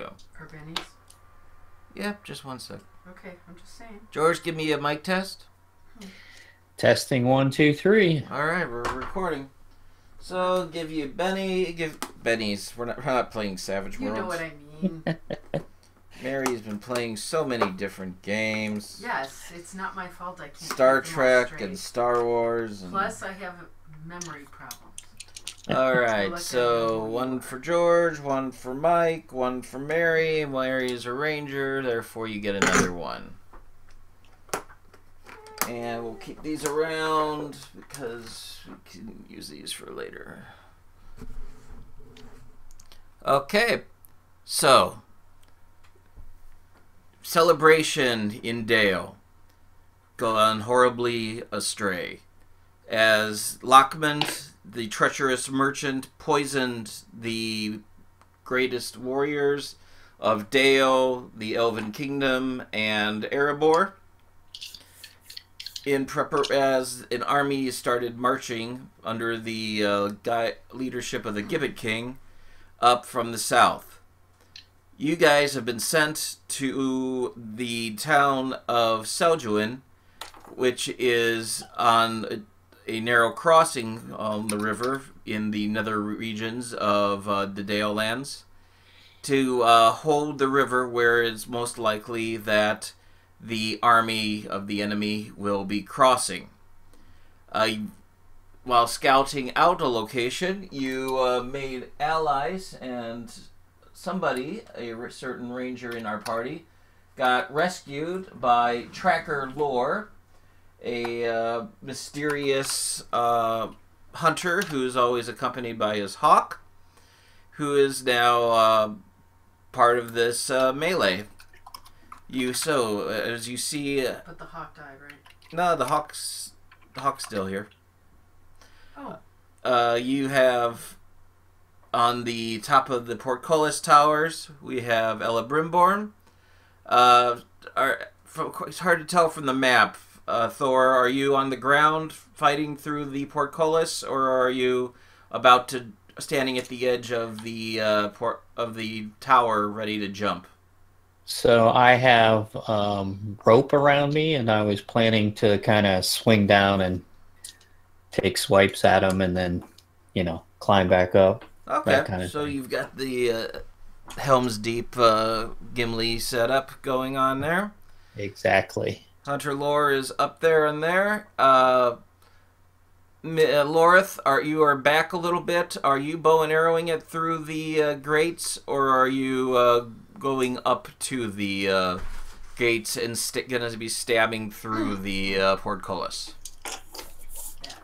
go. Or Benny's? Yep, just one sec. Okay, I'm just saying. George, give me a mic test. Testing 1, 2, 3. All right, we're recording. So give you give Benny's. We're not playing Savage You Worlds. know what I mean. Mary's been playing so many different games. Yes, it's not my fault I can't Star keep them all Trek straight. and Star Wars. And... Plus, I have memory problems. All right, Look so at one for George, one for Mike, one for Mary. Mary is a ranger, therefore you get another one. And we'll keep these around because we can use these for later. Okay, so celebration in Dale gone horribly astray as Lockmond, the treacherous merchant, poisoned the greatest warriors of Dale, the Elven Kingdom, and Erebor. As an army started marching under the leadership of the Gibbet King up from the south. You guys have been sent to the town of Celduin, which is on a narrow crossing on the river in the nether regions of the Dale lands, to hold the river where it's most likely that the army of the enemy will be crossing. While scouting out a location, you made allies, and somebody, a certain ranger in our party, got rescued by Tracker Lore, a mysterious hunter who's always accompanied by his hawk, who is now part of this melee. As you see... But the hawk died, right? No, the hawk's still here. Oh. You have, on the top of the portcullis towers, we have Ella Brimborn. It's hard to tell from the map. Thor, are you on the ground fighting through the portcullis, or are you standing at the edge of the tower ready to jump? So I have rope around me, and I was planning to kind of swing down and take swipes at them, and then, climb back up. Okay, so you've got the Helm's Deep Gimli setup going on there. Exactly. Hunter Lore is up there and there. Lorith, you are back a little bit. Are you bow and arrowing it through the grates, or are you going up to the gates and going to be stabbing through the portcullis? Yeah.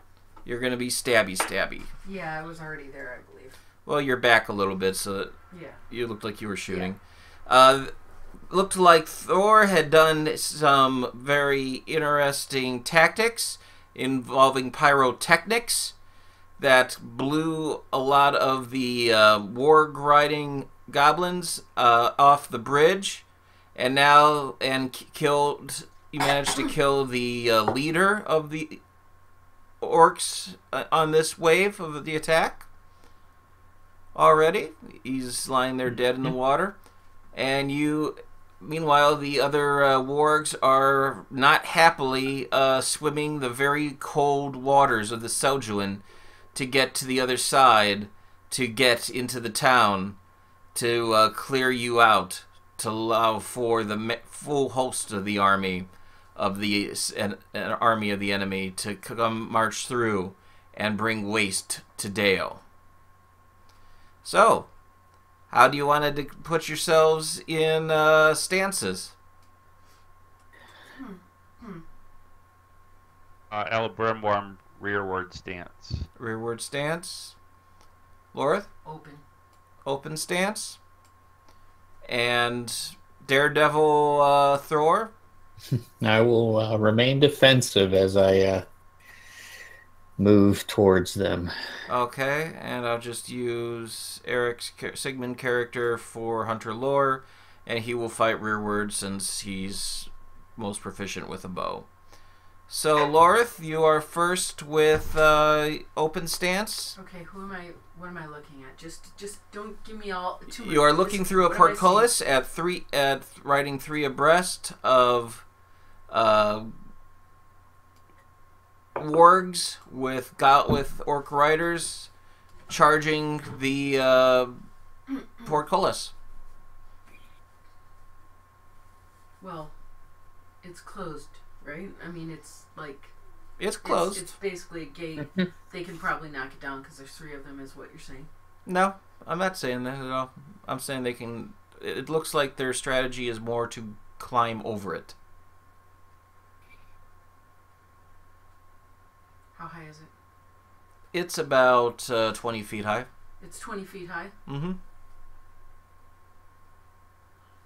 You're going to be stabby. Yeah, I was already there, I believe. Well, you're back a little bit, so yeah, you looked like you were shooting. Yeah. Looked like Thor had done some very interesting tactics involving pyrotechnics that blew a lot of the warg-riding goblins off the bridge, and killed. You managed to kill the leader of the orcs on this wave of the attack. Already, he's lying there dead in the water, and you. Meanwhile, the other wargs are not happily swimming the very cold waters of the Celduin to get to the other side, to get into the town, to clear you out, to allow for the full host of the army of an army of the enemy to come march through and bring waste to Dale. So, how do you want to put yourselves in stances? Ella Brimworm, rearward stance. Rearward stance. Lorith? Open stance. And Daredevil Thor? I will remain defensive as I move towards them. Okay, and I'll just use Eric's Sigmund character for Hunter Lore, and he will fight rearward since he's most proficient with a bow. So, Lorith, you are first with open stance. Okay, who am I? What am I looking at? Just don't give me all. Too You are much. looking Just- through a what am I portcullis at riding 3 abreast of wargs with orc riders charging the portcullis. Well, it's closed, right? I mean, it's like It's closed. It's basically a gate. They can probably knock it down because there's 3 of them, is what you're saying. No, I'm not saying that at all. I'm saying they can. It looks like their strategy is more to climb over it. How high is it? It's about 20 feet high. It's 20 feet high, Mm-hmm.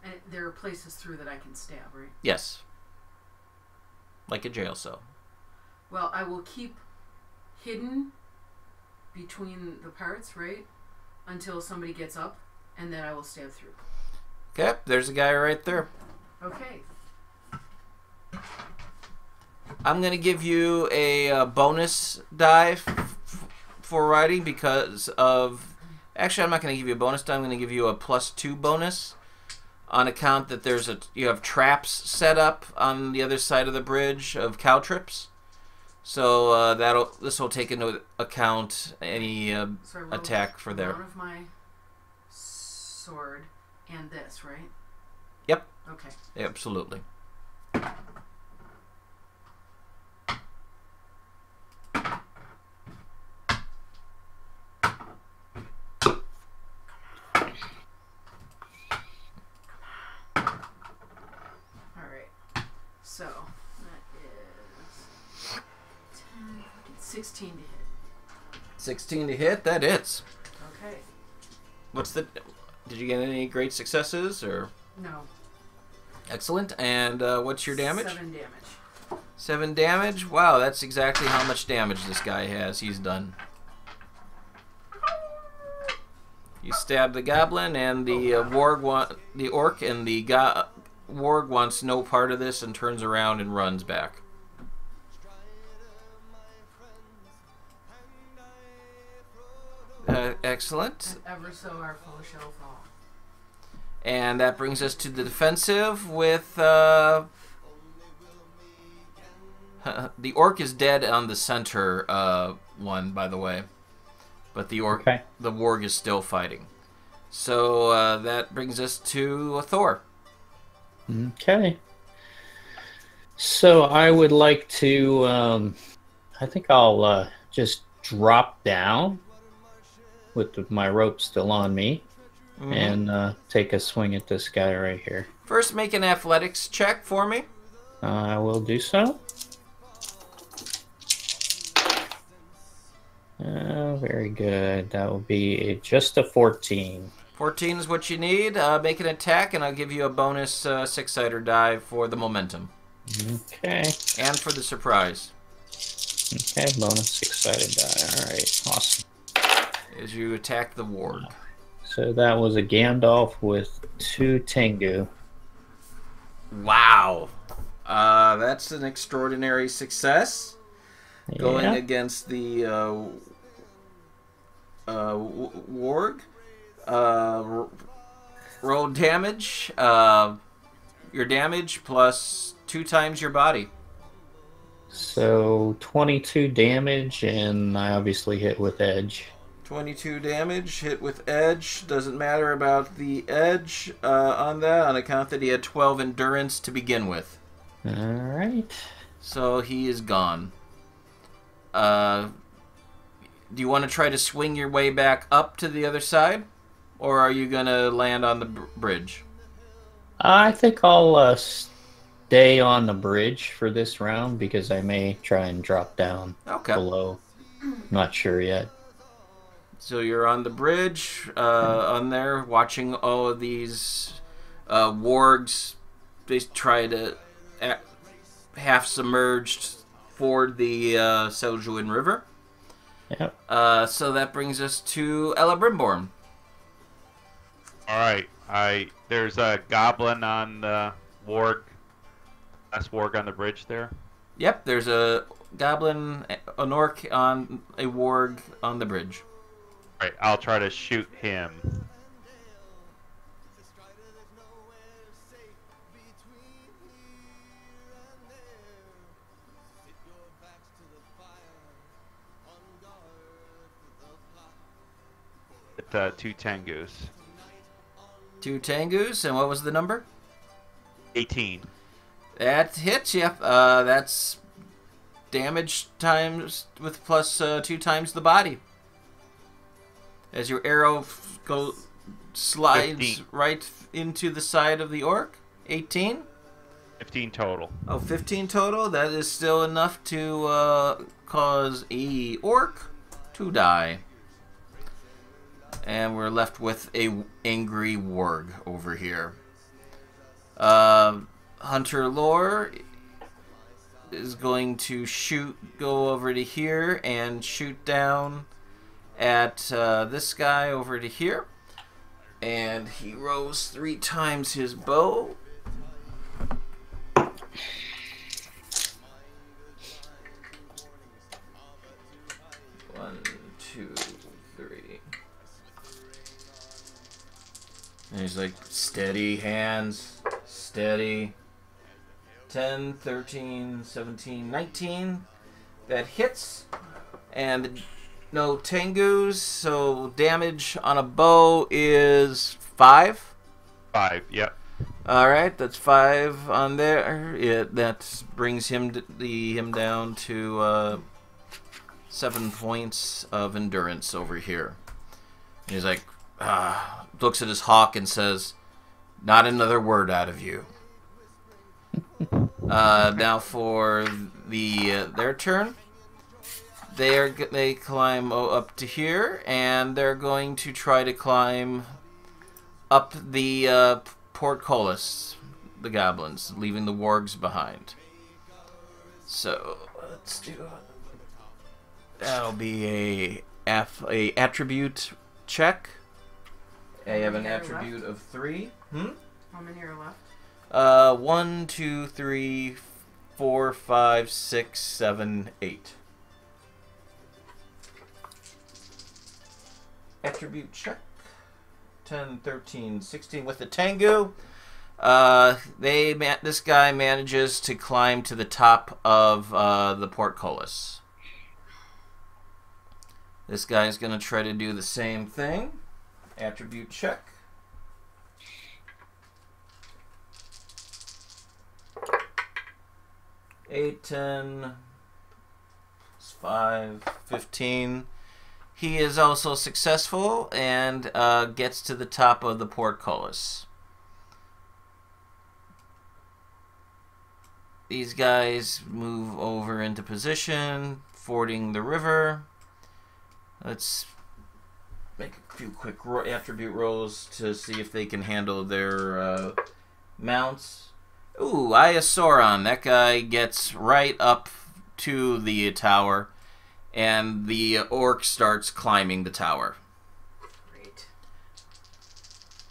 and there are places through that I can stab, right? Yes. Like a jail cell. Well, I will keep hidden between the parts, right? Until somebody gets up, and then I will stab through. Okay, there's a guy right there. Okay. I'm going to give you a bonus die for riding because of... Actually, I'm not going to give you a bonus die. I'm going to give you a +2 bonus on account that you have traps set up on the other side of the bridge of caltrips. So this will take into account any So I roll attack for there. one of my sword and this, right? Yep. Okay. Absolutely. Alright. So, that is 10, 14, 16 to hit. 16 to hit, that hits. Okay. Did you get any great successes or? No. Excellent. And what's your damage? 7 damage. 7 damage? Wow, that's exactly how much damage this guy has. He's done. You stab the goblin, and the orc and the warg wants no part of this and turns around and runs back. Excellent. And ever so our foe shall fall. And that brings us to the defensive with... the orc is dead on the center one, by the way. But the warg is still fighting. So that brings us to Thor. Okay. So I would like to... I think I'll just drop down with my rope still on me. Mm-hmm. And take a swing at this guy right here. First, make an athletics check for me. I will do so. Very good. That will be just a 14. 14 is what you need. Make an attack, and I'll give you a bonus 6-sider die for the momentum. Okay. And for the surprise. Okay, bonus 6-sided die. Alright, awesome. As you attack the warg. So that was a Gandalf with 2 Tengu. Wow. That's an extraordinary success. Going against the warg. Roll damage. Your damage plus 2 times your body. So 22 damage, and I obviously hit with edge. 22 damage, hit with edge. Doesn't matter about the edge on that, on account that he had 12 endurance to begin with. Alright. So he is gone. Do you want to try to swing your way back up to the other side? Or are you going to land on the bridge? I think I'll stay on the bridge for this round, because I may try and drop down below. Not sure yet. So you're on the bridge, on there, watching all of these wargs. They try to half submerged ford the Celduin River. Yep. So that brings us to Ella Brimborn. All right. There's a goblin on the warg. Last warg on the bridge there. Yep, there's a goblin, an orc, on a warg on the bridge. Right, I'll try to shoot him. With 2 Tengus. 2 Tengus, and what was the number? 18. That hits, yep. That's damage times with plus 2 times the body. As your arrow slides 15. right into the side of the orc. 18? 15 total. Oh, 15 total? That is still enough to cause a orc to die. And we're left with a angry warg over here. Hunter Lore is going to go over to here and shoot down at this guy over to here. And he rolls 3 times his bow. One, two, three. And he's like, steady hands, steady. 10, 13, 17, 19. That hits. And no Tengus, so damage on a bow is 5. 5, yep. Alright, that's 5 on there. That brings him down to 7 points of endurance over here. And he's like, looks at his hawk and says, not another word out of you. Now for their turn. They climb up to here, and they're going to try to climb up the portcullis, the goblins, leaving the wargs behind. So let's do it. That'll be a attribute check. I have an attribute of 3. How many are left? 1, 2, 3, 4, 5, 6, 7, 8. Attribute check. 10, 13, 16 with the Tengu. This guy manages to climb to the top of the portcullis. This guy's going to try to do the same thing. Attribute check. Eight, 10, 5, 15. He is also successful and gets to the top of the portcullis. These guys move over into position, fording the river. Let's make a few quick attribute rolls to see if they can handle their mounts. Ooh, Eye of Sauron. That guy gets right up to the tower, and the orc starts climbing the tower. Great.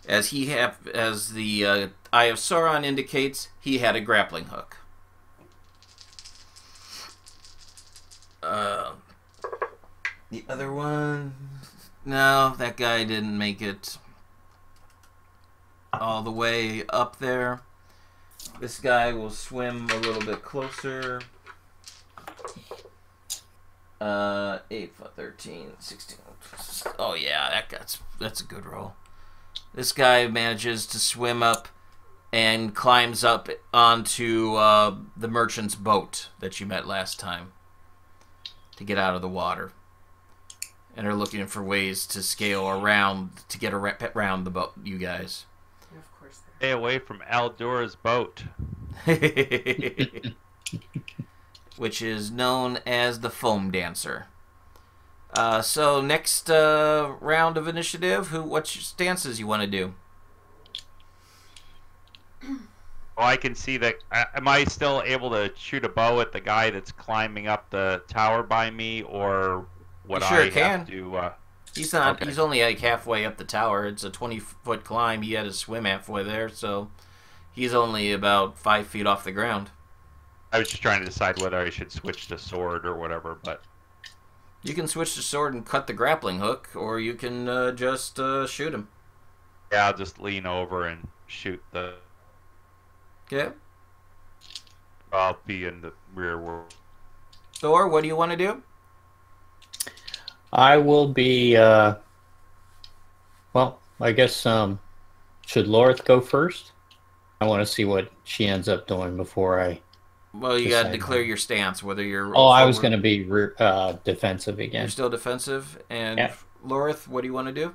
As the Eye of Sauron indicates, he had a grappling hook. The other one, no, that guy didn't make it all the way up there. This guy will swim a little bit closer. 8, 13, 16. Oh yeah, that's a good roll. This guy manages to swim up and climbs up onto the merchant's boat that you met last time to get out of the water. And are looking for ways to scale around to get around the boat, you guys. Yeah, of course. Stay away from Aldura's boat. Which is known as the Foam Dancer. So next round of initiative, what stances you want to do? Well, I can see that. Am I still able to shoot a bow at the guy that's climbing up the tower by me, or what? You sure I can. have to? He's not. Okay. He's only like halfway up the tower. It's a 20-foot climb. He had to swim halfway there, so he's only about 5 feet off the ground. I was just trying to decide whether I should switch to sword or whatever, but You can switch to sword and cut the grappling hook, or you can just shoot him. yeah, I'll just lean over and shoot the. Okay. I'll be in the rear world. Thor, what do you want to do? I will be. Well, I guess should Lorith go first? I want to see what she ends up doing before I. Well, you got to Decide declare on. your stance, whether you're. Oh, I was forward- going to be defensive again. You're still defensive, and Yeah. Lorith, what do you want to do?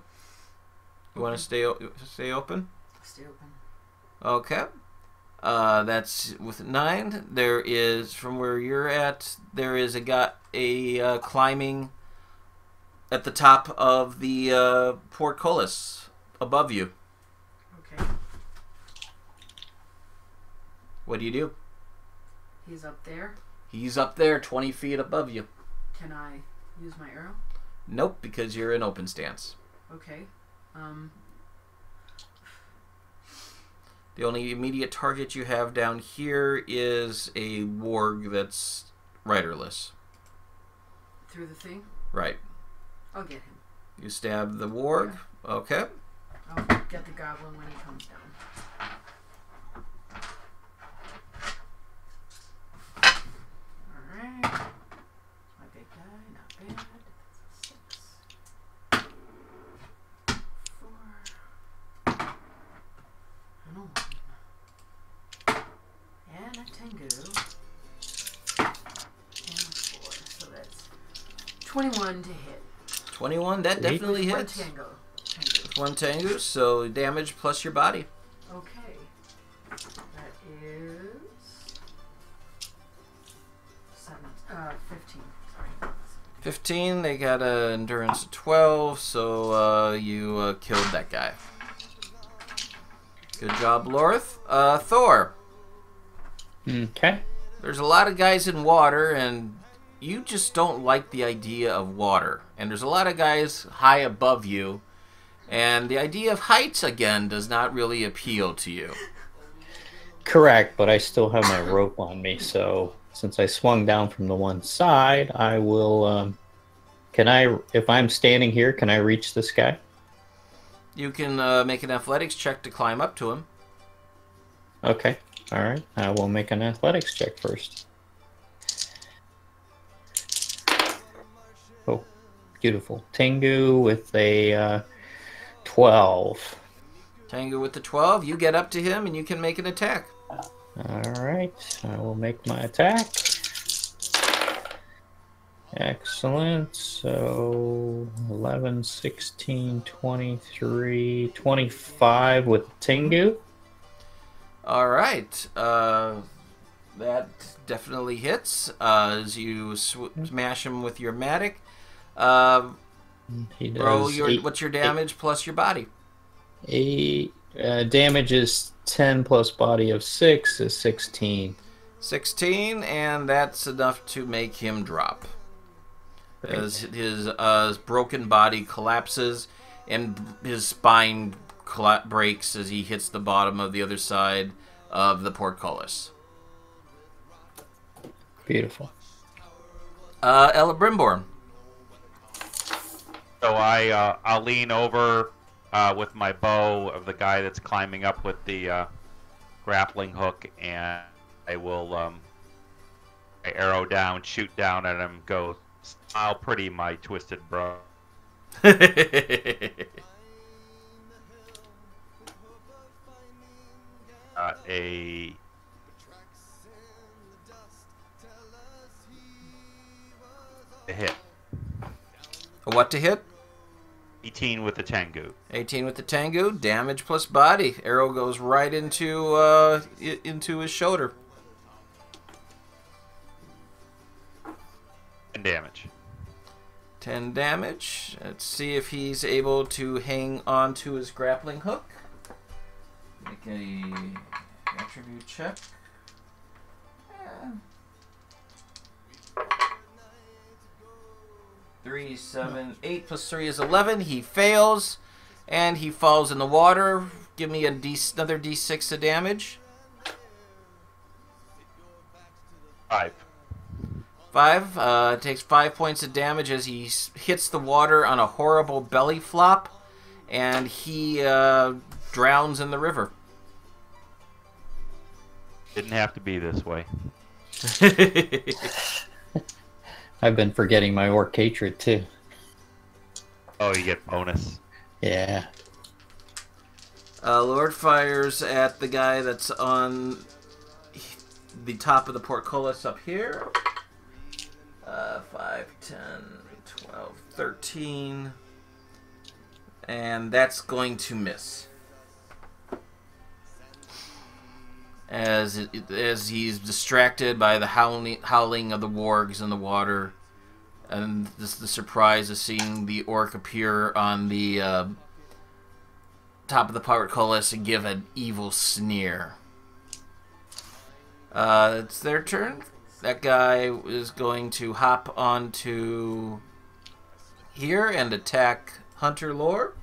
You want to stay open? Stay open. Okay. That's with 9. There is, from where you're at, there is a climbing at the top of the portcullis above you. Okay. What do you do? He's up there. He's up there 20 feet above you. Can I use my arrow? Nope, because you're in open stance. Okay. The only immediate target you have down here is a warg that's riderless. Through the thing? Right. I'll get him. You stab the warg. Okay. I'll get the goblin when he comes down. Alright. My big guy, not bad. That's a 6. 4. And a 1. And a Tengu. And a 4. So that's 21 to hit. 21, that definitely With hits. One Tango. One Tengu, so damage plus your body. Okay. That is 15. Sorry. 15, they got an endurance of 12, so you killed that guy. Good job, Lorith. Thor, Okay. there's a lot of guys in water, and you just don't like the idea of water. And there's a lot of guys high above you, and the idea of heights, again, does not really appeal to you. Correct, but I still have my rope on me, so since I swung down from the one side, I will. Can I, if I'm standing here, can I reach this guy? You can make an athletics check to climb up to him. Okay, all right. I will make an athletics check first. Oh, beautiful. Tengu with a 12. Tango with the 12, you get up to him, and you can make an attack. All right, I will make my attack. Excellent. So 11, 16, 23, 25 with Tengu. All right. That definitely hits as you smash him with your matic. He Roll does your what's your damage plus your body? 8. Damage is 10 plus body of 6 is 16. 16, and that's enough to make him drop. Great. As his broken body collapses and his spine breaks as he hits the bottom of the other side of the portcullis. Beautiful. Ella Brimborn. So I'll lean over with my bow of the guy that's climbing up with the grappling hook, and I will I arrow down, shoot down at him, go, smile pretty, my twisted bro. A hit. What to hit? 18 with the Tengu. 18 with the Tengu. Damage plus body. Arrow goes right into his shoulder. And damage. 10 damage. Let's see if he's able to hang on to his grappling hook. Make a attribute check. 3, 7, 8 plus 3 is 11. He fails, and he falls in the water. Give me another d6 of damage. 5. 5. Takes 5 points of damage as he hits the water on a horrible belly flop, and he drowns in the river. Didn't have to be this way. I've been forgetting my orc hatred too. Oh, you get bonus. Yeah. Lord fires at the guy that's on the top of the portcullis up here. 5, 10, 12, 13. And that's going to miss. As he's distracted by the howling of the wargs in the water, and the surprise of seeing the orc appear on the top of the portcullis and give an evil sneer. It's their turn. That guy is going to hop onto here and attack Hunter Lore.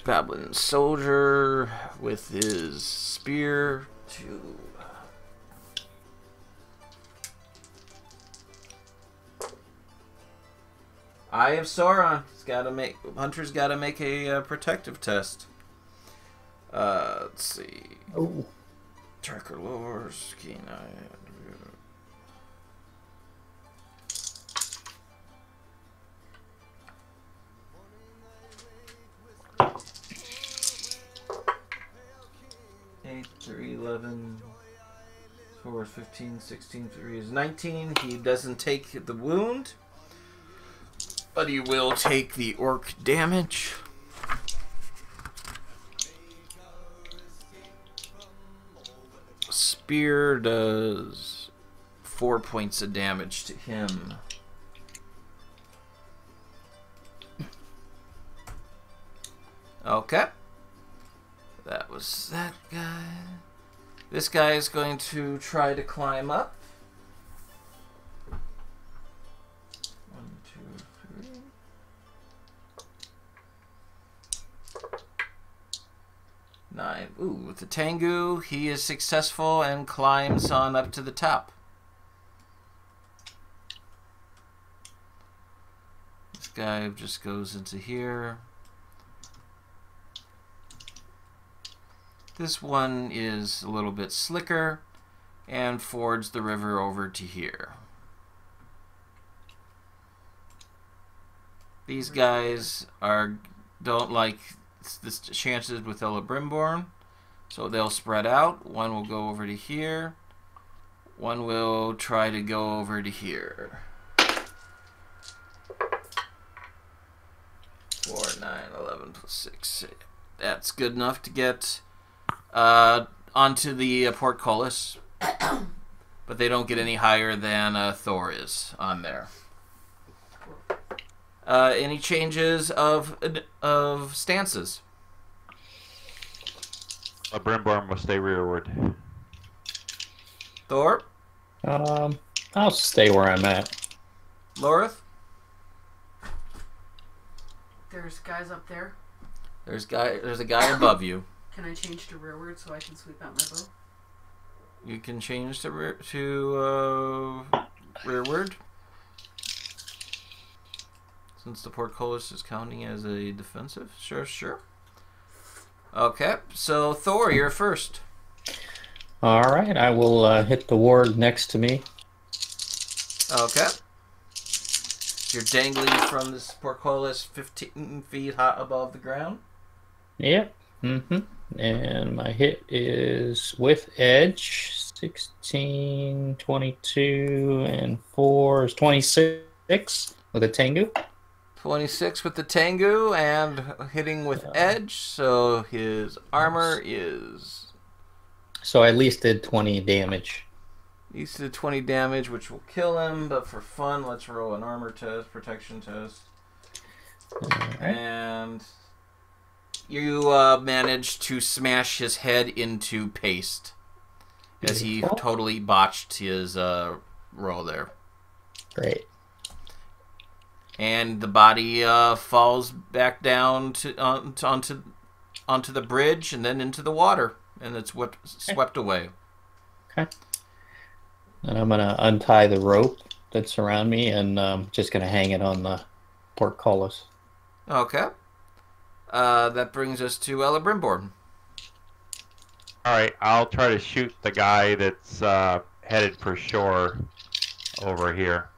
Goblin soldier with his spear to Eye of Sauron. Hunter's got to make a protective test. Let's see. Oh. Tracker lores, keen eye. Eight, 3, 11, 4, 15, 16, 3 is 19. He doesn't take the wound, but he will take the orc damage. Spear does 4 points of damage to him. Okay. That was that guy. This guy is going to try to climb up. 1, 2, 3. Nine. Ooh, with the Tengu, he is successful and climbs on up to the top. This guy just goes into here. This one is a little bit slicker and fords the river over to here. These guys don't like the chances with Brimborn, so they'll spread out. One will go over to here. One will try to go over to here. 4, 9, 11 plus 6. That's good enough to get onto the portcullis, but they don't get any higher than Thor is on there. Any changes of stances? A Brimborn will stay rearward. Thor? I'll stay where I'm at. Lorith? There's guys up there. There's a guy above you. Can I change to rearward so I can sweep out my bow? You can change to rearward. Since the portcullis is counting as a defensive. Sure. Okay, so Thor, you're first. Alright, I will hit the ward next to me. Okay. You're dangling from this portcullis 15 feet high above the ground. Yep. And my hit is with edge. 16, 22, and 4 is 26 with a Tengu. 26 with the Tengu and hitting with edge, so his armor is... So I at least did 20 damage. He's to 20 damage, which will kill him, but for fun, let's roll an armor test, protection test. Alright. And you managed to smash his head into paste as he totally botched his roll there. Great. And the body falls back down onto the bridge and then into the water and it's swept away. Okay. And I'm going to untie the rope that's around me, and just going to hang it on the portcullis. Okay. That brings us to Ella Brimborn. All right, I'll try to shoot the guy that's headed for shore over here.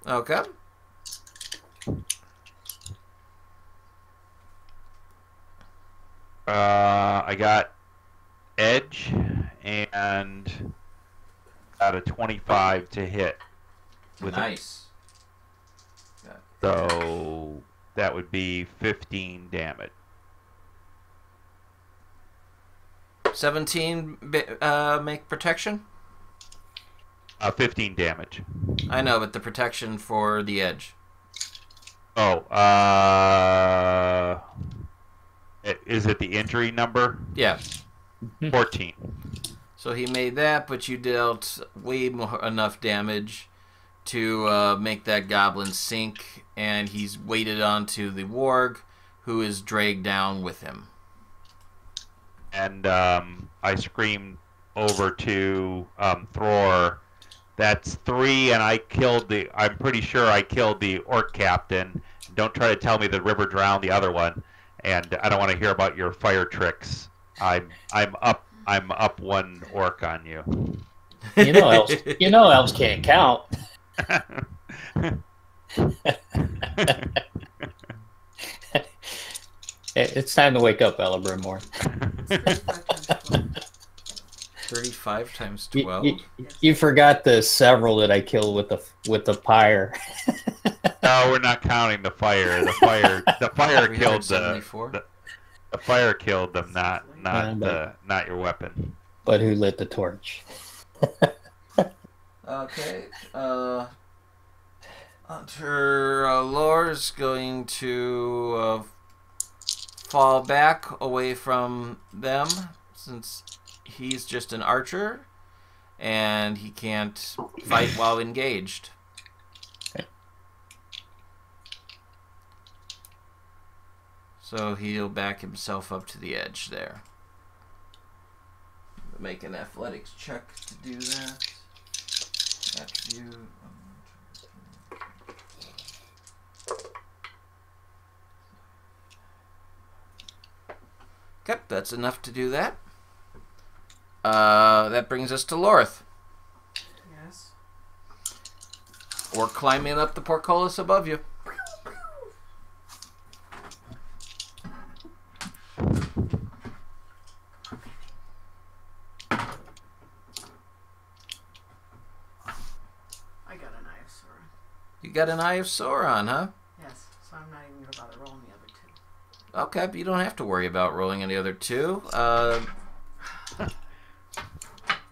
Okay. I got edge and got a 25 to hit. Nice. So that would be 15 damage. 17 make protection? 15 damage. I know, but the protection for the edge. Oh, is it the injury number? Yeah. 14. So he made that, but you dealt enough damage to make that goblin sink, and he's weighted onto the warg, who is dragged down with him. And I screamed over to Thror, that's 3, and I'm pretty sure I killed the orc captain. Don't try to tell me the river drowned the other one, and I don't want to hear about your fire tricks. I'm up 1 orc on you. You know elves can't count. It's time to wake up, Ella Brimborn. 35 times 12? You forgot the several that I killed with the pyre. No, we're not counting the fire. The fire killed the fire killed them, not your weapon. But who lit the torch? Okay. Hunter Lore's going to fall back away from them, since he's just an archer and he can't fight while engaged. Okay. So he'll back himself up to the edge there. Make an athletics check to do that. Attribute. Okay, that's enough to do that. That brings us to Lorth. Yes. Or climbing up the portcullis above you. I got an Eye of Sauron. You got an Eye of Sauron, huh? Yes, so I'm not even going to bother rolling the other 2. Okay, but you don't have to worry about rolling any other 2.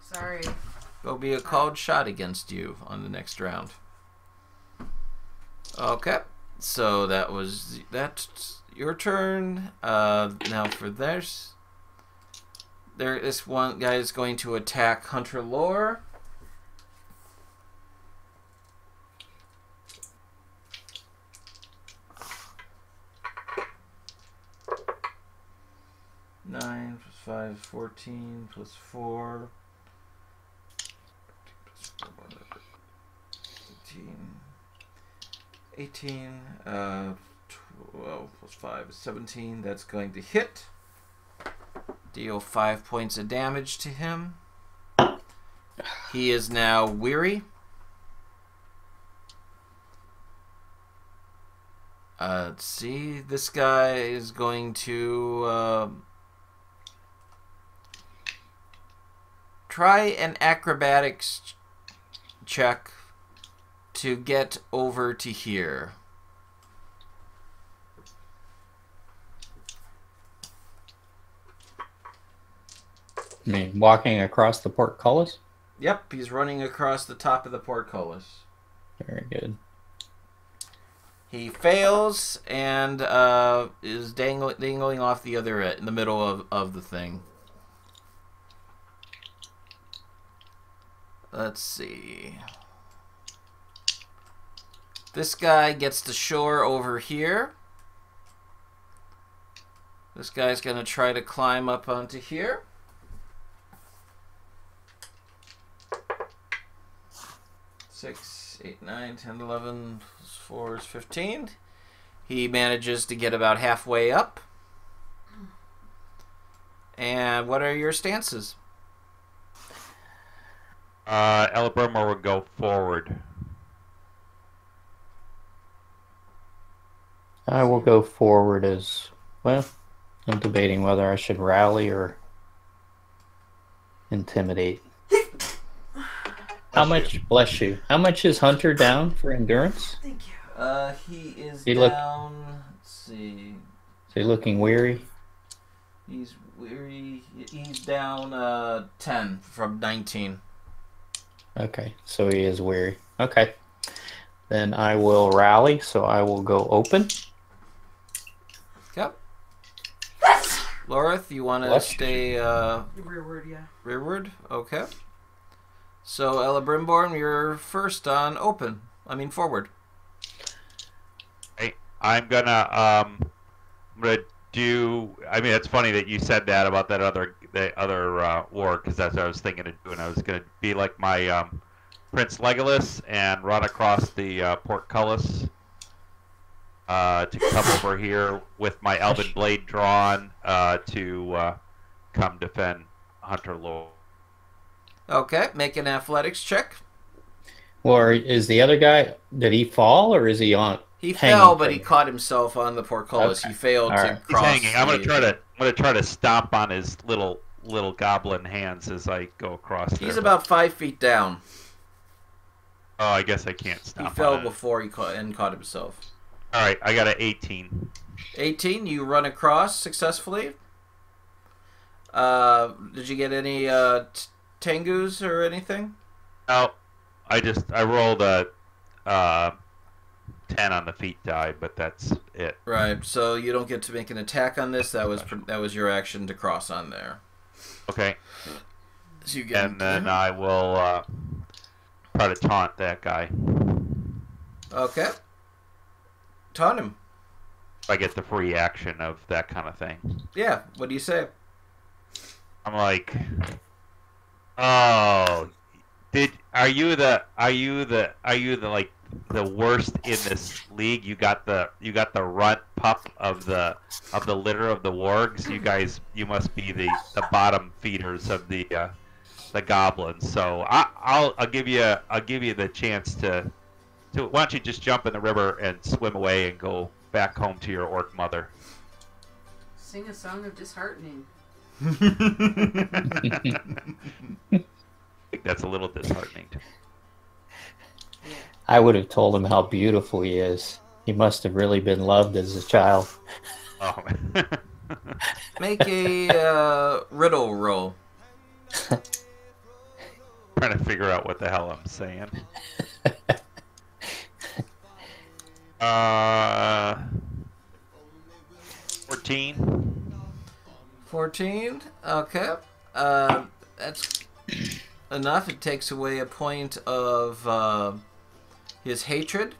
Sorry. There'll be a called shot against you on the next round. Okay, so that's your turn. Now for this one guy is going to attack Hunter Lore. Nine plus 5 is 14, plus 4. 18, 12 plus 5 is 17. That's going to hit. Deal 5 points of damage to him. He is now weary. Let's see. This guy is going to try an acrobatics check to get over to here. I mean, walking across the portcullis? Yep, he's running across the top of the portcullis. Very good. He fails and is dangling off the other end, in the middle of the thing. Let's see. This guy gets to shore over here. This guy's going to try to climb up onto here. 6, 8, 9, 10, 11, 4 is 15. He manages to get about halfway up. And what are your stances? Elabrimor would go forward. I will go forward as well. I'm debating whether I should rally or intimidate. How much? Bless you. How much is Hunter down for endurance? Thank you. He is He down. Let's see. Is he looking weary? He's weary. He's down 10 from 19. Okay, so he is weary. Okay. Then I will rally, so I will go open. Yep. Lorith, you want to stay Rearward, yeah. rearward? Okay. So, Ella Brimborn, you're first on open. I mean, forward. Hey, I'm gonna do. I mean, it's funny that you said that about the other war, because that's what I was thinking of doing. I was gonna be like my Prince Legolas and run across the portcullis to come over here with my Elven Blade drawn to come defend Hunter Lord. Okay, make an athletics check. Or is the other guy, did he fall or is he on? He fell, but he caught himself on the portcullis. Okay. He failed All to right. cross. He's hanging. I'm gonna try to stomp on his little goblin hands as I go across there. He's about 5 feet down. Oh, I guess I can't He stomp fell on it. before he caught himself. All right, I got an 18. 18, you run across successfully. Did you get any Tengus or anything? No, I rolled a 10 on the feet die, but that's it. Right, so you don't get to make an attack on this. That was your action to cross on there. Okay. So you get And then I will try to taunt that guy. Okay. Taunt him. If I get the free action of that kind of thing. Yeah, what do you say? I'm like, oh, are you the like the worst in this league? You got the runt pup of the litter of the wargs. You must be the bottom feeders of the goblins. So I'll give you the chance to why don't you just jump in the river and swim away and go back home to your orc mother. Sing a song of disheartening. I think that's a little disheartening. I would have told him how beautiful he is. He must have really been loved as a child. Oh. Make a riddle roll. Trying to figure out what the hell I'm saying. 14. 14. Okay. That's enough. It takes away a point of his hatred,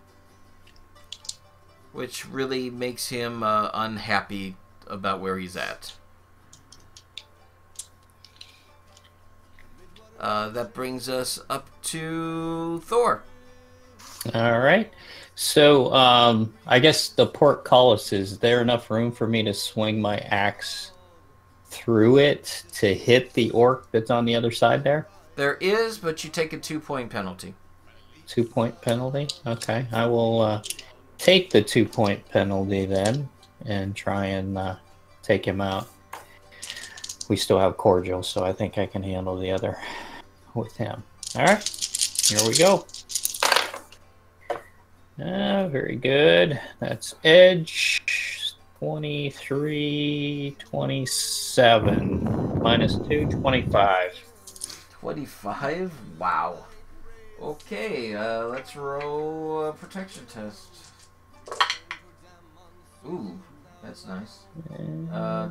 which really makes him unhappy about where he's at. That brings us up to Thor. All right. So I guess the portcullis, is there enough room for me to swing my axe through it to hit the orc that's on the other side there? There is, but you take a 2-point penalty. 2-point penalty? Okay. I will take the 2-point penalty then and try and take him out. We still have cordial, so I think I can handle the other with him. All right. Here we go. Very good. That's edge. 23, 27. Minus 2, 25. 25? Wow. Okay, let's roll a protection test. Ooh, that's nice.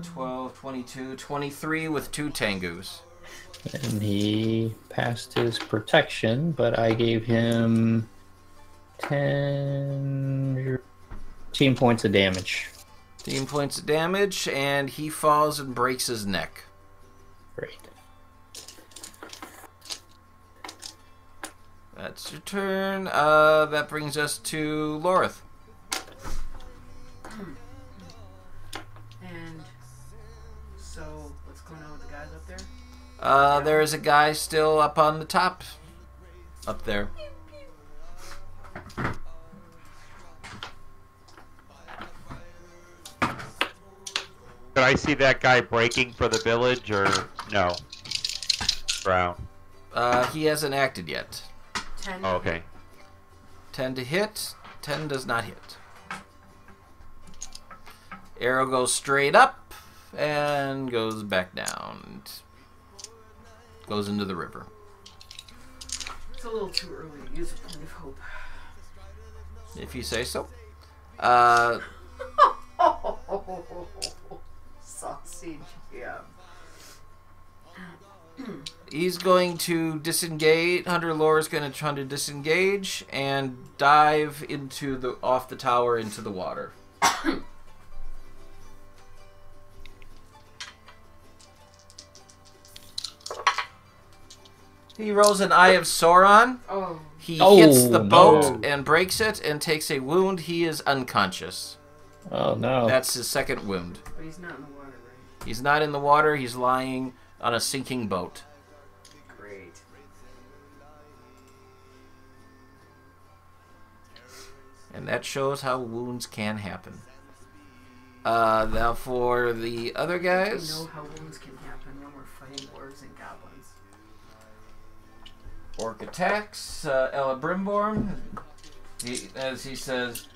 12, 22, 23 with 2 Tengus. And he passed his protection, but I gave him 10 points of damage. 10 points of damage, and he falls and breaks his neck. Great. That's your turn. That brings us to Lorith. And so, what's going on with the guys up there? There is a guy still up on the top. Up there. Could I see that guy breaking for the village, or no? Brown. He hasn't acted yet. 10. Oh, okay. 10 to hit. 10 does not hit. Arrow goes straight up and goes back down. Goes into the river. It's a little too early to use a point of hope. If you say so. Sausage, yeah. He's going to disengage. Hunter Lore is going to try to disengage and dive into off the tower into the water. He rolls an Eye of Sauron. Oh. He hits the boat no. and breaks it and takes a wound. He is unconscious. Oh no. That's his second wound. But he's not in the water, right? He's not in the water. He's lying on a sinking boat. Great. And that shows how wounds can happen. Now for the other We guys. know how wounds can happen when we're fighting orcs and goblins. Orc attacks. Ella Brimborn. As he says,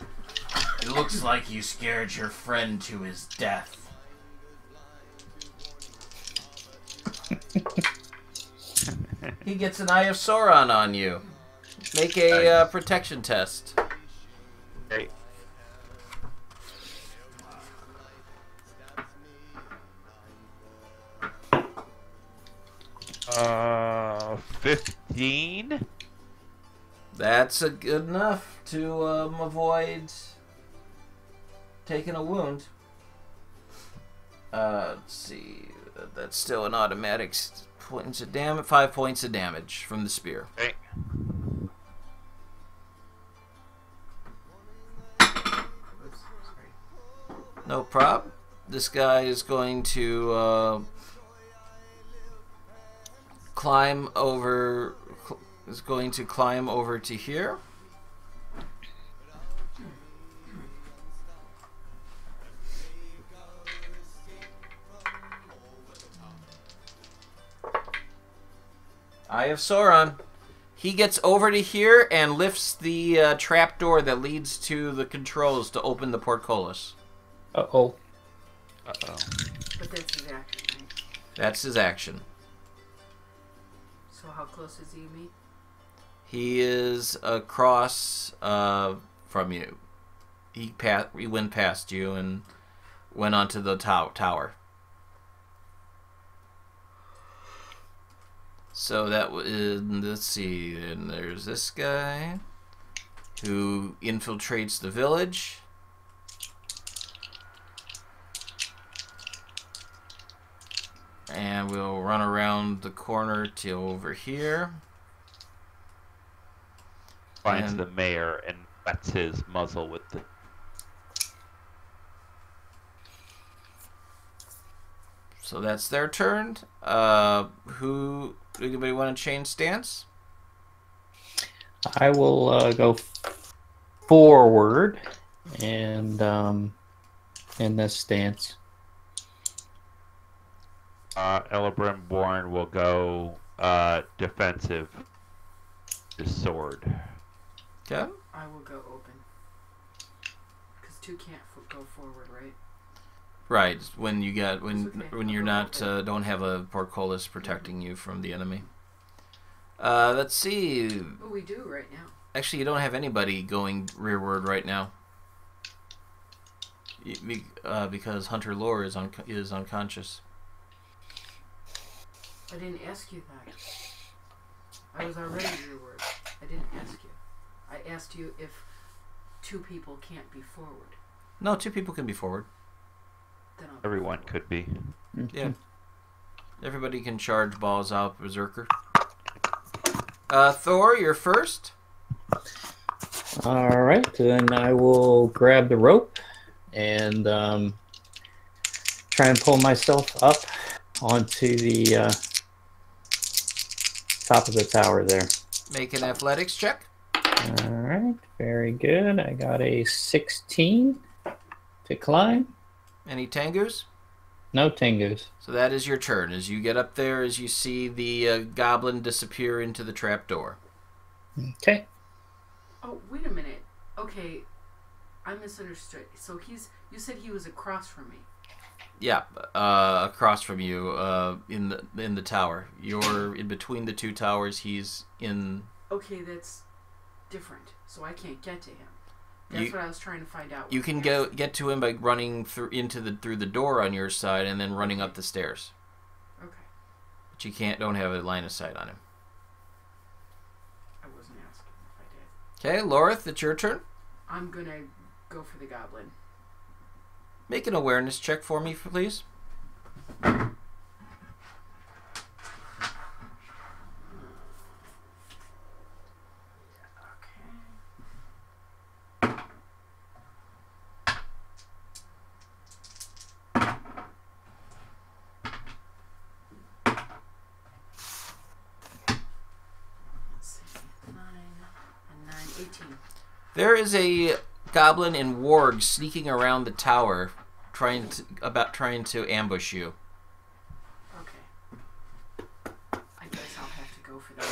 "It looks like you scared your friend to his death." He gets an Eye of Sauron on you. Make a protection test. Great. 15. That's good enough to avoid taking a wound. Let's see. That's still an automatic 5 points of damage from the spear. Okay. Oops, sorry. No problem. This guy is going to climb over. Is going to climb over to here. Eye of Sauron. He gets over to here and lifts the trapdoor that leads to the controls to open the portcullis. Uh-oh. Uh-oh. But that's his action, right? That's his action. So how close is he to me? He is across from you. He went past you and went onto the tower. So that was, let's see, and there's this guy who infiltrates the village. And we'll run around the corner to over here. Finds And- the mayor and wets his muzzle with the... So that's their turn. Anybody want to change stance? I will go forward and in this stance. Elebrim Born will go defensive. His sword. Okay. I will go open. Because two can't go forward, right? Right. When you get It's okay. when you're I'll not go open. don't have a portcullis protecting you from the enemy. Let's see. Oh, we do right now. Actually, you don't have anybody going rearward right now. Because Hunter Lore is unconscious. I didn't ask you that. I was already rearward. I didn't ask you. I asked you if two people can't be forward. No, 2 people can be forward. Then I'll Everyone could be. Yeah. Everybody can charge balls out berserker. Thor, you're first. All right, then I will grab the rope and try and pull myself up onto the top of the tower there. Make an athletics check. All right, very good. I got a 16 to climb. Any Tengus? No Tengus. So that is your turn. As you get up there, as you see the goblin disappear into the trapdoor. Okay. Oh, wait a minute. Okay, I misunderstood. So you said he was across from me. Yeah, across from you, in the tower. You're in between the two towers. He's in. Okay, that's different. So I can't get to him. That's what I was trying to find out. You can get to him by running through the door on your side and then running up the stairs. Okay. But you don't have a line of sight on him. I wasn't asking if I did. Okay, Lorith, it's your turn. I'm gonna go for the goblin. Make an awareness check for me, please. There is a goblin in warg sneaking around the tower, trying to ambush you. Okay. I guess I'll have to go for that.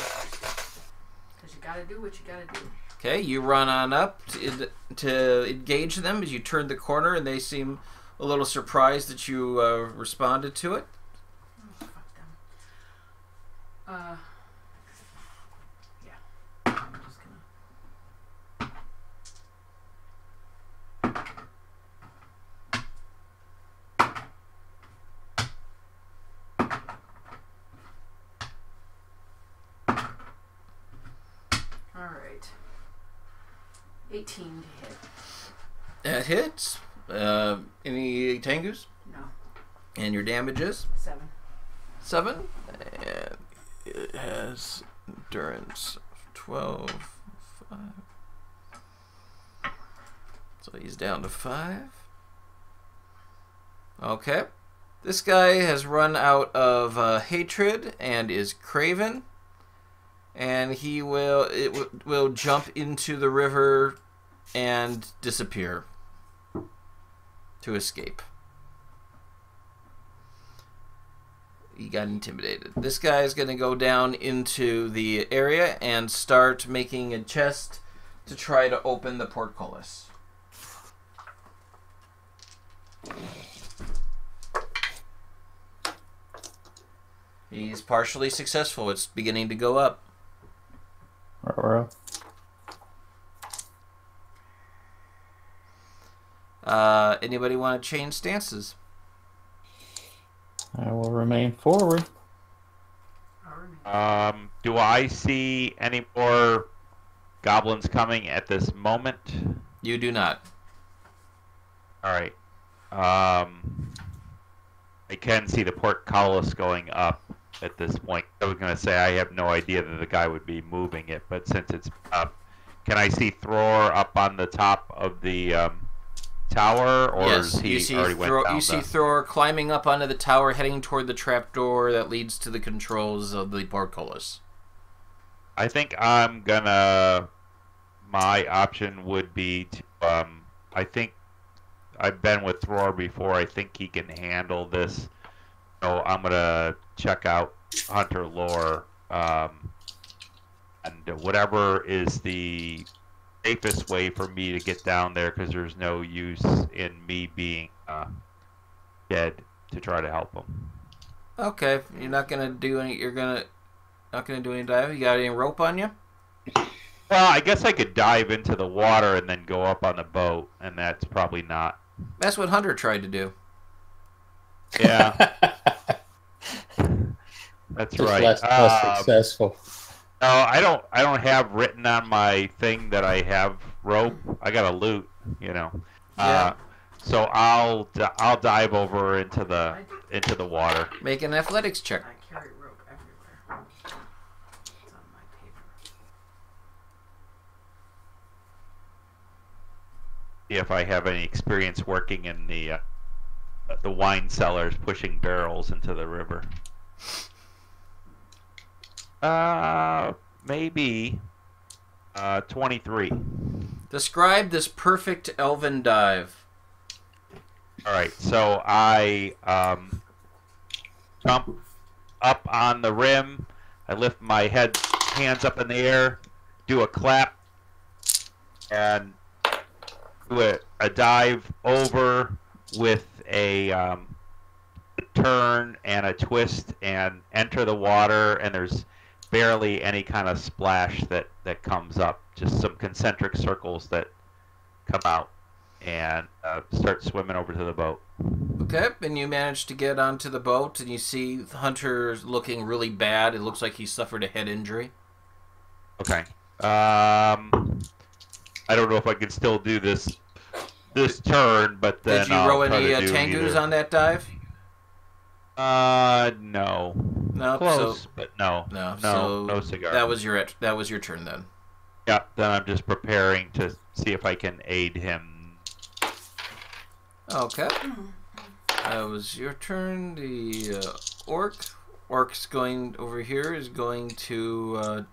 Because you gotta do what you gotta do. Okay, you run on up to engage them as you turn the corner, and they seem a little surprised that you responded to it. Oh, fuck them. Yeah. I'm just gonna... Alright. 18 to hit. That hits. Any Tengus? No. And your damage is? 7. 7. And it has endurance of 12. 5. So he's down to 5. Okay. This guy has run out of hatred and is craven. And he will jump into the river and disappear to escape. He got intimidated. This guy is going to go down into the area and start making a chest to try to open the portcullis. He's partially successful. It's beginning to go up. Anybody want to change stances? I will remain forward. Do I see any more goblins coming at this moment? You do not. All right. I can see the portcullis going up at this point. I was going to say I have no idea that the guy would be moving it, but since it's up, can I see Thror up on the top of the tower, or yes, is he already went down? You see Thror climbing up onto the tower, heading toward the trapdoor that leads to the controls of the portcullis. I think I'm gonna. My option would be to. I think I've been with Thror before. I think he can handle this. So I'm gonna check out Hunter lore, and whatever is the safest way for me to get down there, because there's no use in me being dead to try to help him. Okay, you're not gonna do any. Not gonna do any diving. You got any rope on you? Well, I guess I could dive into the water and then go up on the boat, and that's probably not. That's what Hunter tried to do. Yeah, that's Just right. less successful. No, I don't have written on my thing that I have rope. I got a loot, you know. Yeah. So I'll dive over into the water. Make an athletics check. I carry rope everywhere. It's on my paper. see if I have any experience working in the wine cellars, pushing barrels into the river. Maybe 23. Describe this perfect elven dive. All right, so I jump up on the rim. I lift my hands up in the air, do a clap, and do a dive over with a turn and a twist and enter the water, and there's barely any kind of splash that comes up, just some concentric circles that come out, and start swimming over to the boat. Okay, and you manage to get onto the boat, and you see Hunter looking really bad. It looks like he suffered a head injury. Okay. I don't know if I can still do this turn, but then Did you roll I'll try any to do tangus either. on that dive? No. No, Close, so but no. no. No, So no cigar. that was your turn then. Yeah, then I'm just preparing to see if I can aid him. Okay. That was your turn. The orc's going over here is going to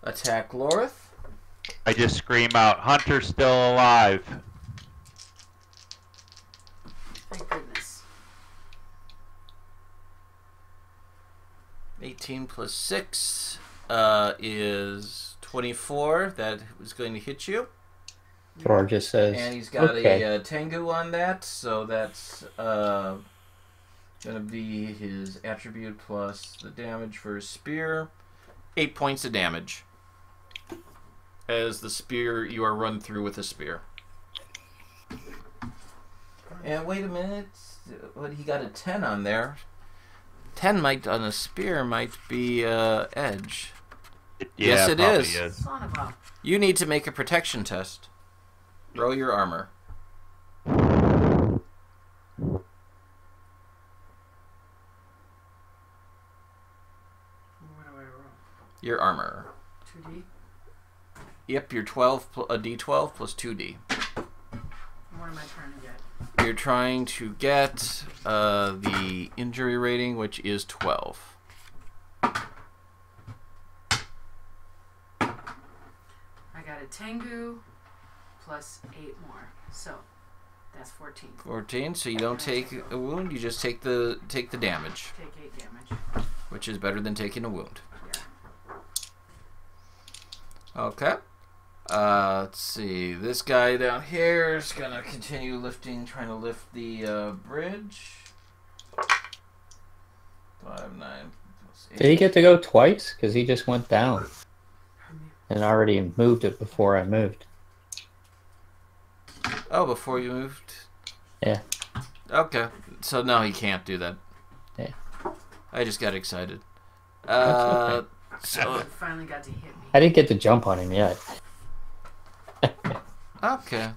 attack Lorith. I just scream out, "Hunter's still alive!" Thank goodness. 18 plus 6 is 24. That is going to hit you. Thor just says, And he's got okay. a Tengu on that, so that's going to be his attribute plus the damage for his spear. 8 points of damage. As the spear, you are run through with a spear. And wait a minute, what, he got a 10 on there. 10 might on a spear might be edge. Yes, it probably is. Son of a... You need to make a protection test. Roll your armor. What do I roll? Your armor. 2D? Yep, your 12, a d12 plus 2d. What am I trying to get? You're trying to get the injury rating, which is 12. I got a Tengu plus 8 more. So, that's 14. 14, so you don't take a wound, you just take the damage, Take 8 damage. which is better than taking a wound. Yeah. Okay. Let's see. This guy down here is gonna continue lifting, trying to lift the bridge. 5, 9, plus 8. Did he get to go twice? Because he just went down and already moved it before I moved. Oh, before you moved? Yeah. Okay. So no, he can't do that. Yeah. I just got excited. That's okay. So It finally got to hit me. I didn't get to jump on him yet. okay.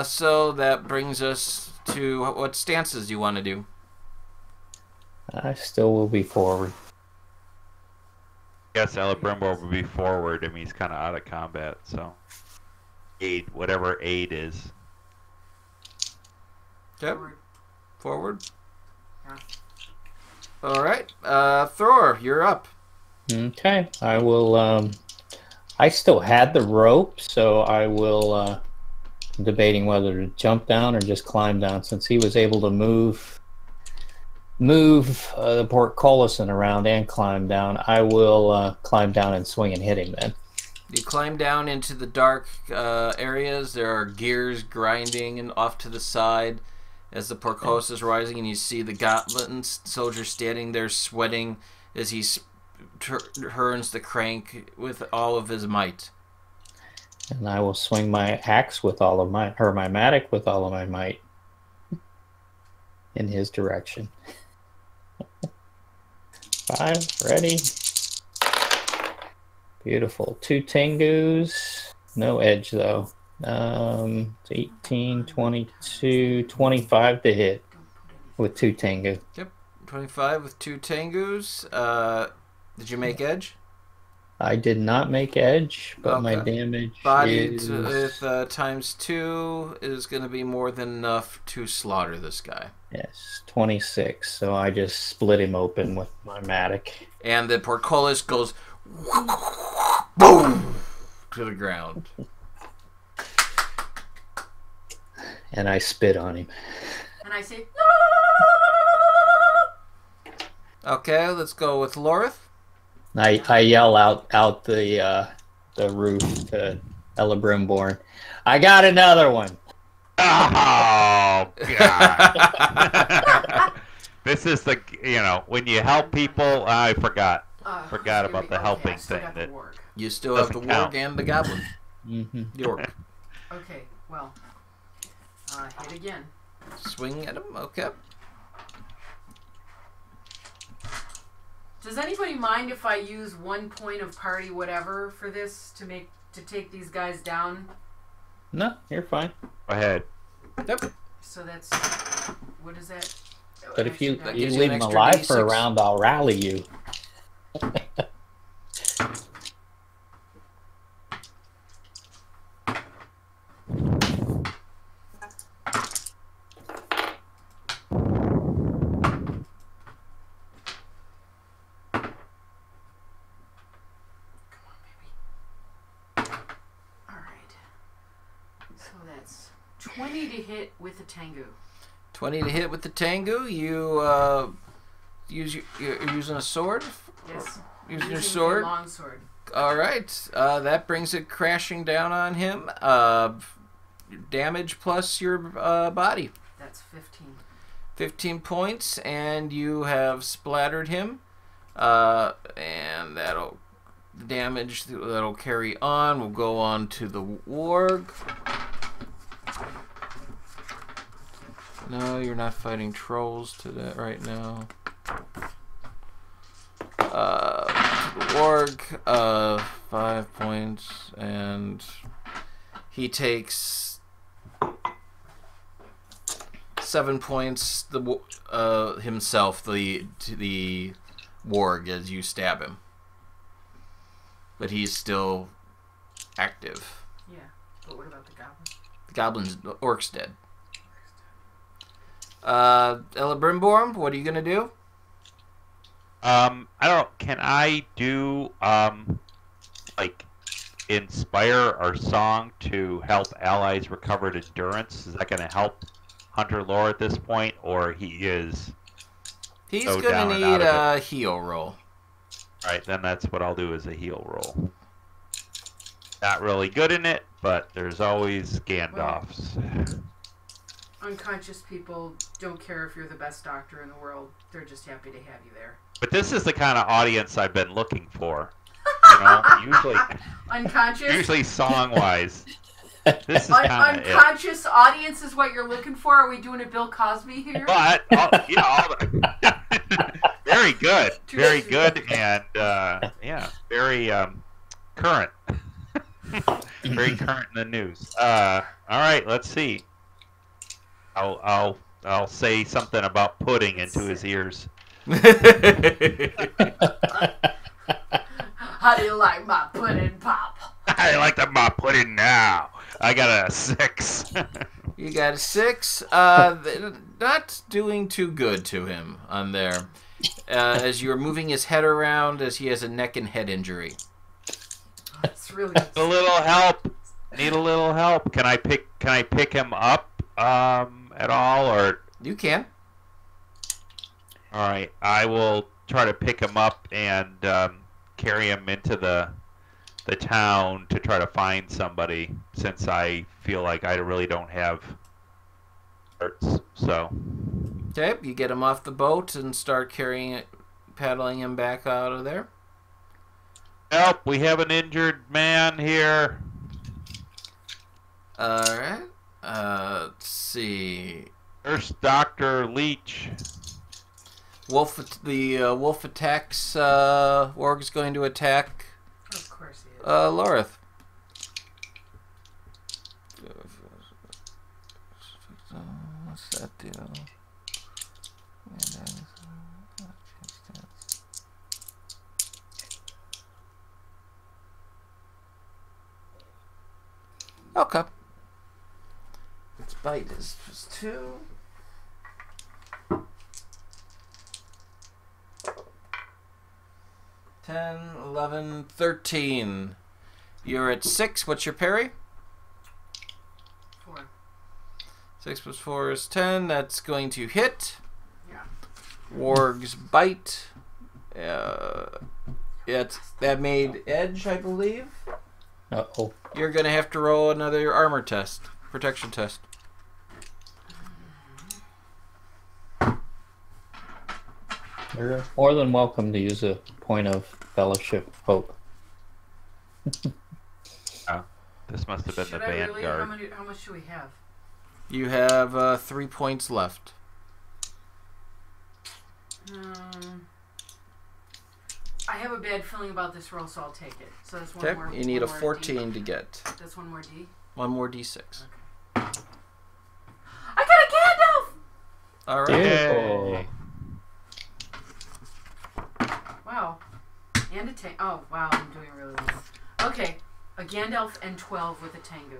So that brings us to what stances you want to do. I still will be forward. I guess Elabrimbo will be forward. I mean, he's kind of out of combat, so aid, whatever aid is. Yep. Forward. Forward. Yeah. All right. Thor, you're up. Okay, I will. I still had the rope, so I will. I'm debating whether to jump down or just climb down, since he was able to move the portcullis around and climb down. I will climb down and swing and hit him then. You climb down into the dark areas. There are gears grinding and off to the side as the portcullis is rising, and you see the Goblin soldier standing there sweating as he turns the crank with all of his might. And I will swing my axe with all of my, or my mattock with all of my might in his direction. 5, ready. Beautiful. 2 Tengus. No edge though. It's 18, 22, 25 to hit with 2 Tengu. Yep. 25 with 2 Tengus. Did you make edge? I did not make edge, but my Okay. damage Body is... with ×2 is going to be more than enough to slaughter this guy. Yes, 26. So I just split him open with my Matic. And the portcullis goes boom to the ground. And I spit on him. And I say, Okay, let's go with Lorith. I yell out the roof to Elebrimborn. I got another one. Oh God! This is the when you help people. I forgot about the helping thing. That you still have the warg and the goblin. Mm-hmm. York. Okay, well, hit again. Swing at him. Okay. Does anybody mind if I use 1 point of party whatever for this to take these guys down? No, you're fine. Go ahead. Yep. So that's what is that? But if you gives you leave an him extra alive for a D6. round, I'll rally you. All right. So that's 20 to hit with the Tengu. 20 to hit with the Tengu. You you're using a sword. Yes. Using your sword. Long sword. All right. That brings it crashing down on him. Damage plus your body. That's 15. 15 points, and you have splattered him. And that'll damage that'll carry on. We'll go on to the warg. No, you're not fighting trolls today right now. The warg, 5 points, and he takes 7 points. Himself, the warg, as you stab him, but he's still active. Yeah, but what about the goblin? The goblin's orc's dead. Elebrimborn, what are you gonna do? I don't. Can I do like inspire our song to help allies recover endurance? Is that going to help Hunter Lore at this point, or he's so gonna down and need out of a heal roll. All right, then that's what I'll do is a heal roll. Not really good in it, but there's always Gandalf's. Unconscious people don't care if you're the best doctor in the world. They're just happy to have you there. But this is the kind of audience I've been looking for. Usually Unconscious? Usually song-wise. This is kind of unconscious audience is what you're looking for? Are we doing a Bill Cosby here? But, very good. Very good and, very current. Very current in the news. All right, let's see. I'll say something about pudding into his ears. How do you like my pudding, Pop? I like my pudding now. I got a 6. You got a 6. Not doing too good to him on there. As you're moving his head around, as he has a neck and head injury. That's really a little help. Need a little help. Can I pick him up at all, or you can? All right, I will try to pick him up and carry him into the town to try to find somebody, since I feel like I really don't have hurts. So. Okay, you get him off the boat and start paddling him back out of there. Help! We have an injured man here. All right. Let's see. There's Dr. Leech. The wolf attacks. Warg's going to attack. Of course he is. Lorith. What's that deal? Okay. Its bite is +2. 10, 11, 13. You're at 6. What's your parry? 4. 6 + 4 is 10. That's going to hit. Yeah. Warg's bite. That made edge, I believe. Uh-oh. You're going to have to roll another armor test. Protection test. You're more than welcome to use a point of fellowship hope. Oh, this must have been Should the I really? Vanguard. How much do we have? You have 3 points left. I have a bad feeling about this roll, so I'll take it. So that's one Okay, more. you need a one more 14 D. to get. That's one more D. One more D6. Okay. I got a Gandalf! All right. Yay. Wow. And a Tango. Oh, wow, I'm doing really well. Okay, a Gandalf and 12 with a Tango.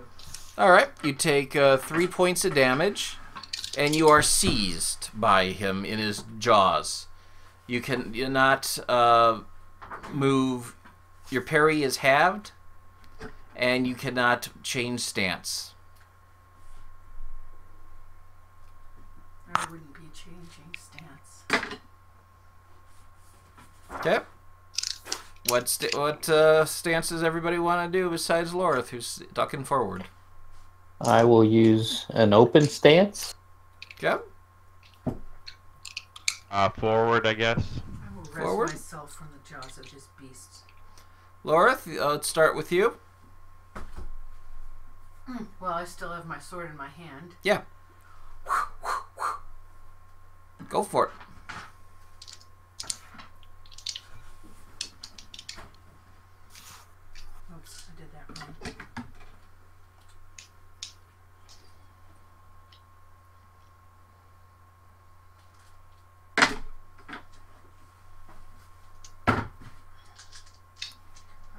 All right. You take 3 points of damage, and you are seized by him in his jaws. You cannot move. Your parry is halved, and you cannot change stance. I wouldn't be changing stance. Okay. What stance does everybody want to do besides Lorith, who's ducking forward? I will use an open stance. Okay. Forward, I guess. I will rest Forward. myself from the jaws of this beast. Lorith, let's start with you. Well, I still have my sword in my hand. Yeah. Go for it. Oops, I did that wrong.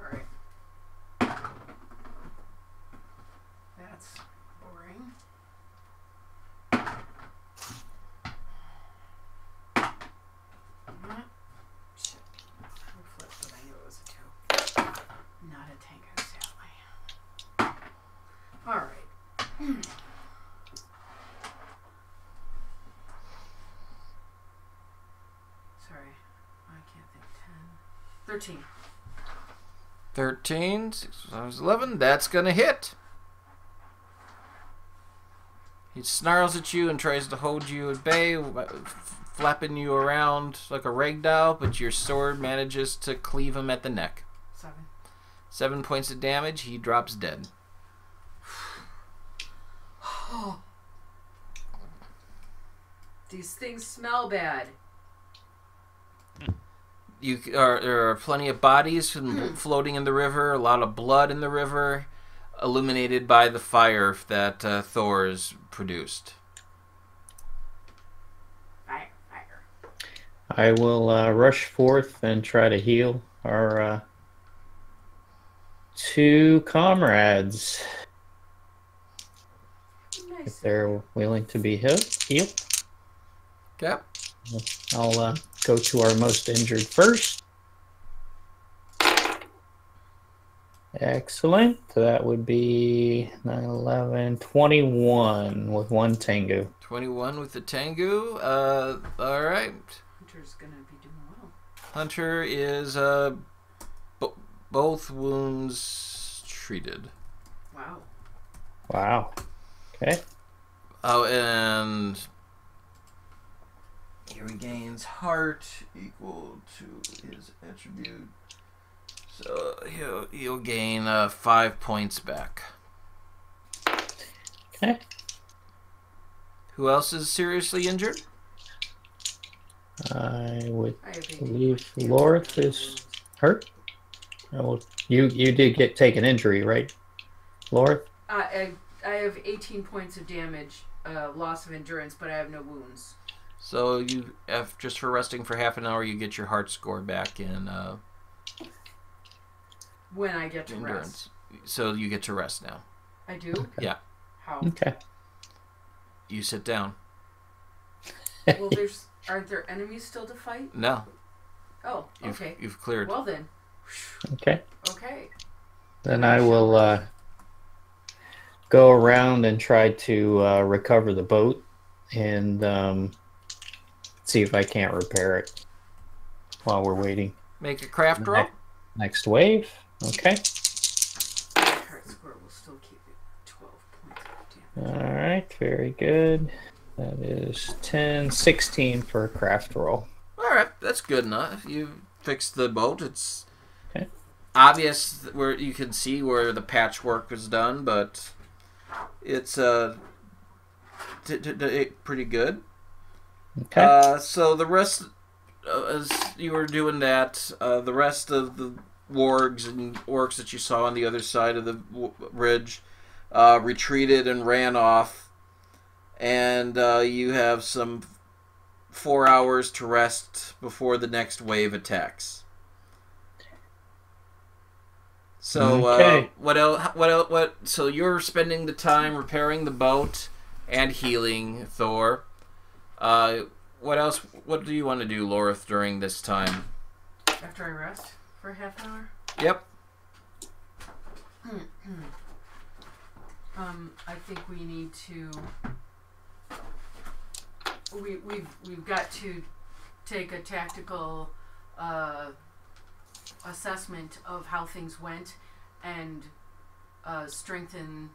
Alright. That's boring. Shit. I flipped, but I knew it was a 2. Not a tango, sadly. Alright. Sorry. I can't think. 10. 13. 13, 6 times 11. That's going to hit. He snarls at you and tries to hold you at bay, flapping you around like a rag doll, but your sword manages to cleave him at the neck. 7. 7 points of damage. He drops dead. These things smell bad. There are plenty of bodies floating in the river, a lot of blood in the river, illuminated by the fire that Thor has produced. Fire, fire. I will rush forth and try to heal our 2 comrades Nice. if they're willing to be healed. Okay. I'll go to our most injured first. Excellent. That would be 9, 11, 21 with 1 Tengu. 21 with the Tengu. All right. Hunter's gonna be doing well. Hunter is both wounds treated. Wow. Wow. Okay. Oh, and he regains heart equal to his attribute. So he'll gain 5 points back. Okay. Who else is seriously injured? I would I have 18 believe points. Lorith is hurt. Oh, you did take an injury, right, Lorith? I have 18 points of damage, loss of endurance, but I have no wounds. So you have, just for resting for half an hour, you get your heart score back in When I get to endurance. rest. So you get to rest now. I do? Yeah. How? Okay. You sit down. Well, aren't there enemies still to fight? No. Oh, okay. You've cleared. Well then. Okay. Okay. Then I will go around and try to recover the boat and see if I can't repair it while we're waiting. Make a craft roll. Next wave. Okay. Heart score will still keep it 12 points of damage. All right. Very good. That is 10, 16 for a craft roll. All right, that's good enough. You fixed the boat. It's Okay. obvious where you can see where the patchwork was done, but it's pretty good. Okay. So the rest, as you were doing that, the rest of the wargs and orcs that you saw on the other side of the bridge retreated and ran off, and you have some 4 hours to rest before the next wave attacks. So Okay. what else? What? So you're spending the time repairing the boat and healing Thor. What else? What do you want to do, Lorith, during this time? After I rest for half an hour? Yep. I think we need to. We've got to take a tactical assessment of how things went and strengthen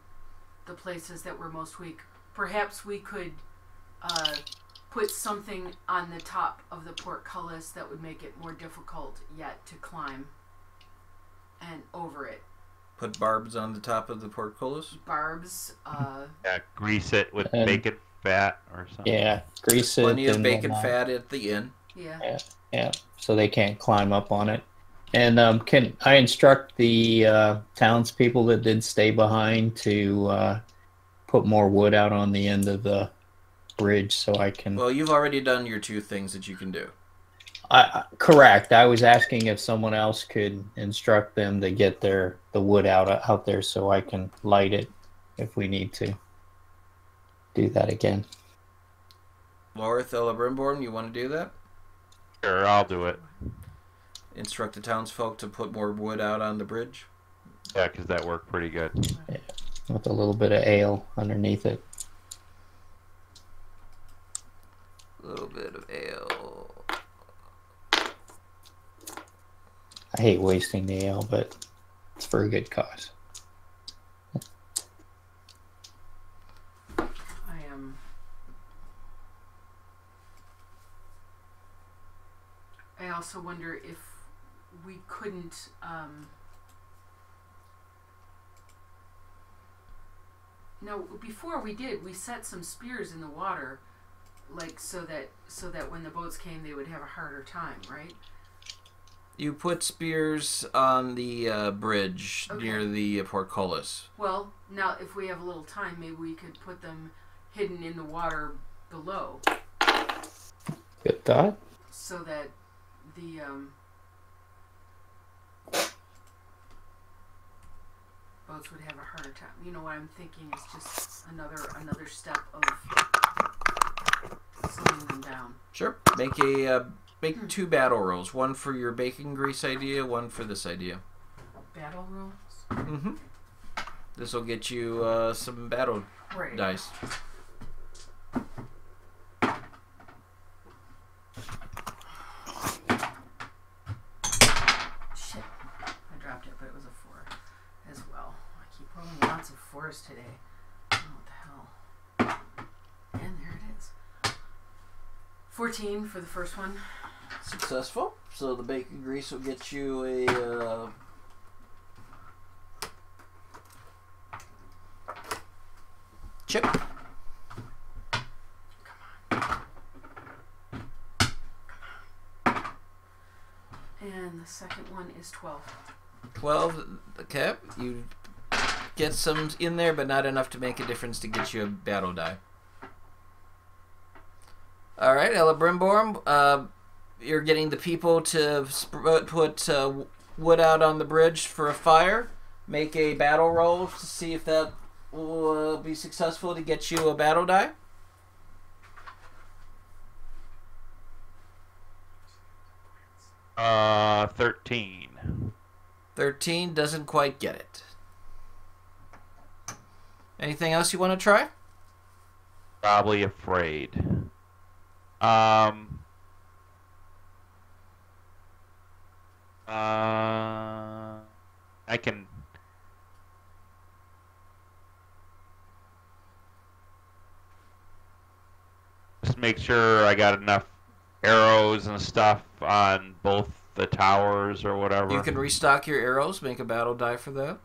the places that were most weak. Perhaps we could put something on the top of the portcullis that would make it more difficult yet to climb and over it. Put barbs on the top of the portcullis. Barbs. Yeah, grease it with bacon fat or something. Yeah. Grease it. Plenty of and bacon whatnot. fat at the inn. Yeah. Yeah. So they can't climb up on it. And can I instruct the townspeople that did stay behind to put more wood out on the end of the bridge so I can... Well, you've already done your 2 things that you can do. Correct. I was asking if someone else could instruct them to get the wood out there so I can light it if we need to do that again. Lorith, Brimborn, you want to do that? Sure, I'll do it. Instruct the townsfolk to put more wood out on the bridge? Yeah, because that worked pretty good. Yeah, with a little bit of ale underneath it. A little bit of ale. I hate wasting the ale, but it's for a good cause. I also wonder if we couldn't no, before we set some spears in the water, like so that when the boats came they would have a harder time, right? You put spears on the bridge near the portcullis. Well, now if we have a little time, maybe we could put them hidden in the water below. Good thought. So that the boats would have a harder time. You know what I'm thinking is just another step of slowing them down. Sure. Make 2 battle rolls. One for your bacon grease idea, one for this idea. Battle rolls? Mm-hmm. This will get you some battle dice. Shit. I dropped it, but it was a 4 as well. I keep rolling lots of 4s today. I don't know what the hell. And there it is. 14 for the first one. Successful. So the bacon grease will get you a chip. Come on. And the second one is 12. 12. Okay. You get some in there, but not enough to make a difference to get you a battle die. All right, Ella Brimborn. You're getting the people to put wood out on the bridge for a fire. Make a battle roll to see if that will be successful to get you a battle die. 13. 13 doesn't quite get it. Anything else you want to try? Probably afraid. I can. Just make sure I got enough arrows and stuff on both the towers or whatever. You can restock your arrows, make a battle die for that.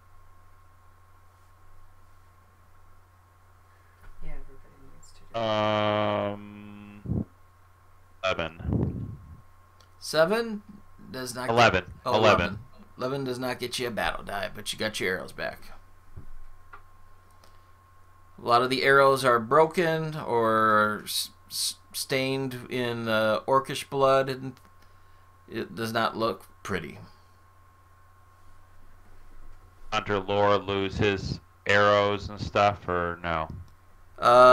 Yeah, everybody needs to do 11. 7 does not 11. Get, oh, 11. 11 does not get you a battle die, but you got your arrows back. A lot of the arrows are broken or stained in orcish blood, and it does not look pretty. Hunter Lore lose his arrows and stuff, or no?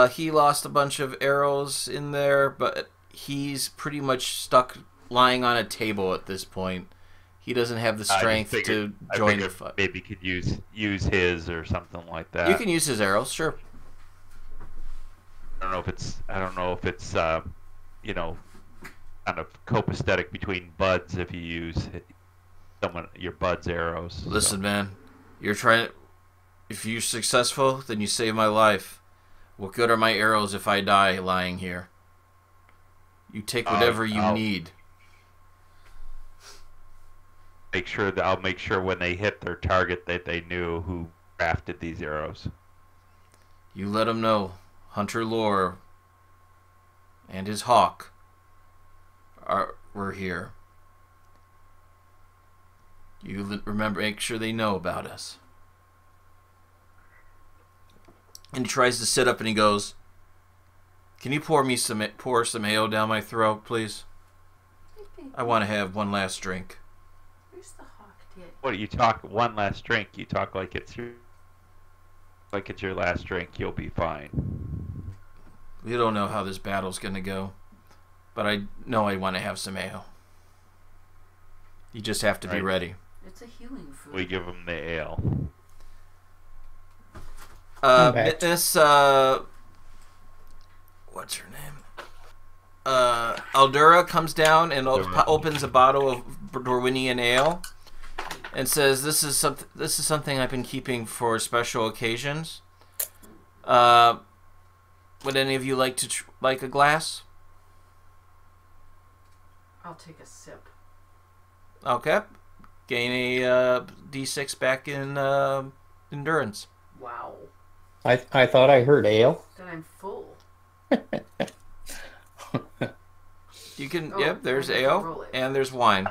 He lost a bunch of arrows in there, but he's pretty much stuck lying on a table at this point. He doesn't have the strength to join the fight. Maybe could use his or something like that. You can use his arrows, sure. I don't know if it's you know, kind of copacetic between buds if you use your bud's arrows. Listen, man, you're trying. If you're successful, then you save my life. What good are my arrows if I die lying here? You take whatever you need. I'll make sure when they hit their target that they knew who crafted these arrows. You let them know. Hunter Lore and his hawk were here. You remember, make sure they know about us. And he tries to sit up and he goes, "Can you pour some ale down my throat, please? I want to have one last drink." Where's the hawk did? What you talk? One last drink. You talk like it's your last drink. You'll be fine. We don't know how this battle's gonna go, but I know I want to have some ale. You just have to be ready. It's a healing food. We give them the ale. Miss, what's her name? Aldura comes down and opens a bottle of Dorwinian ale and says, "This is something I've been keeping for special occasions. Would any of you like to like a glass?" I'll take a sip. Okay. Gain a D6 back in endurance. Wow. I thought I heard ale. Then I'm full. You can, yep, there's ale and there's wine.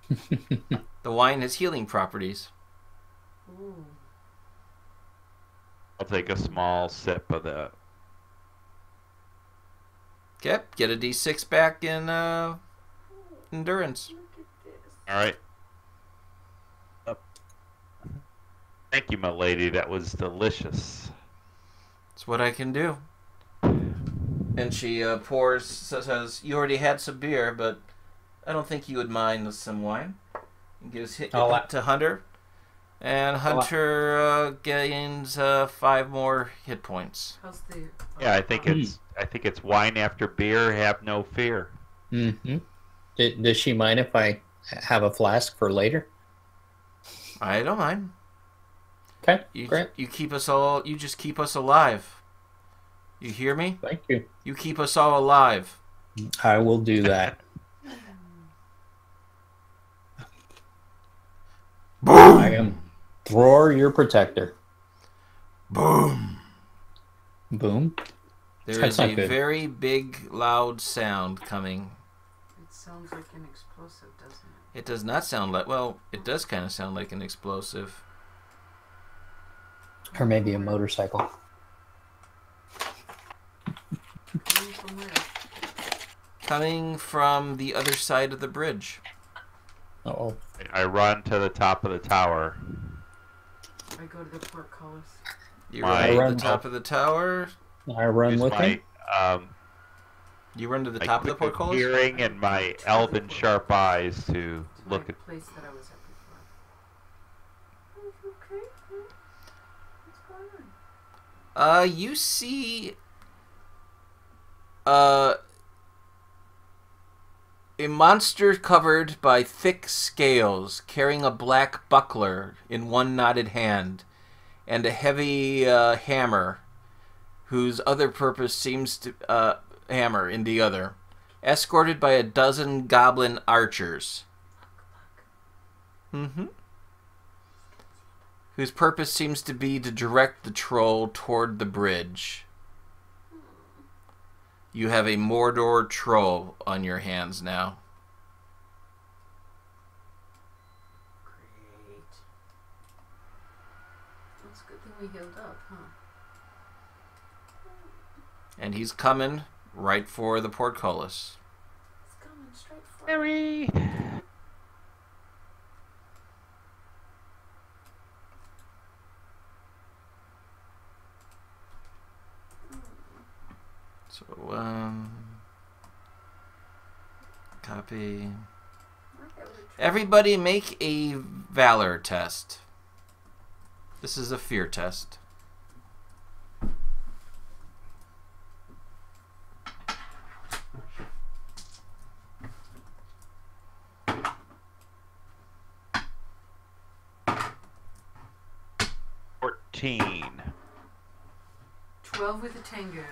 The wine has healing properties. Ooh. I'll take a small sip of that. Okay, get a D6 back in endurance. Look at this. All right. Thank you, my lady. That was delicious. That's what I can do. And she says, "You already had some beer, but I don't think you would mind some wine." And gives it to Hunter. And Hunter gains 5 more hit points. How's the? Yeah, I think it's wine after beer. Have no fear. Mm-hmm. Does she mind if I have a flask for later? I don't mind. Okay, great. You keep us all. You just keep us alive. You hear me? Thank you. You keep us all alive. I will do that. Boom! I am Thror, your protector. Boom! Boom. There is a very big, loud sound coming. It sounds like an explosive, doesn't it? It does not sound like... Well, it does kind of sound like an explosive. Or maybe a motorcycle. Coming from where? Coming from the other side of the bridge. Uh-oh. I run to the top of the tower. I go to the portcullis. You My- run I to the top of the tower. I run use with him. You run to the my top of the quick portcullis. hearing and my elven sharp eyes to To look my at. place that I was at before. Are you okay? What's going on? You see a monster covered by thick scales, carrying a black buckler in one knotted hand, and a heavy hammer, whose other purpose seems to hammer in the other, escorted by a dozen goblin archers. Whose purpose seems to be to direct the troll toward the bridge. You have a Mordor troll on your hands now. Great. That's a good thing we healed up, huh? And he's coming right for the portcullis. It's coming straight for Harry. So, copy. Everybody make a valor test. This is a fear test. $14. 12 with a Tengu.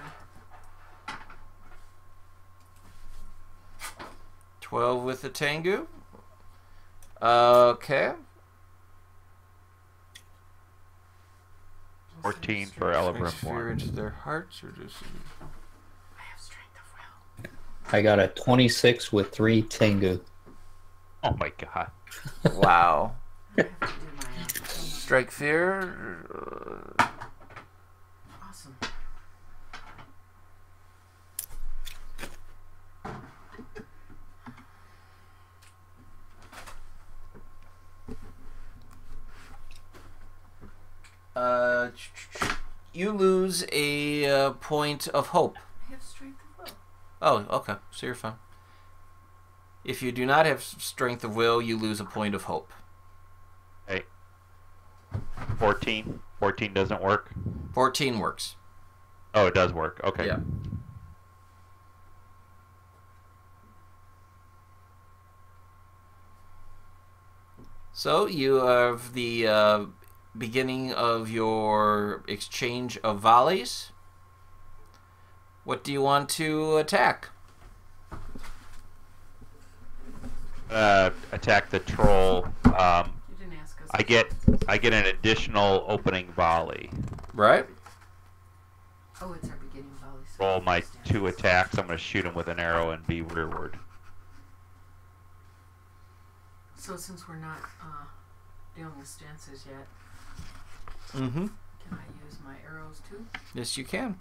12 with the Tengu. Okay. 14 for Brings fear Elebrimborn. into their hearts. Reduces. I have strength of will. I got a 26 with 3 Tengu. Oh my god. Wow. I have to do my Strike fear. awesome. You lose a point of hope. I have strength of will. Oh, okay. So you're fine. If you do not have strength of will, you lose a point of hope. Hey. 14. 14 doesn't work. 14 works. Oh, it does work. Okay. Yeah. So you have the beginning of your exchange of volleys. What do you want to attack? Attack the troll. You didn't ask us. I get an additional opening volley. Right? Oh, it's our beginning volley. so Roll my understand. 2 attacks. I'm going to shoot him with an arrow and be rearward. So since we're not dealing with stances yet, Mm-hmm. can I use my arrows too Yes, you can.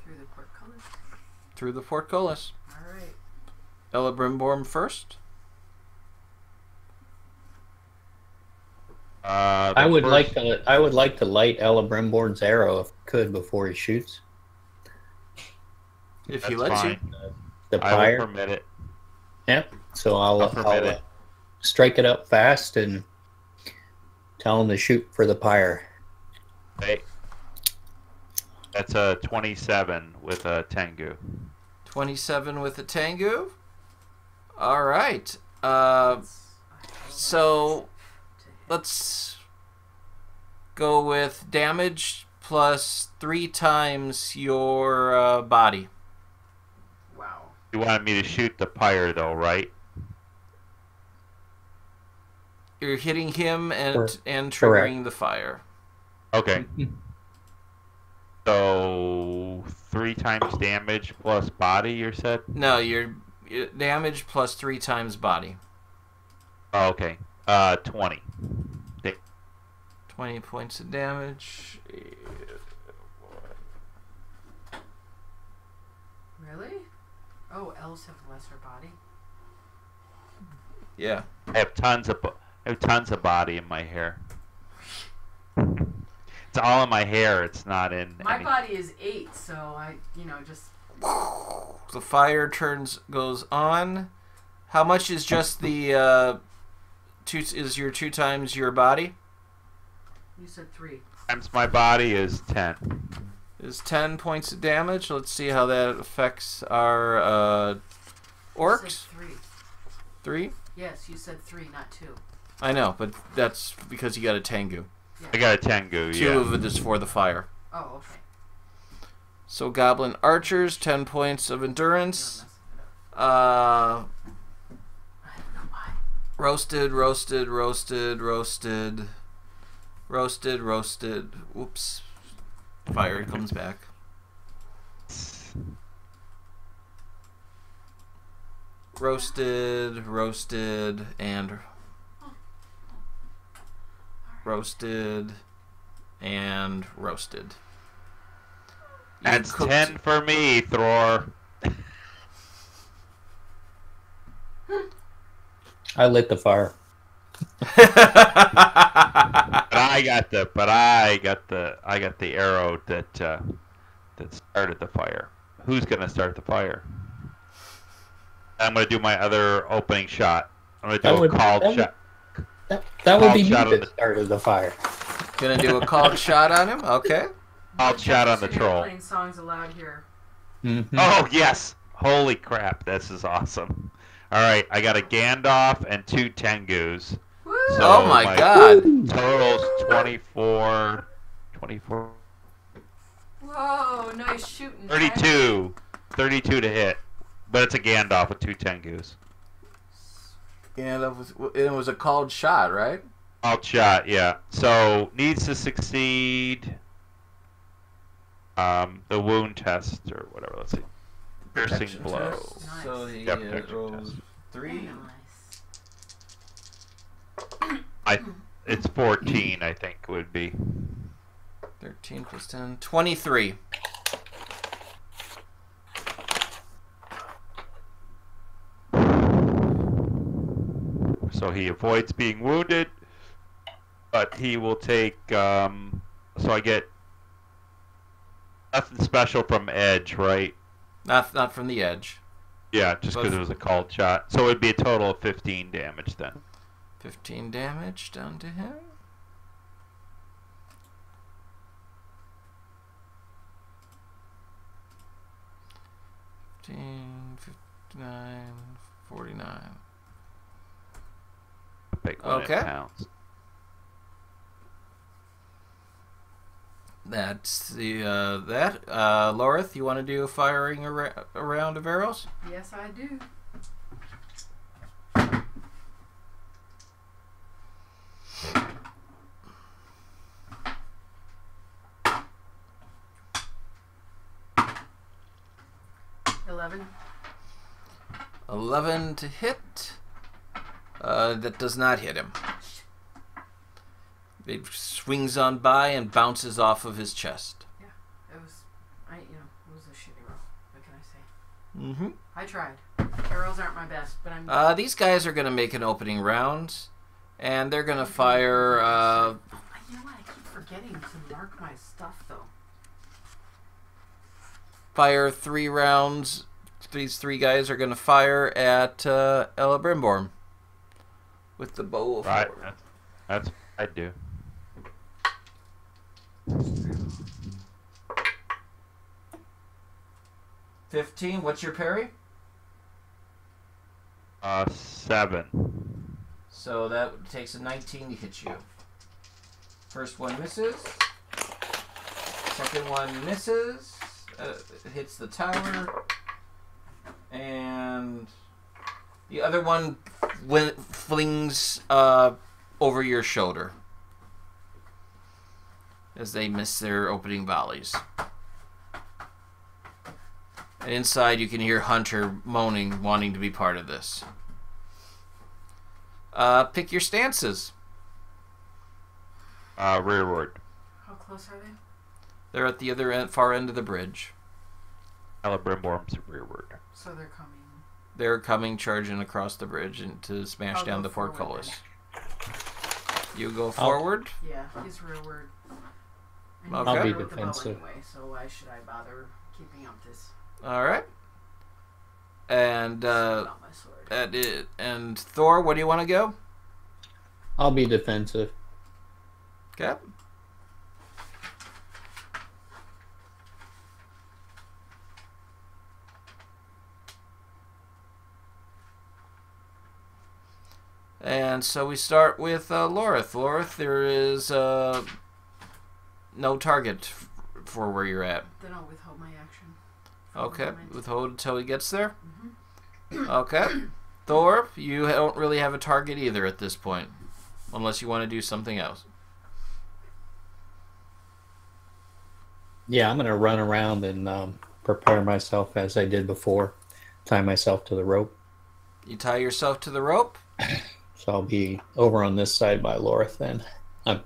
through the portcullis? Through the portcullis. All right. Elebrimborn first. I would like to light Elebrimborn's arrow if I could before he shoots. If he That's lets fine. you. The I pyre. will permit it. Yep. So I'll I'll permit it. strike it up fast and tell him to shoot for the pyre. Okay. That's a 27 with a Tengu. 27 with a Tengu. All right. So let's go with damage plus 3 times your body. Wow. You wanted me to shoot the pyre though, right? You're hitting him and triggering Correct. the fire. Okay. So 3 times damage plus body, you said? No, your damage plus 3 times body. Oh, okay. 20. 20 points of damage. Really? Oh, elves have lesser body. Yeah. I have tons of body in my hair. It's all in my hair. It's not in. My body is 8, so I, just. The fire goes on. How much is just the is your 2 times your body? You said 3. Times my body is 10. Is 10 points of damage. Let's see how that affects our orcs. You said 3. 3? Yes, you said 3, not 2. I know, but that's because you got a Tengu. Yeah. I got a Tengu, 2 of it is for the fire. Oh, okay. So goblin archers, 10 points of endurance. I don't know why. Roasted. Whoops. Fire comes back. Roasted, and roasted, and roasted. That's 10 for me, Thor. I lit the fire. I got the arrow that started the fire. Who's gonna start the fire? I'm gonna do my other opening shot. I'm gonna do a called shot. That would be me shot that started the fire. Gonna do a called shot on him? Okay. Called shot on the troll. Playing songs aloud here. Mm-hmm. Oh yes! Holy crap! This is awesome. All right, I got a Gandalf and 2 Tengus. Woo! So Oh my god. Total's 24. Whoa, nice shooting. 32 to hit. But it's a Gandalf with 2 Tengus. And it was a called shot, right? Called shot, yeah. So needs to succeed the wound test or whatever. Let's see. Piercing Protection blow. test. Nice. So he Protection rolls test. 3. It's 14, I think would be. 13 plus 10. 23. So he avoids being wounded, but he will take. So I get nothing special from edge, right? Not from the edge. Yeah, just because it was a called shot. So it would be a total of 15 damage then. 15 damage down to him. $15, 59, 49. Big one Okay. it counts. That's the that. Lorith, you want to do a firing a round of arrows? Yes, I do. $11. 11 to hit. That does not hit him. It swings on by and bounces off of his chest. Yeah, it was a shitty roll. What can I say? Mm-hmm. I tried. Arrows aren't my best, but I'm. These guys are going to make an opening round, and they're going to fire. You know what? I keep forgetting to mark my stuff though. Fire 3 rounds. These 3 guys are going to fire at Ella Brimborn with the bow of Right. Howard. That's what I do. $15. What's your parry? 7. So that takes a 19 to hit you. First one misses. Second one misses. Hits the tower. And the other one flings over your shoulder as they miss their opening volleys. And inside you can hear Hunter moaning, wanting to be part of this. Pick your stances. Rearward. How close are they? They're at the other end, far end of the bridge. Celebrimborm's rearward. So they're coming. They're coming, charging across the bridge and to smash I'll down go the forward portcullis. then. You go forward. Yeah, he's rearward. And Okay. he's I'll be better with the bow defensive. anyway, so why should I bother keeping up this? All right. And About my sword. that it. And Thor, what do you want to go? I'll be defensive. Okay. And so we start with Lorith. Lorith, there is no target for where you're at. Then I'll withhold my action. Okay, Moment. withhold until he gets there. Mhm. Okay. Thor, you don't really have a target either at this point, unless you want to do something else. Yeah, I'm gonna run around and prepare myself as I did before. Tie myself to the rope. You tie yourself to the rope. So I'll be over on this side by Lorith then. I'm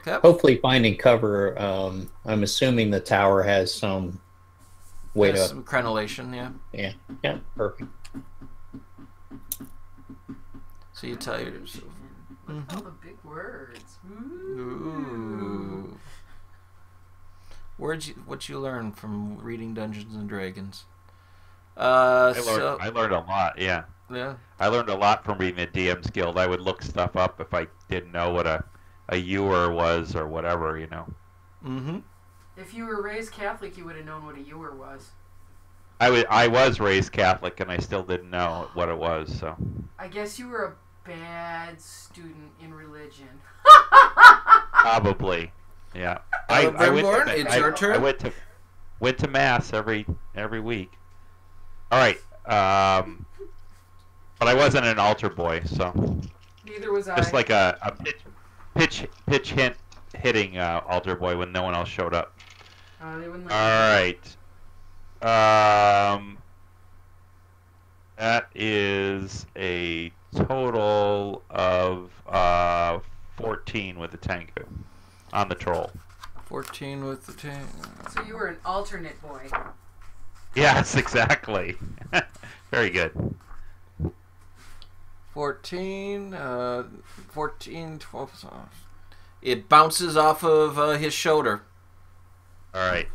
Okay. hopefully finding cover. I'm assuming the tower has some way There's to. some crenellation, yeah. Yeah, perfect. So you tie yourself. Look at all the big words. Ooh. What you learn from reading Dungeons and Dragons? I learned a lot. Yeah. Yeah. I learned a lot from reading the DM's Guild. I would look stuff up if I didn't know what a ewer was or whatever, you know. Mm-hmm. If you were raised Catholic, you would have known what a ewer was. I was raised Catholic and I still didn't know what it was, so. I guess you were a bad student in religion. Probably. Yeah. Brimborn, it's your turn. I went to mass every week. All right. But I wasn't an altar boy, so Neither was I. just like a pitch hitting altar boy when no one else showed up. They wouldn't let All me. right. That is a total of 14 with the tango on the troll. 14 with the tank. So you were an alternate boy. Yes, exactly. Very good. 14, 12. It bounces off of his shoulder. All right.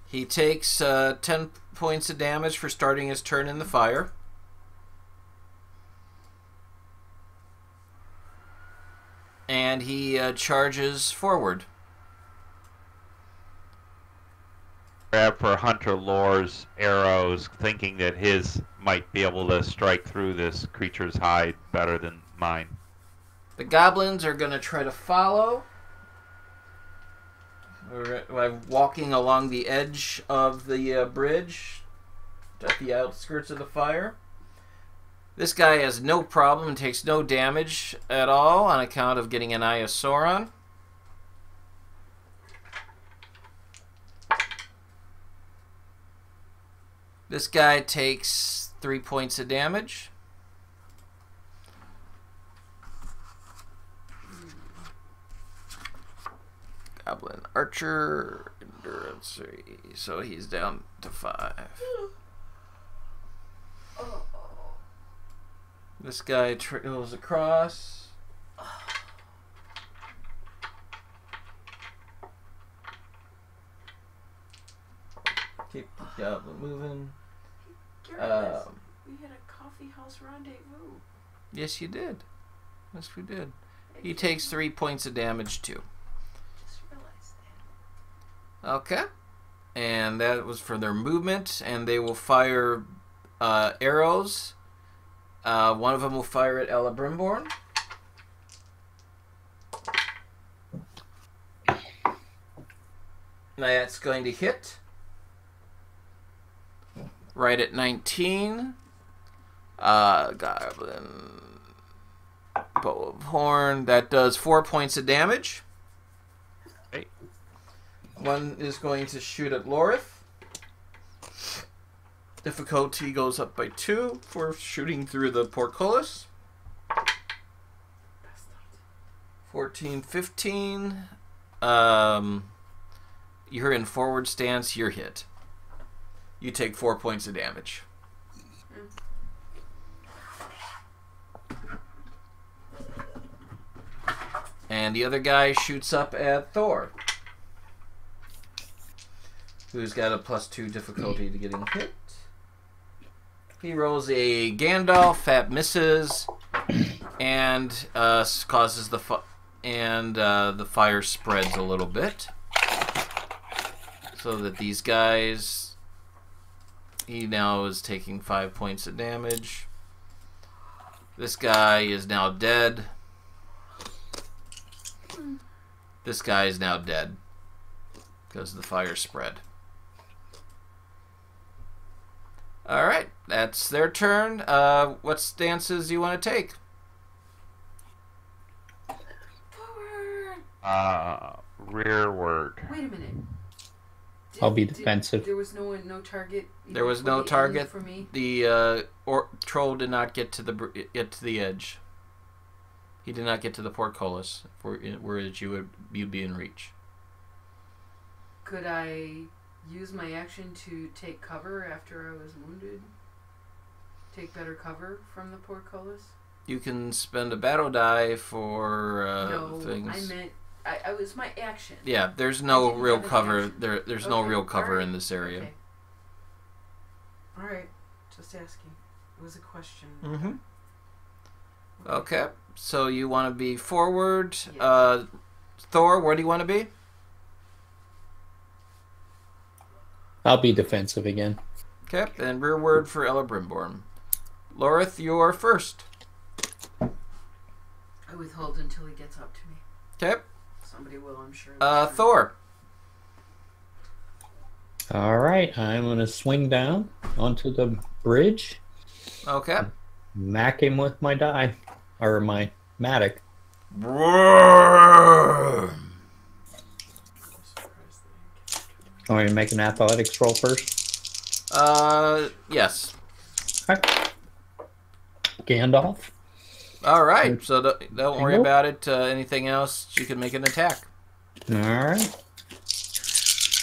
He takes 10 points of damage for starting his turn in the fire. And he charges forward. Grab for Hunter Lore's arrows, thinking that his might be able to strike through this creature's hide better than mine. The goblins are going to try to follow. We're walking along the edge of the bridge at the outskirts of the fire. This guy has no problem and takes no damage at all on account of getting an Eye of Sauron. This guy takes 3 points of damage. Goblin Archer, Endurance 3, so he's down to 5. This guy goes across. Keep the goblin moving. Garrus, we had a coffee house rendezvous. Yes, you did. Yes, we did. He takes 3 points of damage too. Just realized that. Okay. And that was for their movement, and they will fire arrows. One of them will fire at Ella Brimborn. That's going to hit. Right at 19. Goblin. Bow of Horn. That does 4 points of damage. Okay. One is going to shoot at Lorith. Difficulty goes up by 2 for shooting through the portcullis. 14, 15. You're in forward stance. You're hit. You take 4 points of damage. And the other guy shoots up at Thor, who's got a +2 difficulty to getting hit. He rolls a Gandalf that misses, and causes the the fire spreads a little bit, so that these guys. He now is taking 5 points of damage. This guy is now dead. This guy is now dead because the fire spread. Alright, that's their turn. What stances do you want to take? Forward. Rearward. Wait a minute. I'll be defensive. There was no target. There was no target. For me. The troll did not get to the edge. He did not get to the portcullis, whereas you'd be in reach. Could I use my action to take cover after I was wounded? Take better cover from the portcullis? You can spend a battle die for No, things. I meant I was my action. Yeah, there's no didn't real have an cover. action. There's no Okay, real cover alright, in this area. Okay. All right, just asking. It was a question. Mm-hmm. Okay, so you want to be forward. Yes. Thor, where do you want to be? I'll be defensive again. Okay, and rearward for Ella Brimborn. Lorith, you're first. I withhold until he gets up to me. Okay. Somebody will, I'm sure. Thor. All right, I'm going to swing down onto the bridge, Okay. mack him with my die, or my matic. Want me to make an athletics roll first? Yes. Okay. Gandalf. All right. So don't worry Nope. about it. Anything else? You can make an attack. All right.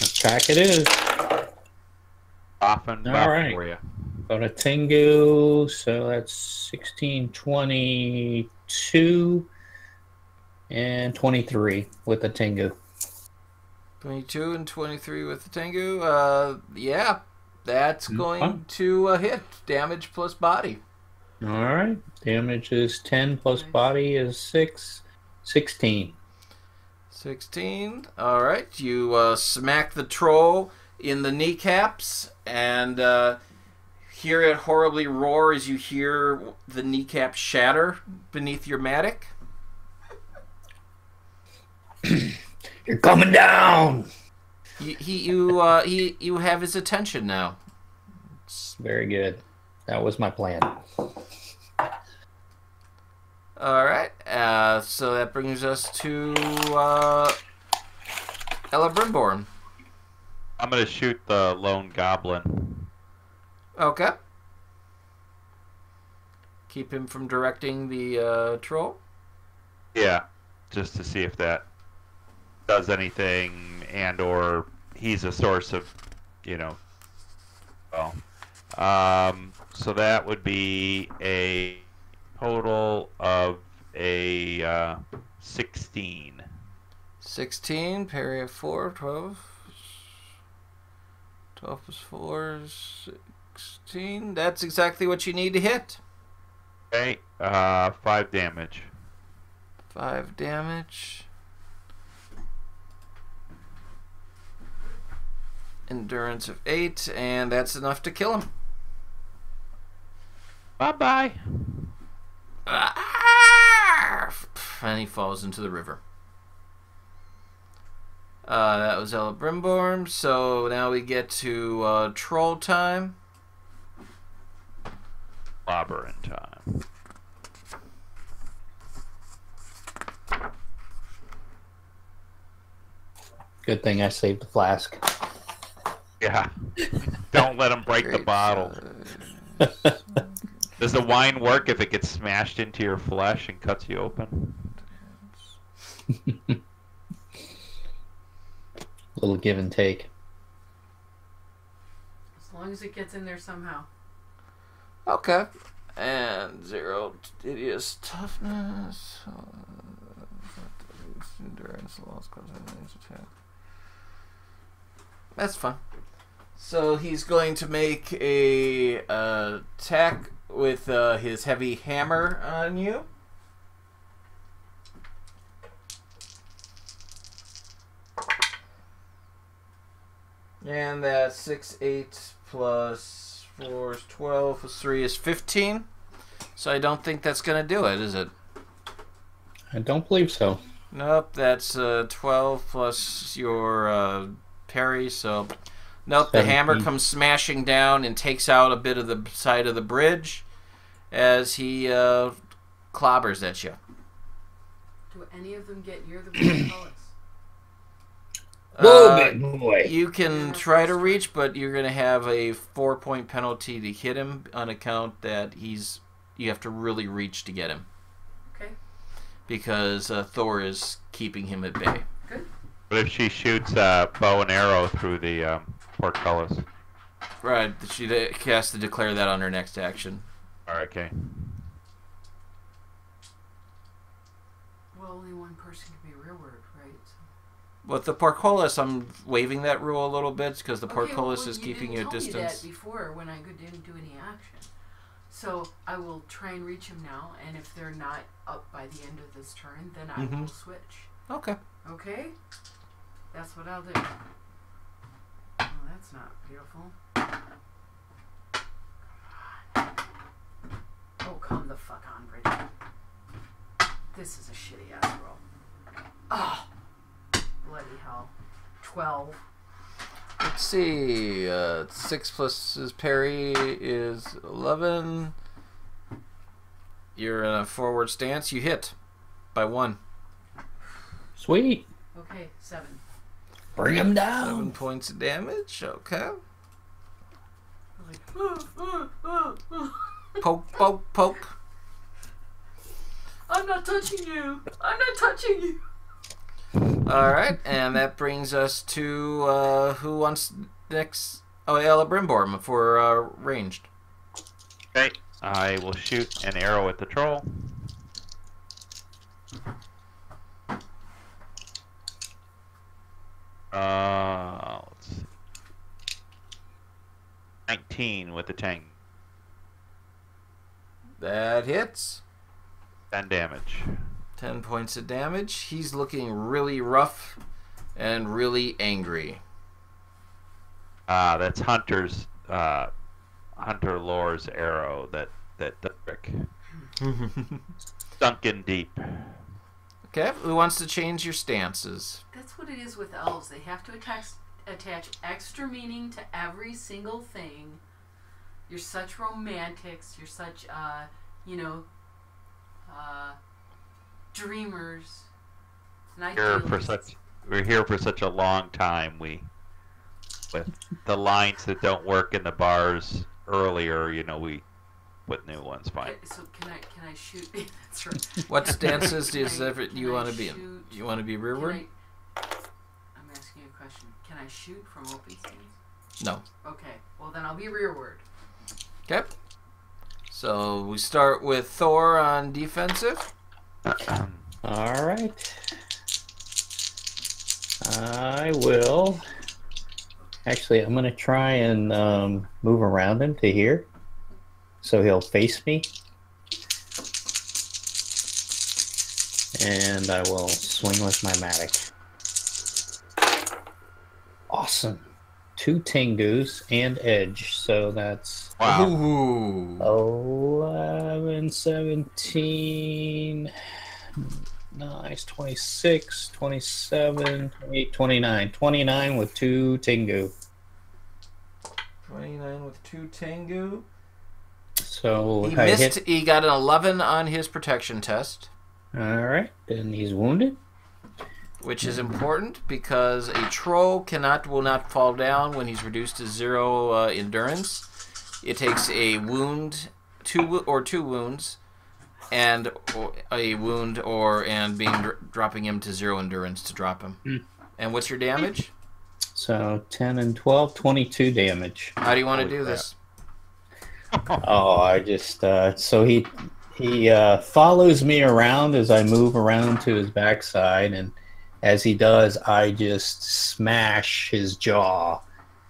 Attack it is. Off and All buff right. for you. Got a Tengu, so that's 16, 22, and 23 with the Tengu. 22 and 23 with the Tengu. Yeah, that's going fun. to hit. Damage plus body. All right. Damage is 10 plus Nice. body is 6. 16. 16. All right. You smack the troll in the kneecaps and hear it horribly roar as you hear the kneecap shatter beneath your mattock. You're coming down! You have his attention now. Very good. That was my plan. All right. So that brings us to Ella Brimborn. I'm gonna shoot the lone goblin. Okay. Keep him from directing the troll. Yeah, just to see if that does anything, and or he's a source of, well, so that would be a total of a 16. 16, parry of 4, 12. 12 plus 4 is 16. That's exactly what you need to hit. Okay, 5 damage. 5 damage. Endurance of 8, and that's enough to kill him. Bye-bye. And he falls into the river. That was Ella Brimborn. So now we get to troll time. Clobbering time. Good thing I saved the flask. Yeah. Don't let him break the Great. bottle. Does the wine work if it gets smashed into your flesh and cuts you open? Little give and take. As long as it gets in there somehow. Okay. And 0 hideous toughness. endurance loss causes attack. That's fun. So he's going to make a attack with his heavy hammer on you. And that's 6, 8 plus 4 is 12 plus 3 is 15. So I don't think that's going to do it, is it? I don't believe so. Nope, that's 12 plus your parry, so... Nope, 17. The hammer comes smashing down and takes out a bit of the side of the bridge as he clobbers at you. Do any of them get near the portcullis? Whoa, big boy. You can try to reach, but you're going to have a 4-point penalty to hit him on account that you have to really reach to get him. Okay. Because Thor is keeping him at bay. Good. What if she shoots a bow and arrow through the portcullis? Right, she has to declare that on her next action. Alright, okay. Well, only one person can be rearward, right? So. With the portcullis, I'm waiving that rule a little bit because the portcullis well, is keeping you at distance. You didn't tell me that before when I didn't do any action. So I will try and reach him now, and if they're not up by the end of this turn, then I will switch. Okay. Okay? That's what I'll do. Oh, that's not beautiful. Come on. Oh, come the fuck on, Bridget. This is a shitty ass roll. Oh! Bloody hell. 12. Let's see. 6 plus his parry is 11. You're in a forward stance. You hit by 1. Sweet. Okay, 7. Bring him down. 7 points of damage. Okay. Poke, poke, poke. I'm not touching you. I'm not touching you. Alright, and that brings us to who wants next? Oh, Ella Brimborn for ranged. Okay, I will shoot an arrow at the troll. Let's see. 19 with the tank. That hits. 10 damage. 10 points of damage. He's looking really rough and really angry. That's Hunter's Hunter Lore's arrow that trick. Sunken deep. Okay, who wants to change your stances? That's what it is with elves. They have to attach extra meaning to every single thing. You're such romantics. You're such, dreamers. And We're here for such a long time. With the lines that don't work in the bars earlier, we put new ones. Fine. So can I shoot? That's right. What stances you want to be in? You want to be rearward? I'm asking you a question. Can I shoot from open stance? No. Okay. Well, then I'll be rearward. Okay. So we start with Thor on defensive. All right. I will. Actually, I'm going to try and move around him to here. So he'll face me. And I will swing with my Matic. Awesome. 2 Tengus and Edge. So that's Wow. Ooh. 11, 17, nice, 26, 27, 28, 29. 29 with 2 Tengu. 29 with 2 Tengu. So He missed. He got an 11 on his protection test. All right, then he's wounded. Which is important because a troll will not fall down when he's reduced to 0 endurance. It takes a wound, 2 wounds, and a wound dropping him to 0 endurance to drop him. And what's your damage? So 10 and 12, 22 damage. How do you want to do this? Oh, I just so he follows me around as I move around to his backside, and as he does, I just smash his jaw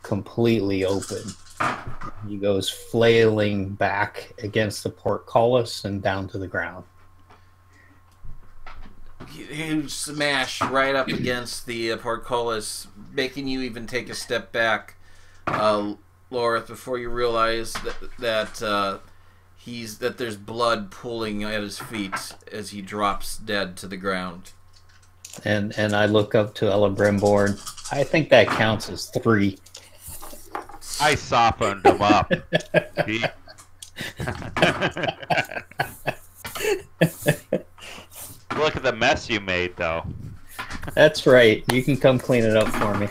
completely open. He goes flailing back against the portcullis and down to the ground. You smash right up against the portcullis, making you even take a step back, Lorith, before you realize that there's blood pooling at his feet as he drops dead to the ground. And I look up to Ella Brimborn. I think that counts as 3. I softened him up. Look at the mess you made, though. That's right. You can come clean it up for me.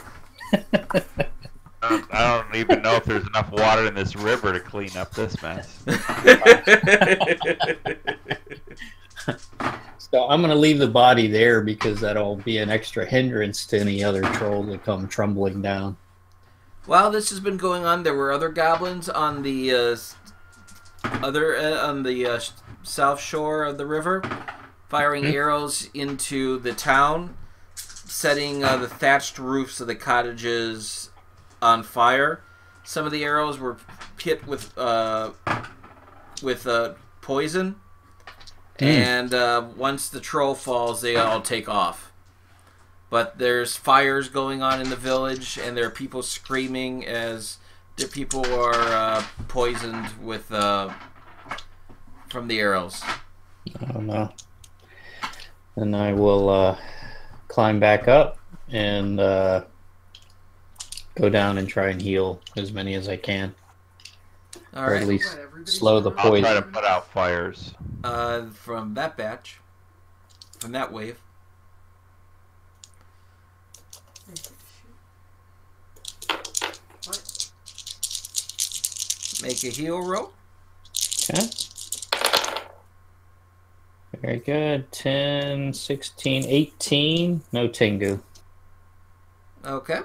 I don't even know if there's enough water in this river to clean up this mess. So I'm going to leave the body there because that'll be an extra hindrance to any other trolls that come tumbling down. While this has been going on, there were other goblins on the south shore of the river, firing arrows into the town, setting the thatched roofs of the cottages on fire. Some of the arrows were hit with poison, and once the troll falls, they all take off. But there's fires going on in the village, and there are people screaming as the people are poisoned with from the arrows. Oh no! And I will climb back up and go down and try and heal as many as I can. All or right. at least slow the I'll poison. try to put out fires. From that batch, from that wave. What? Make a heal roll. Okay. Very good. 10, 16, 18. No Tengu. Okay.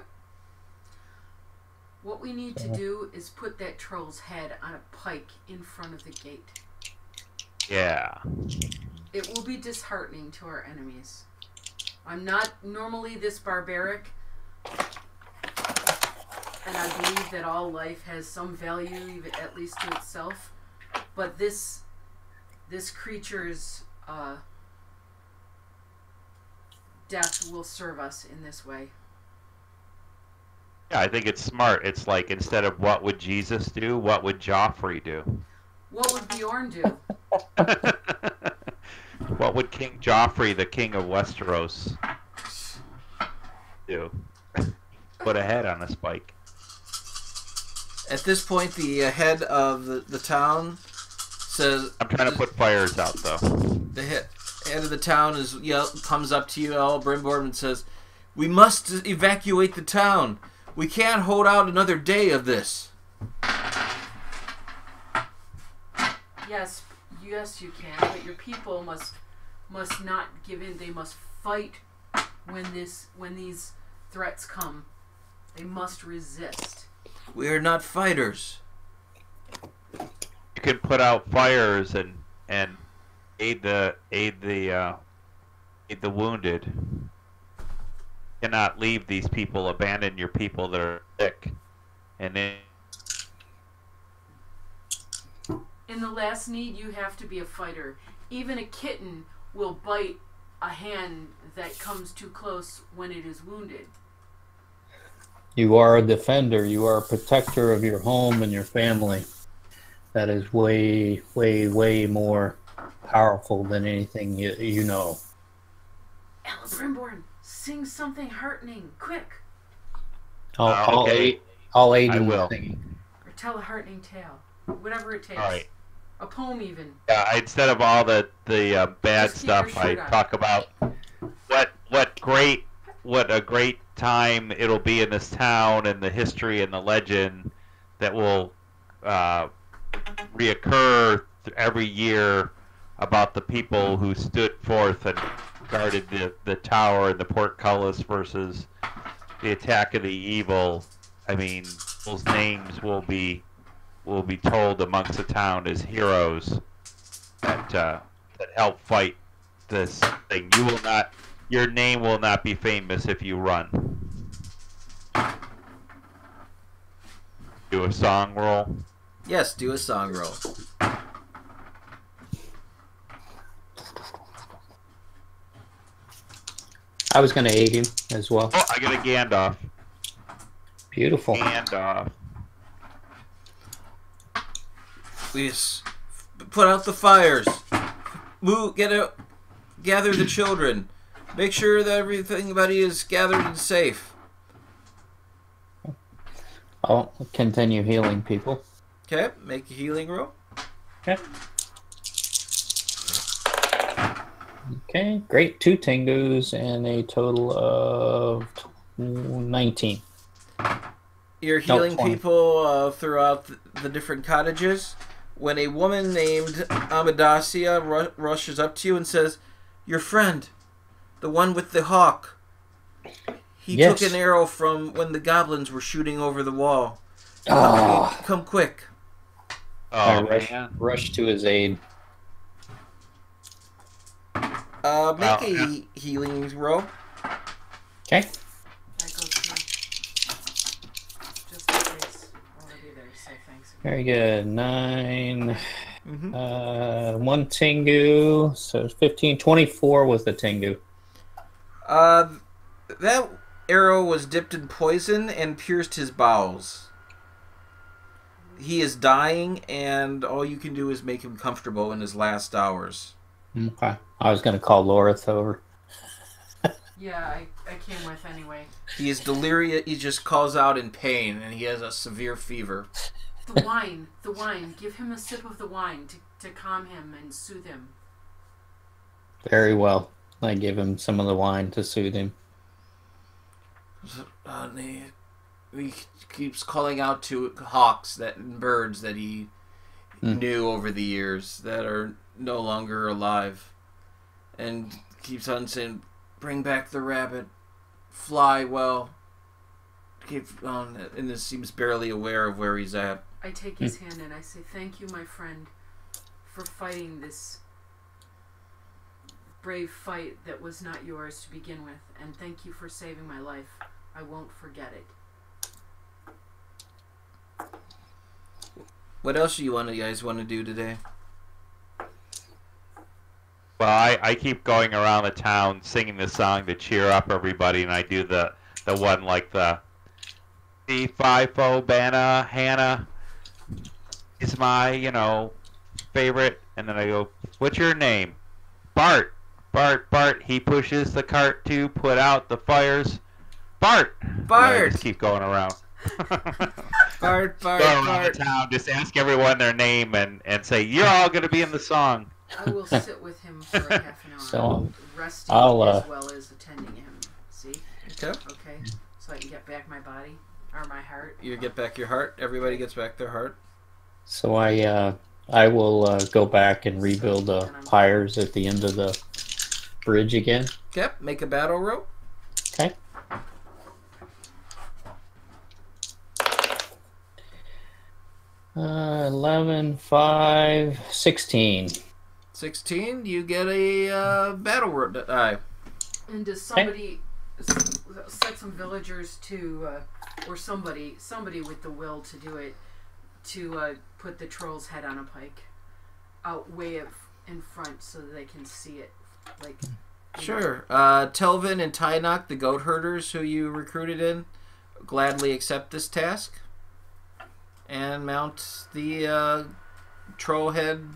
What we need to do is put that troll's head on a pike in front of the gate. Yeah. It will be disheartening to our enemies. I'm not normally this barbaric, and I believe that all life has some value, even at least to itself. But this creature's death will serve us in this way. Yeah, I think it's smart. It's like, instead of what would Jesus do, what would Joffrey do? What would Bjorn do? What would King Joffrey, the king of Westeros, do? Put a head on a spike. At this point, the head of the town says... I'm trying to put fires out, though. The head of the town comes up to you, Al Brimborn, and says, "We must evacuate the town. We can't hold out another day of this." Yes, you can, but your people must not give in. They must fight when these threats come. They must resist. We are not fighters. You can put out fires and aid the wounded. You cannot leave these people, abandon your people that are sick, and then In the last need, you have to be a fighter. Even a kitten will bite a hand that comes too close when it is wounded. You are a defender. You are a protector of your home and your family. That is way, way, way more powerful than anything you know. Ella Brimborn, sing something heartening, quick. I'll okay. aid I in will. the singing. Or tell a heartening tale. Whatever it takes. all right. A poem even. Instead of all the bad Just keep your stuff, I shirt on. talk about what a great time it'll be in this town, and the history and the legend that will reoccur every year about the people who stood forth and guarded the tower and the portcullis versus the attack of the evil. I mean, those names will be told amongst the town as heroes that help fight this thing. You will not Your name will not be famous if you run. Do a song roll. Yes, do a song roll. I was going to aid you as well. Oh, I got a Gandalf. Beautiful. Gandalf. Please put out the fires. Move, gather the children. Make sure that everybody is gathered and safe. I'll continue healing people. Okay, make a healing roll. Okay. Okay, great. 2 Tengus and a total of 19. You're healing 20. people throughout the different cottages. When a woman named Amadasia rushes up to you and says, "Your friend, the one with the hawk, he Yes. took an arrow from when the goblins were shooting over the wall. Ah. Come quick." Oh, I man. rush to his aid. Make a healing roll. Okay. That goes through. Just in case. Already there, so thanks. Very good. 9. Mm-hmm. 1 Tengu. So 15. 24 with the Tengu. That arrow was dipped in poison and pierced his bowels. He is dying, and all you can do is make him comfortable in his last hours. Okay. I was going to call Lorith over. Yeah, I came with anyway. He is delirious. He just calls out in pain, and he has a severe fever. The wine. Give him a sip of the wine to calm him and soothe him. Very well. I give him some of the wine to soothe him. He keeps calling out to hawks and birds that he knew over the years that are no longer alive, and keeps on saying, "Bring back the rabbit, fly well." Keep on, and it seems barely aware of where he's at. I take his hand and I say, "Thank you, my friend, for fighting this brave fight that was not yours to begin with, and thank you for saving my life. I won't forget it." What else do you guys want to do today? Well, I keep going around the town singing this song to cheer up everybody, and I do the one like the FIFO Bana Hannah is my, favorite, and then I go, "What's your name?" "Bart. Bart. He pushes the cart to put out the fires. Bart. And I just keep going around. Bart. Go around the town, just ask everyone their name and say, "You're all going to be in the song." I will sit with him for a half an hour, So, resting I'll, as well as attending him. See? Okay. Okay? So I can get back my body, or my heart. You get back your heart. Everybody gets back their heart. So I will go back and rebuild the pyres at the end of the bridge again. Okay. Make a battle roll. Okay. Uh, 11, 5, 16. 16. You get a battle roll die. And does somebody set some villagers to, or somebody with the will to do it, to put the troll's head on a pike, out way up in front so that they can see it, like. Sure. Telvin and Tynok, the goat herders who you recruited in, gladly accept this task and mount the troll head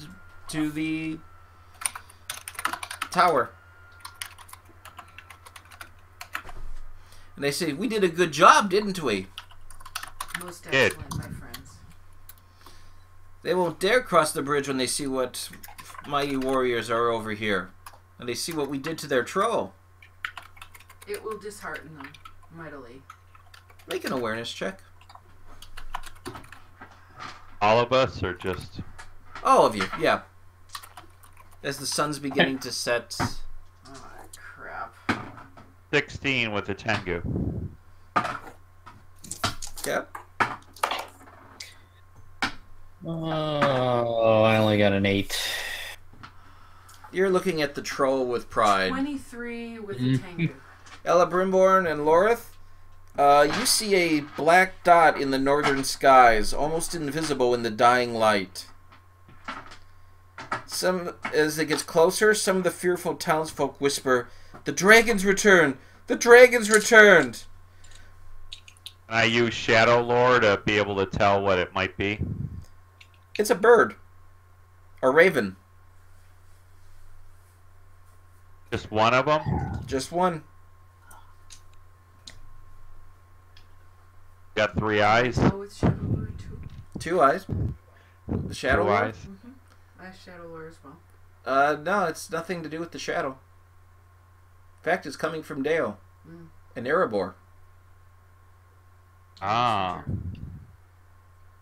to the tower. And they say, "We did a good job, didn't we?" Most Did. excellent, my friends. They won't dare cross the bridge when they see what mighty warriors are over here. And they see what we did to their troll. It will dishearten them mightily. Make an awareness check. All of us, or just... All of you, yeah. As the sun's beginning to set. Oh, crap. 16 with the Tengu. Yeah. Oh, I only got an 8. You're looking at the troll with pride. 23 with the Tengu. Ella Brimborn and Lorith, you see a black dot in the northern skies, almost invisible in the dying light. As it gets closer, some of the fearful townsfolk whisper, "The dragons return! The dragons returned!" Can I use Shadow Lore to be able to tell what it might be? It's a bird. A raven. Just one of them? Just one. Got 3 eyes? Oh, it's Shadow Lore too. 2 eyes. The shadow 2 lore? eyes. I have Shadow Lore as well. No, it's nothing to do with the shadow. In fact, it's coming from Dale. And Erebor. Ah.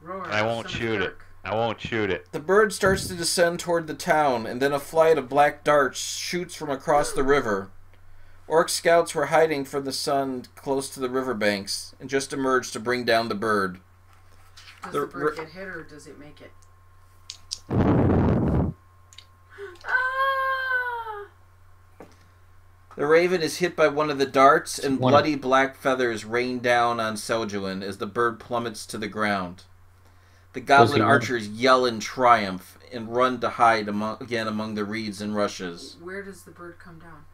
Roar, I won't son of shoot it. Kirk. I won't shoot it. The bird starts to descend toward the town, and then a flight of black darts shoots from across the river. Orc scouts were hiding from the sun close to the riverbanks, and just emerged to bring down the bird. Does the bird get hit or does it make it? The raven is hit by one of the darts, and bloody black feathers rain down on Celduin as the bird plummets to the ground. The goblin archers yell in triumph and run to hide again among the reeds and rushes. Where does the bird come down?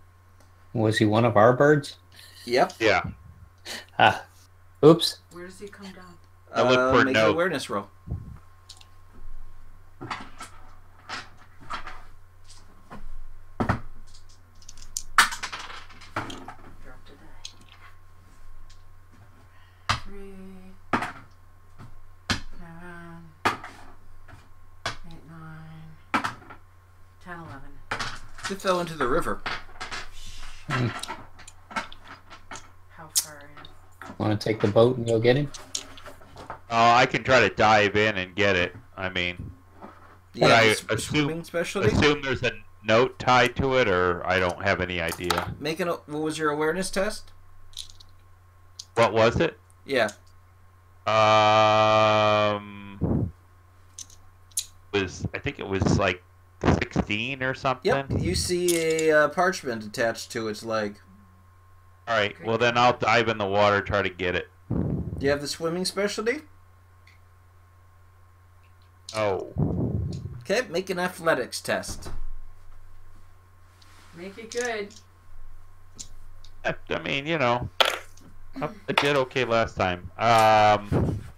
Was he one of our birds? Yep. Yeah. Ah. Oops. Where does he come down? I look for make an awareness roll. Drop the die. 3, 7, 8, 9, 10, 11. It fell into the river. How far in? Want to take the boat and go get him? Oh, I can try to dive in and get it. I mean, Yeah, I it's swimming specialty. assume there's a note tied to it, or I don't have any idea. What was your awareness test? What was it? Yeah. I think it was like 16 or something. Yep. You see a parchment attached to its leg. All right. Well, then I'll dive in the water, try to get it. Do you have the swimming specialty? Oh. Okay, make an athletics test. Make it good. I mean, you know, I did okay last time.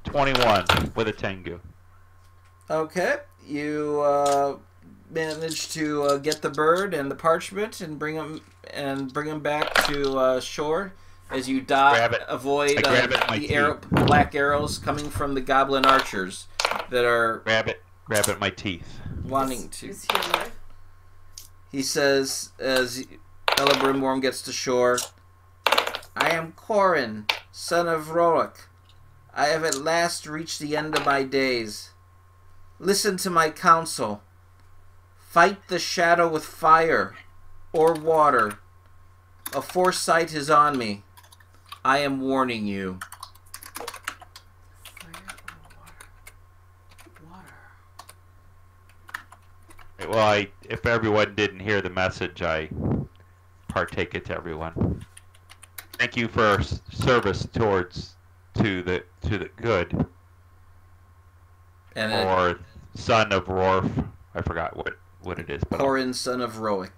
21 with a Tengu. Okay, you managed to get the bird and the parchment and bring them back to shore as you avoid the black arrows coming from the goblin archers that are grab it in my teeth. Wanting to. Is he alive? He says as Ella Brimworm gets to shore, "I am Corin, son of Roic. I have at last reached the end of my days. Listen to my counsel. Fight the shadow with fire or water. A foresight is on me. I am warning you." Fire or water? Water. Well, if everyone didn't hear the message, I partake it to everyone. Thank you for service to the good. And or son of Rorf. I forgot what it is. But Corin, son of Roic.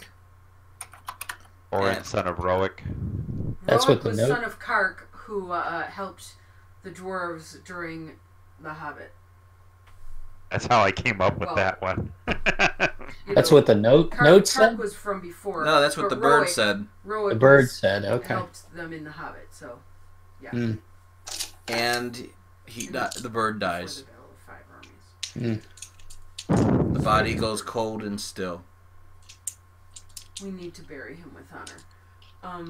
Corin, son of Roic. That's what the was note. son of Kark, who helped the dwarves during the Hobbit. That's how I came up with that one. That's what the note Kark said? was from before. No, that's what the bird said. Roic The bird said, okay. helped them in the Hobbit, so yeah. Mm. And the bird Before dies. the Battle of Five Armies. Mm. The body goes cold and still. We need to bury him with honor.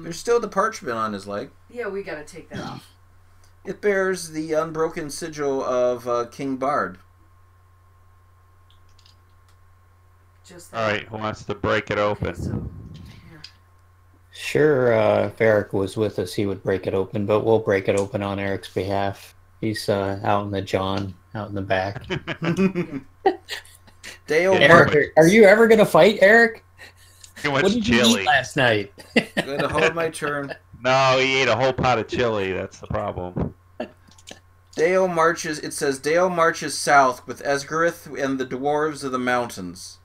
There's still the parchment on his leg. Yeah, we gotta take that off. It bears the unbroken sigil of King Bard. Just All right, who wants to break it open? Okay, so here. Sure, if Eric was with us, he would break it open, but we'll break it open on Eric's behalf. He's out in the John, out in the back. Dale Eric, are you ever going to fight, Eric? Too much What did you chili. eat last night? I'm going to hold my turn. No, he ate a whole pot of chili. That's the problem. Dale marches. It says Dale marches south with Esgarith and the dwarves of the mountains.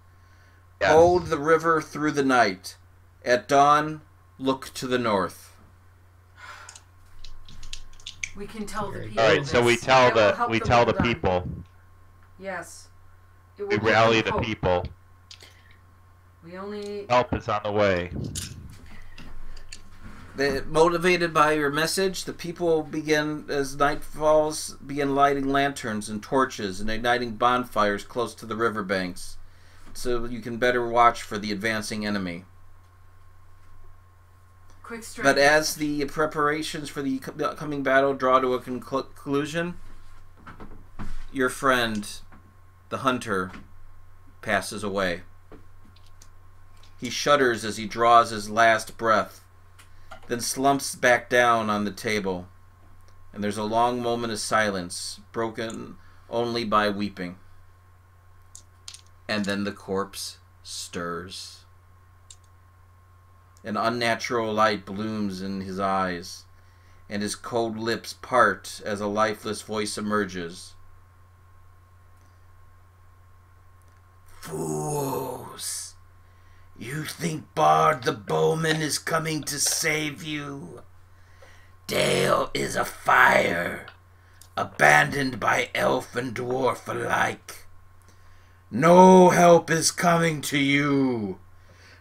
Yes. Hold the river through the night. At dawn, look to the north. We can tell the people. All right, so we this. tell That will the help we them tell the hold on. people. Yes. It will We give them rally the hope. people. We only. Help is on the way. Motivated by your message, the people begin, as night falls, begin lighting lanterns and torches and igniting bonfires close to the riverbanks, so you can better watch for the advancing enemy. Quick strike. But as the preparations for the upcoming battle draw to a conclusion, your friend, the hunter, passes away. He shudders as he draws his last breath, then slumps back down on the table, and there's a long moment of silence, broken only by weeping. And then the corpse stirs. An unnatural light blooms in his eyes, and his cold lips part as a lifeless voice emerges. Fools! You think Bard the Bowman is coming to save you? Dale is a fire, abandoned by elf and dwarf alike. No help is coming to you.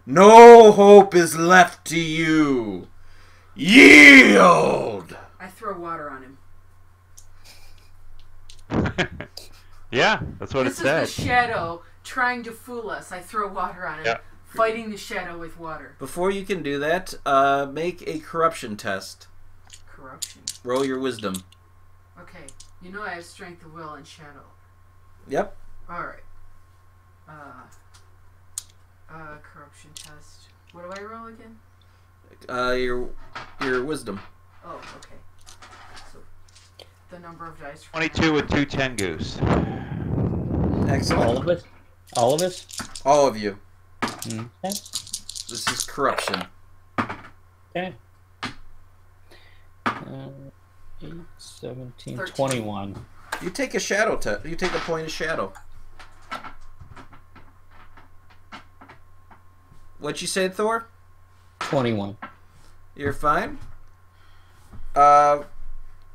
No hope is left to you. Yield! I throw water on him. Yeah, that's what This it says. is the shadow trying to fool us. I throw water on him. Yeah. Fighting the shadow with water. Before you can do that, make a corruption test. Corruption. Roll your wisdom. Okay. You know I have strength of will and shadow. Yep. Alright. Corruption test. What do I roll again? Your wisdom. Oh, okay. So, the number of dice. 22 with 2 Tengus. Excellent. All of us? All of us? All of you. Okay. This is corruption. Okay. 8, 17, 13. 21. You take a shadow test. You take a point of shadow. What'd you say, Thor? 21. You're fine.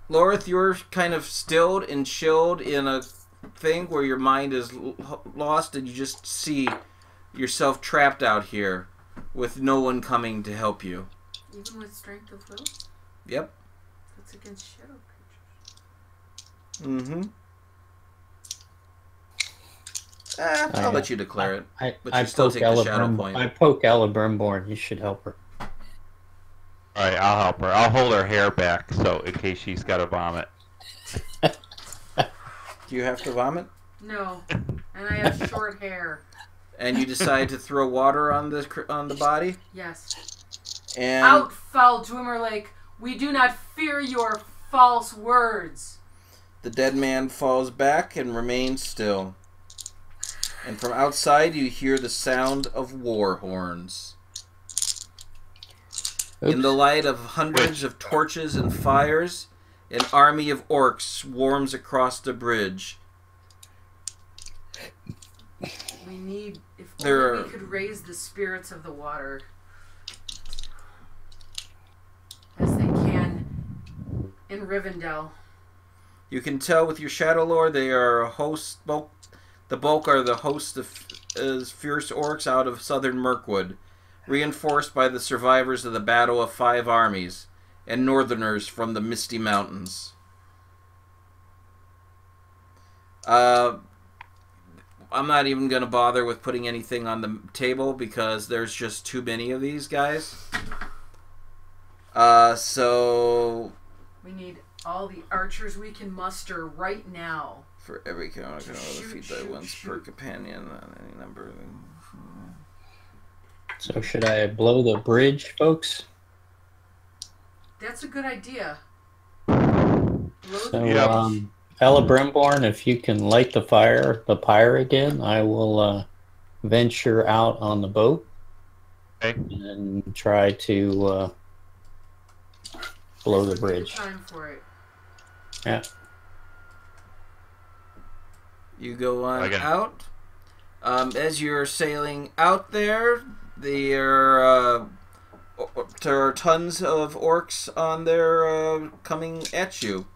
Lorith, you're kind of stilled and chilled in a thing where your mind is lost, and you just see yourself trapped out here with no one coming to help you. Even with strength of will? Yep. That's against shadow creatures. Mm-hmm. I'll let you declare it. But you still take the shadow point. I poke Ella Brimborn. You should help her. Alright, I'll help her. I'll hold her hair back so in case she's got to vomit. Do you have to vomit? No. And I have short hair. And you decide to throw water on the body? Yes. And Out, foul Dwemer Lake. We do not fear your false words. the dead man falls back and remains still. And from outside you hear the sound of war horns. Oops. In the light of hundreds of torches and fires, an army of orcs swarms across the bridge. We need, if There only are- we could raise the spirits of the water as they can in Rivendell. You can tell with your Shadow Lord they are a host. The bulk are the host of fierce orcs out of southern Mirkwood, reinforced by the survivors of the Battle of Five Armies and northerners from the Misty Mountains. I'm not even going to bother with putting anything on the table because there's just too many of these guys. So We need all the archers we can muster right now. for every count, I can only Shoot, defeat by shoot, once per shoot. companion on any number of... So should I blow the bridge, folks? That's a good idea. So, Yeah. Ella Brimborn, if you can light the pyre again, I will venture out on the boat. Okay. and try to blow the bridge. Time for it. Yeah. You go on Again. out. As you're sailing out there, there are tons of orcs on there coming at you.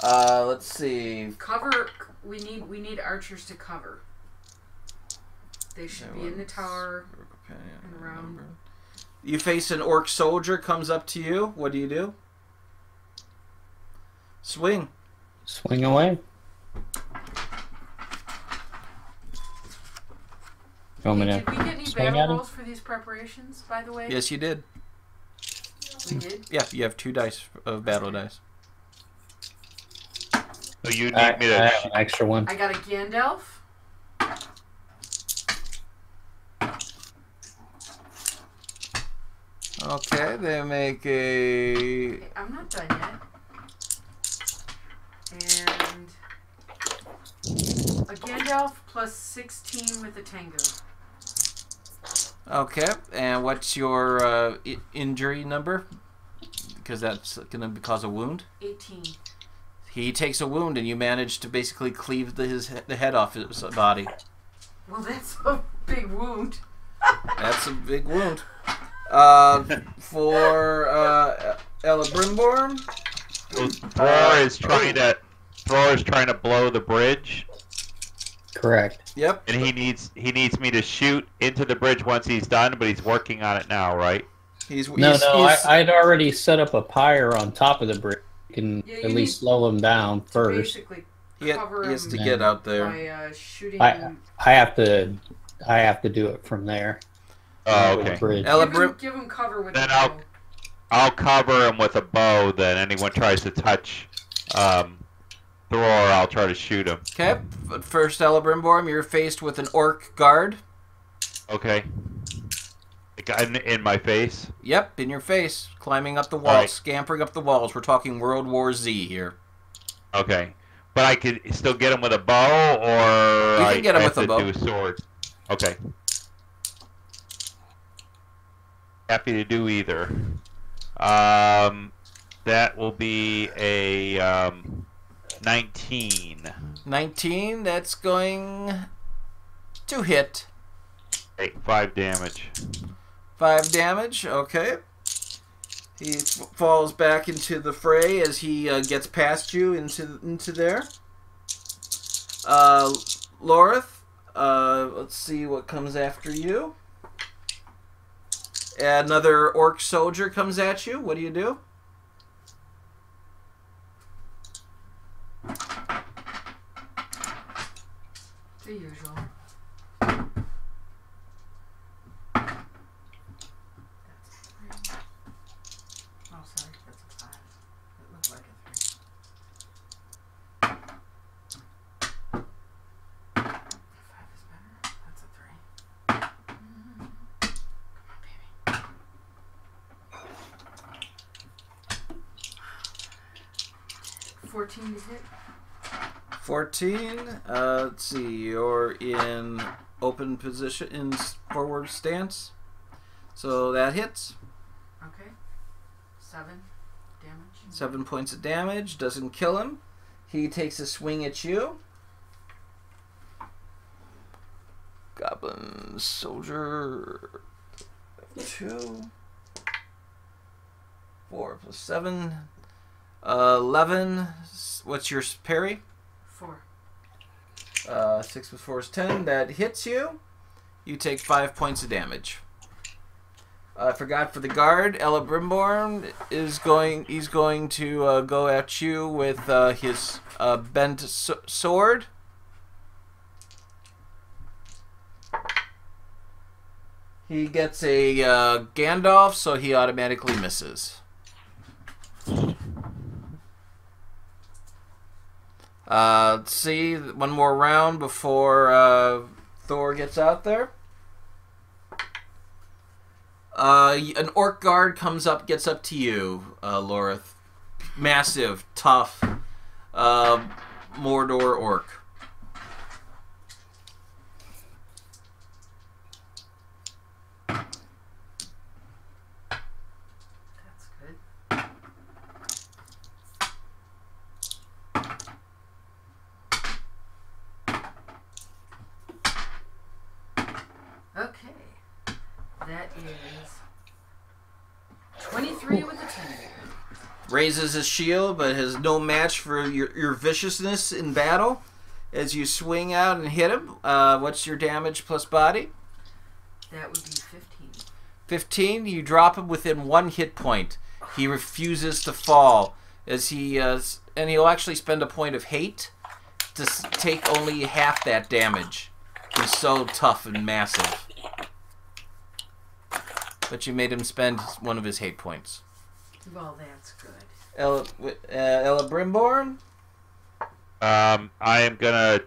Let's see. Cover. We need archers to cover. They should be in the tower and around. You face an orc soldier comes up to you. What do you do? Swing. Swing away. Did we get any swing at battle him? rolls for these preparations, by the way? Yes, you did. We did? Yeah, you have 2 dice of battle dice. So you need I me to. have an extra one. I got a Gandalf. Okay, they make a... Okay, I'm not done yet. And a Gandalf plus 16 with a Tango. Okay, and what's your injury number? Because that's going to cause a wound. 18. He takes a wound, and you manage to basically cleave the head off his body. Well, that's a big wound. That's a big wound. For Ella Brimborn, Thor is trying to blow the bridge, Correct. yep. and he needs me to shoot into the bridge once he's done. But he's working on it now, right? I'd already set up a pyre on top of the bridge. You can Yeah, at you least slow him down first. Basically, he cover has to him get out there. by shooting. I have to do it from there. Oh, over the okay. bridge. Ella Give him cover with Then the I'll- bow. I'll cover him with a bow. Then anyone tries to touch Thor, I'll try to shoot him. Okay, but first Ella Brimborn, you're faced with an orc guard. Okay. The guy in my face. Yep, in your face, climbing up the walls, Alright. scampering up the walls. We're talking World War Z here. Okay. But I could still get him with a bow, or You can get him I with have a to bow. do a sword. Okay. Happy to do either. That will be a 19. 19, that's going to hit. Okay, 5 damage. 5 damage, okay. He falls back into the fray as he gets past you into there. Lorith, let's see what comes after you. Another orc soldier comes at you. What do you do? The usual. Oh, sorry, that's a 5. It looked like a 3. 5 is better. That's a 3. Come on, baby. 14 to hit. 14. Let's see. You're in open position, in forward stance. So that hits. Okay. 7 damage. 7 points of damage. Doesn't kill him. He takes a swing at you. Goblin soldier. 2. 4 plus 7. 11. What's your parry? 4. 6 plus 4 is 10. That hits you. You take 5 points of damage. I forgot for the guard. Ella Brimborn is going. He's going to go at you with his bent sword. He gets a Gandalf, so he automatically misses. Let's see, one more round before Thor gets out there. An orc guard gets up to you, Lorith. Massive, tough, Mordor orc. That is 23 with a 10. Raises his shield, but has no match for your viciousness in battle. As you swing out and hit him, what's your damage plus body? That would be 15. 15. You drop him within 1 hit point. He refuses to fall, as and he'll actually spend a point of hate to take only half that damage. He's so tough and massive. But you made him spend one of his hate points. Well, that's good. Ella Brimborn? I am gonna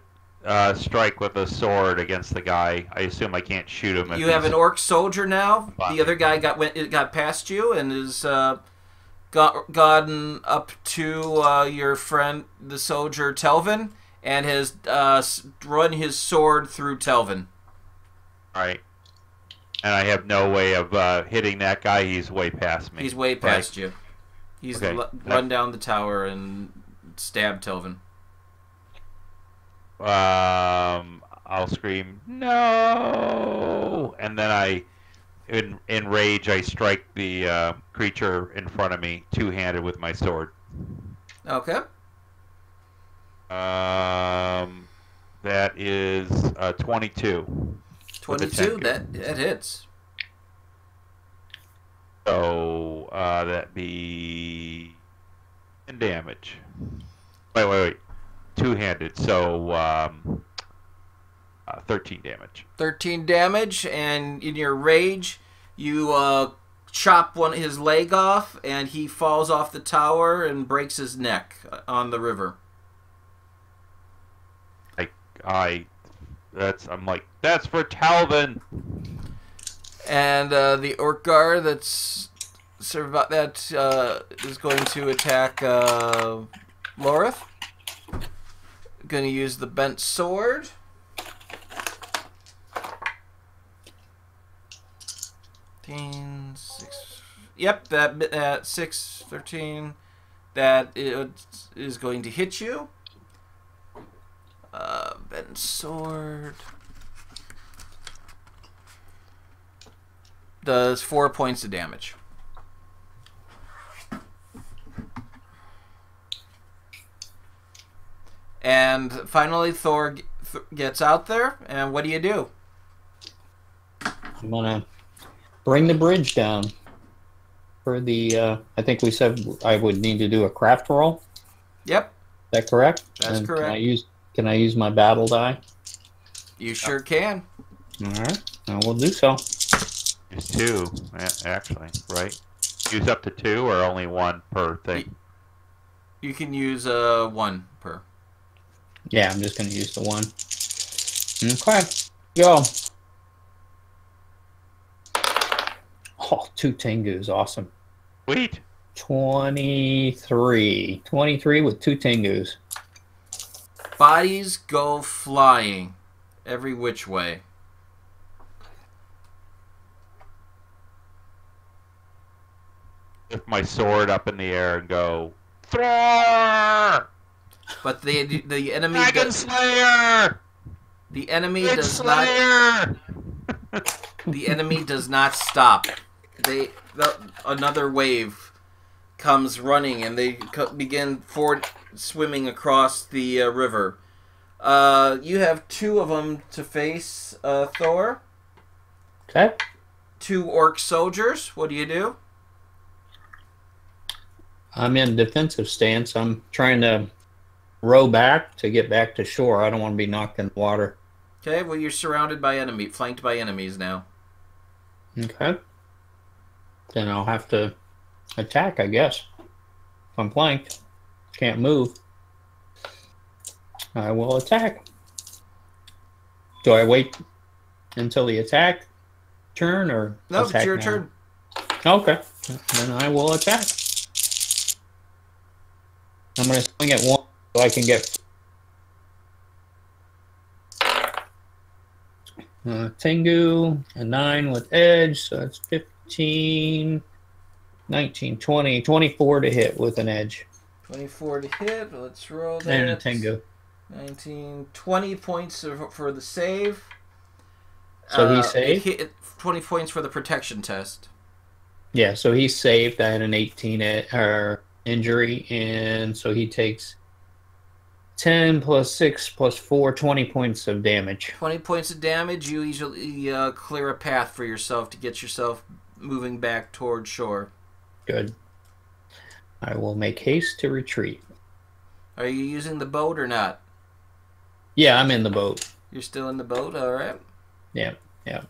strike with a sword against the guy. I assume I can't shoot him. You have an orc soldier now. The other guy got past you and is gotten up to your friend, the soldier Telvin, and has run his sword through Telvin. Right. And I have no way of hitting that guy. He's way past me. He's way past you. He's run down the tower and stabbed Telvin. I'll scream no, and then in rage, I strike the creature in front of me, two-handed with my sword. Okay. That is 22. 22. That hits. So that be 10 damage. Wait. Two-handed, so 13 damage. 13 damage, and in your rage, you chop his leg off, and he falls off the tower and breaks his neck on the river. I'm like, that's for Talvin. And the Orkgar is going to attack Lorith. Going to use the bent sword. Yep, that 6, 13. That is going to hit you. Bent sword does 4 points of damage. And finally, Thor gets out there, and what do you do? I'm gonna bring the bridge down for the. I think we said I would need to do a craft roll. Yep, Is that correct? That's correct. Can I use my battle die? You sure can. All right, I will do so. Use 2, actually, right? Use up to 2 or only 1 per thing? You can use 1 per. Yeah, I'm just going to use the 1. Okay, go. Oh, 2 Tengus, awesome. Sweet. 23. 23 with 2 Tengus. Bodies go flying every which way. Lift my sword up in the air and go, Thor! But the enemy Dragon Slayer! the enemy Big does Slayer! not the enemy does not stop. Another wave comes running, and they begin swimming across the river. You have 2 of them to face, Thor. Okay. 2 orc soldiers. What do you do? I'm in defensive stance. I'm trying to row back to get back to shore. I don't want to be knocked in the water. Okay, well, you're surrounded by flanked by enemies now. Okay. Then I'll have to attack, I guess. If I'm flanked, can't move, I will attack. Do I wait until the attack turn or No, attack it's your now? turn. Okay. Then I will attack. I'm going to swing at 1 so I can get Tengu, a 9 with edge, so that's 15, 19, 20, 24 to hit with an edge. 24 to hit. Let's roll that. And a Tengu. 19, 20 points for the save. So he saved? It hit 20 points for the protection test. Yeah, so he's saved. I had an 18 injury, and so he takes 10 plus 6 plus 4, 20 points of damage. 20 points of damage. You easily clear a path for yourself to get yourself moving back toward shore. Good. I will make haste to retreat. Are you using the boat or not? Yeah, I'm in the boat. You're still in the boat? All right. Yeah, yeah.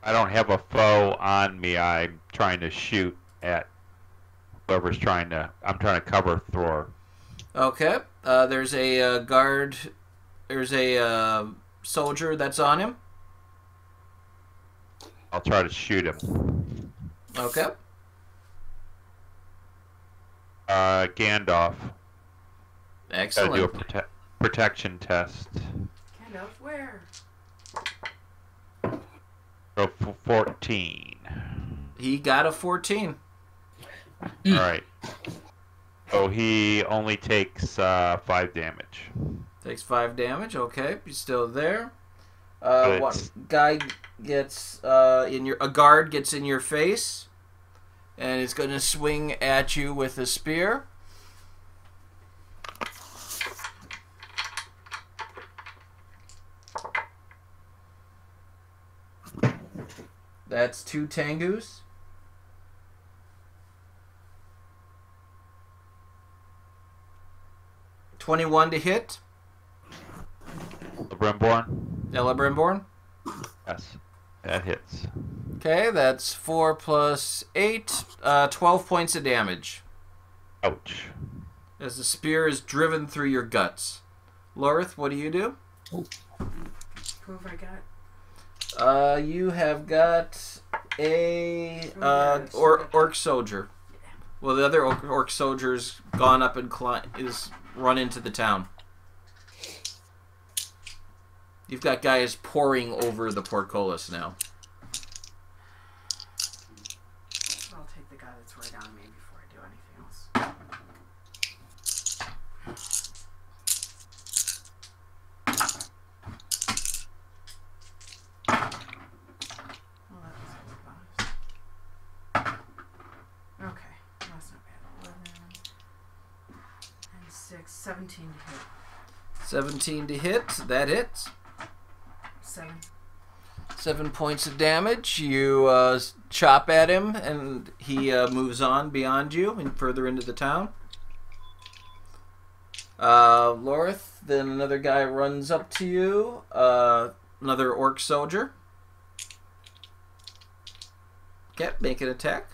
I don't have a foe on me. I'm trying to shoot at whoever's trying to... I'm trying to cover Thor. Okay. There's a guard. There's a soldier that's on him. I'll try to shoot him. Okay. Gandalf. Excellent. Gotta do a protection test. Gandalf, where? So 14. He got a 14. Alright. So he only takes 5 damage. Takes 5 damage. Okay, he's still there. But One it's- guy gets a guard gets in your face, and is going to swing at you with a spear. That's 2 Tengus. $21 to hit. The Brimborn? Ella Brimborn. Yes. That hits. Okay, that's 4 plus 8, 12 points of damage. Ouch. As the spear is driven through your guts. Lorith, what do you do? Who have I got? You have got a orc soldier. Well, the other orc soldier's gone up and is run into the town. You've got guys pouring over the portcullis now. I'll take the guy that's right on me before I do anything else. Well, that was a bonus. Okay, that's not bad. 11 and 6, 17 to hit. 17 to hit. That hits. 7. 7 points of damage. You chop at him, and he moves on beyond you and further into the town. Lorith, then another guy runs up to you. Another orc soldier. Okay, make an attack.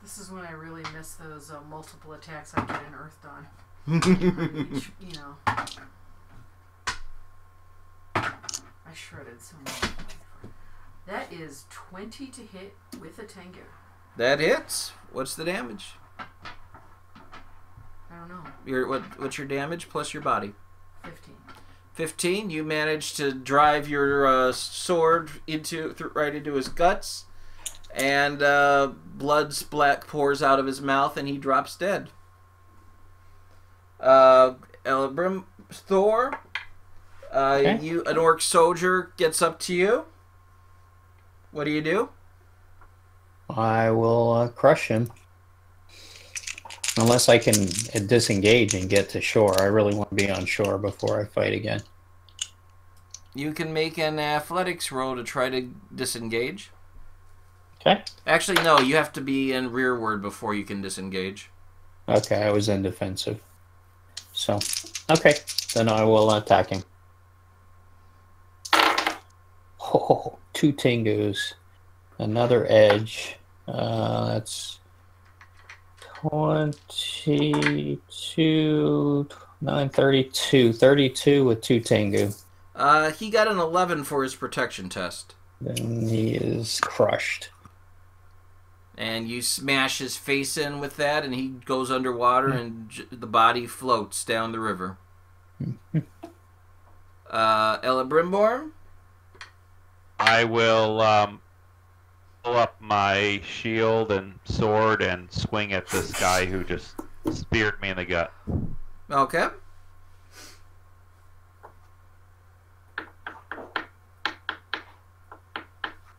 This is when I really miss those multiple attacks I get in Earth Dawn. Which, you know, I shredded so much. That is 20 to hit with a Tengu. That hits. What's the damage? I don't know. What's your damage plus your body? 15. 15. You manage to drive your sword right into his guts, and blood pours out of his mouth, and he drops dead. Elebrim, Thor, Okay. an orc soldier gets up to you. What do you do? I will crush him. Unless I can disengage and get to shore. I really want to be on shore before I fight again. You can make an athletics roll to try to disengage. Okay. Actually, no, you have to be in rearward before you can disengage. Okay, I was in defensive. So, okay. Then I will attack him. Oh, 2 Tengus. Another edge. That's 22, 9, 32. 32 with 2 Tengu. He got an 11 for his protection test. Then he is crushed. And you smash his face in with that, and he goes underwater, and the body floats down the river. Ella Brimborn? I will pull up my shield and sword and swing at this guy who just speared me in the gut. Okay.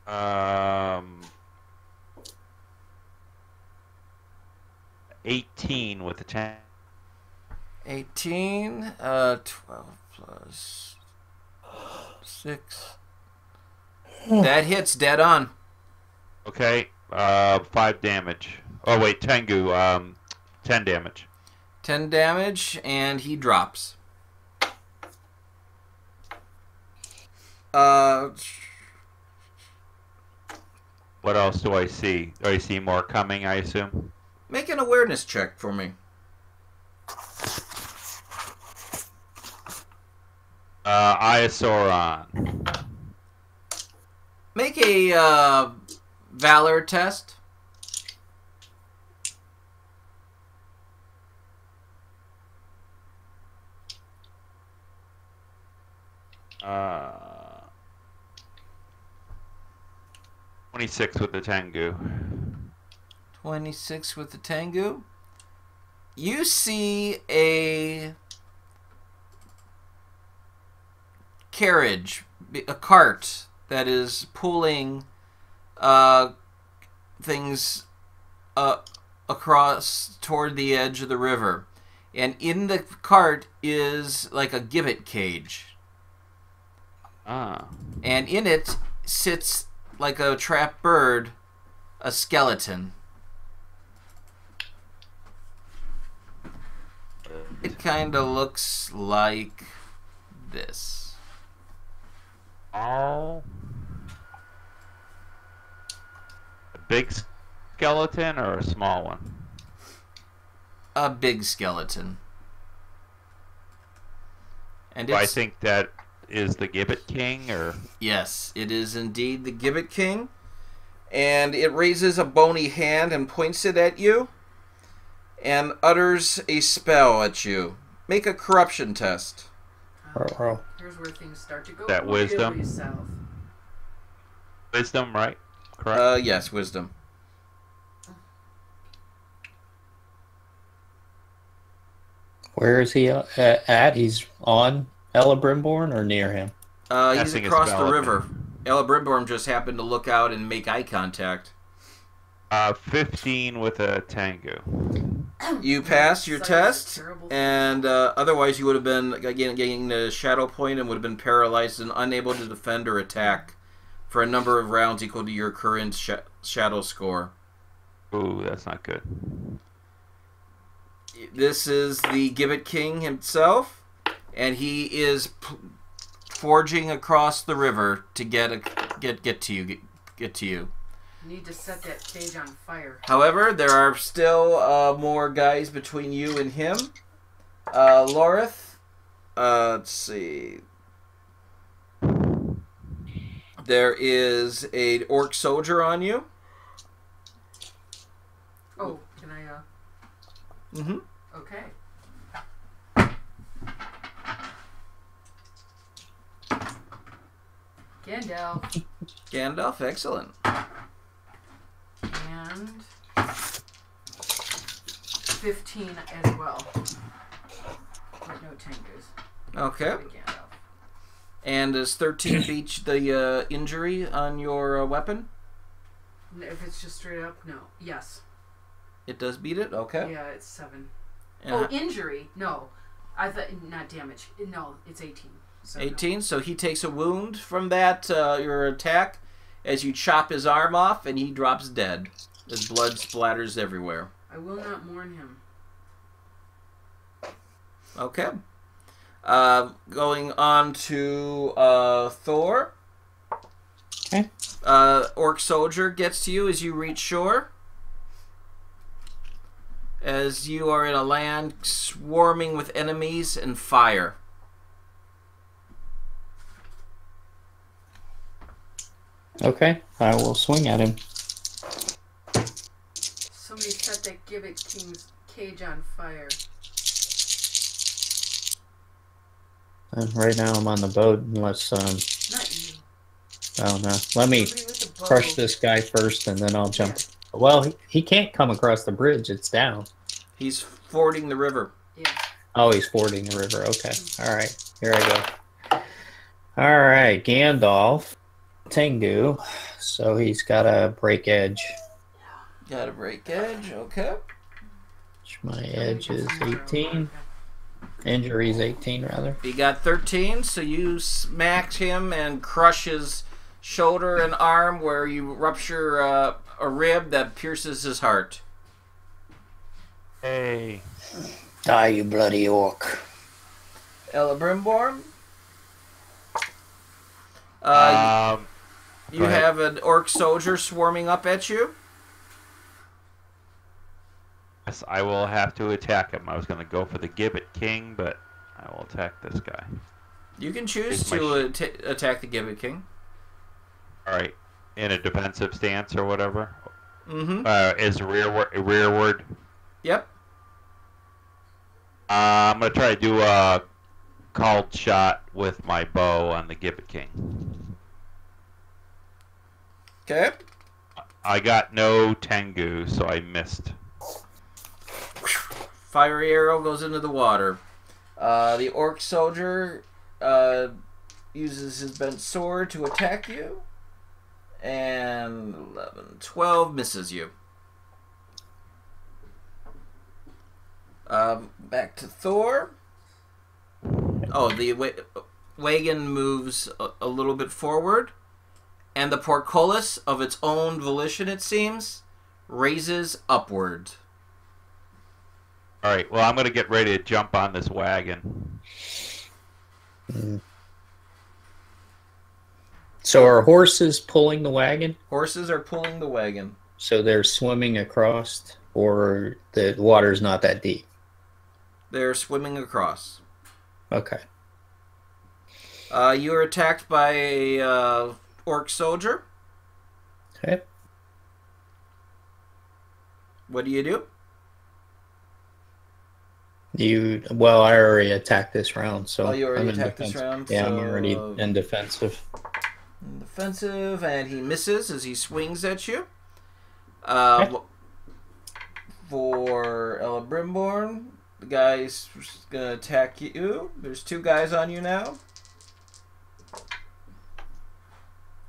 Um, 18 with the 10. 18, 12 plus 6. That hits dead on. Okay, 5 damage. Oh wait, Tengu, 10 damage. 10 damage, and he drops. What else do I see? Do I see more coming, I assume? Make an awareness check for me. Iosauron. Make a valor test. Uh, 26 with the Tengu. 26 with the Tengu. You see a carriage, a cart that is pulling things across toward the edge of the river. And in the cart is like a gibbet cage. Ah. And in it sits like a trapped bird, a skeleton. It kind of looks like this. Oh. A big skeleton or a small one? A big skeleton. And Do I it's, think that is the Gibbet King, or? yes, it is indeed the Gibbet King. And it raises a bony hand and points it at you. And utters a spell at you. Make a corruption test. Here's where things start to go That wisdom? really south. Wisdom, right? Correct? Yes, wisdom. Where is he at? He's on Elebrimborn or near him? He's Casting a across spell the at river. me. Ella Brimborn just happened to look out and make eye contact. 15 with a Tengu. You passed your Such a test, terrible and otherwise you would have been again getting the shadow point and would have been paralyzed and unable to defend or attack for a number of rounds equal to your current shadow score. Ooh, that's not good. This is the Gibbet King himself, and he is forging across the river to get to you. Get to you. You need to set that cage on fire. However, there are still more guys between you and him. Lorith, let's see. There is a orc soldier on you. Oh, can I, Mm-hmm. okay. Gandalf, excellent. And 15 as well. But no Tengus. Okay. Gandalf. And is 13 beach the injury on your weapon? If it's just straight up, no. Yes. It does beat it? Okay. Yeah, it's 7. And Oh, injury? No. I thought, not damage. No, it's 18. So 18, no. so he takes a wound from that, your attack, as you chop his arm off, and he drops dead. His blood splatters everywhere. I will not mourn him. Okay. Going on to Thor. Okay. Orc soldier gets to you as you reach shore. As you are in a land swarming with enemies and fire. Okay, I will swing at him. Somebody set that Gibbet King's cage on fire. Right now I'm on the boat, unless Not you. oh no. Let me Somebody with a crush this guy first, and then I'll jump. Well, he can't come across the bridge. It's down. He's fording the river. Yeah. Oh, he's fording the river. Okay. All right. Here I go. All right. Gandalf. Tengu. So he's got a break edge. Got a break edge. Okay. My edge is 18. Injury is 18, rather. He got 13, so you smack him and crush his shoulder and arm where you rupture a rib that pierces his heart. Hey. Die, you bloody orc. Elebrimborn? You Go ahead. have an orc soldier swarming up at you. Yes, I will have to attack him. I was going to go for the Gibbet King, but I will attack this guy. You can choose Take my to attack the Gibbet King. All right, in a defensive stance or whatever. Mm-hmm. Is rearward. Yep. I'm going to try to do a called shot with my bow on the Gibbet King. Okay. I got no Tengu, so I missed. Fiery arrow goes into the water. The orc soldier uses his bent sword to attack you. And 11, 12 misses you. Back to Thor. Oh, the wagon moves a little bit forward. And the portcullis, of its own volition, it seems, raises upward. All right, well, I'm going to get ready to jump on this wagon. So are horses pulling the wagon? Horses are pulling the wagon. So they're swimming across, or the water's not that deep? They're swimming across. Okay. You are attacked by a orc soldier. Okay. What do you do? Well, I already attacked this round, so Oh, you already I'm in attacked this defense. round? Yeah, so, I'm already in defensive. Defensive, and he misses as he swings at you. Okay. For Elebrimborn, the guy's going to attack you. There's two guys on you now.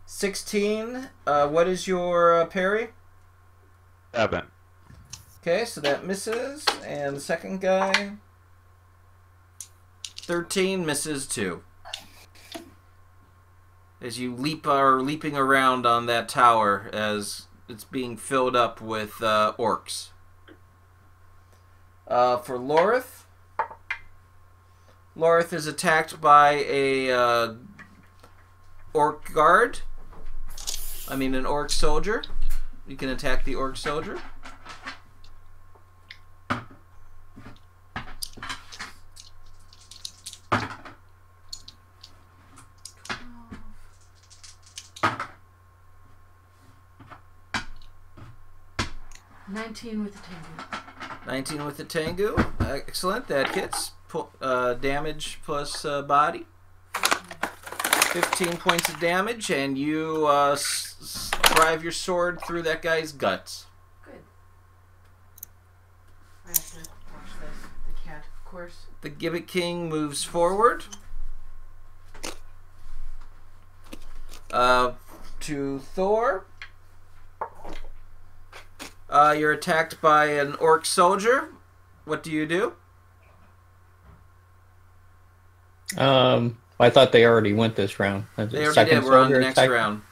16. What is your parry? 7. Okay, so that misses. And the second guy, 13, misses too. As you are leaping around on that tower as it's being filled up with orcs. For Lorith, Lorith is attacked by a orc guard. I mean, an orc soldier. You can attack the orc soldier. $19 with the Tengu. 19 with the Tengu. Excellent. That hits. Damage plus body. 15 points of damage, and you drive your sword through that guy's guts. Good. I have to watch the cat, of course. The Gibbet King moves forward. To Thor. You're attacked by an orc soldier. What do you do? I thought they already went this round. They already did. We're on the next round.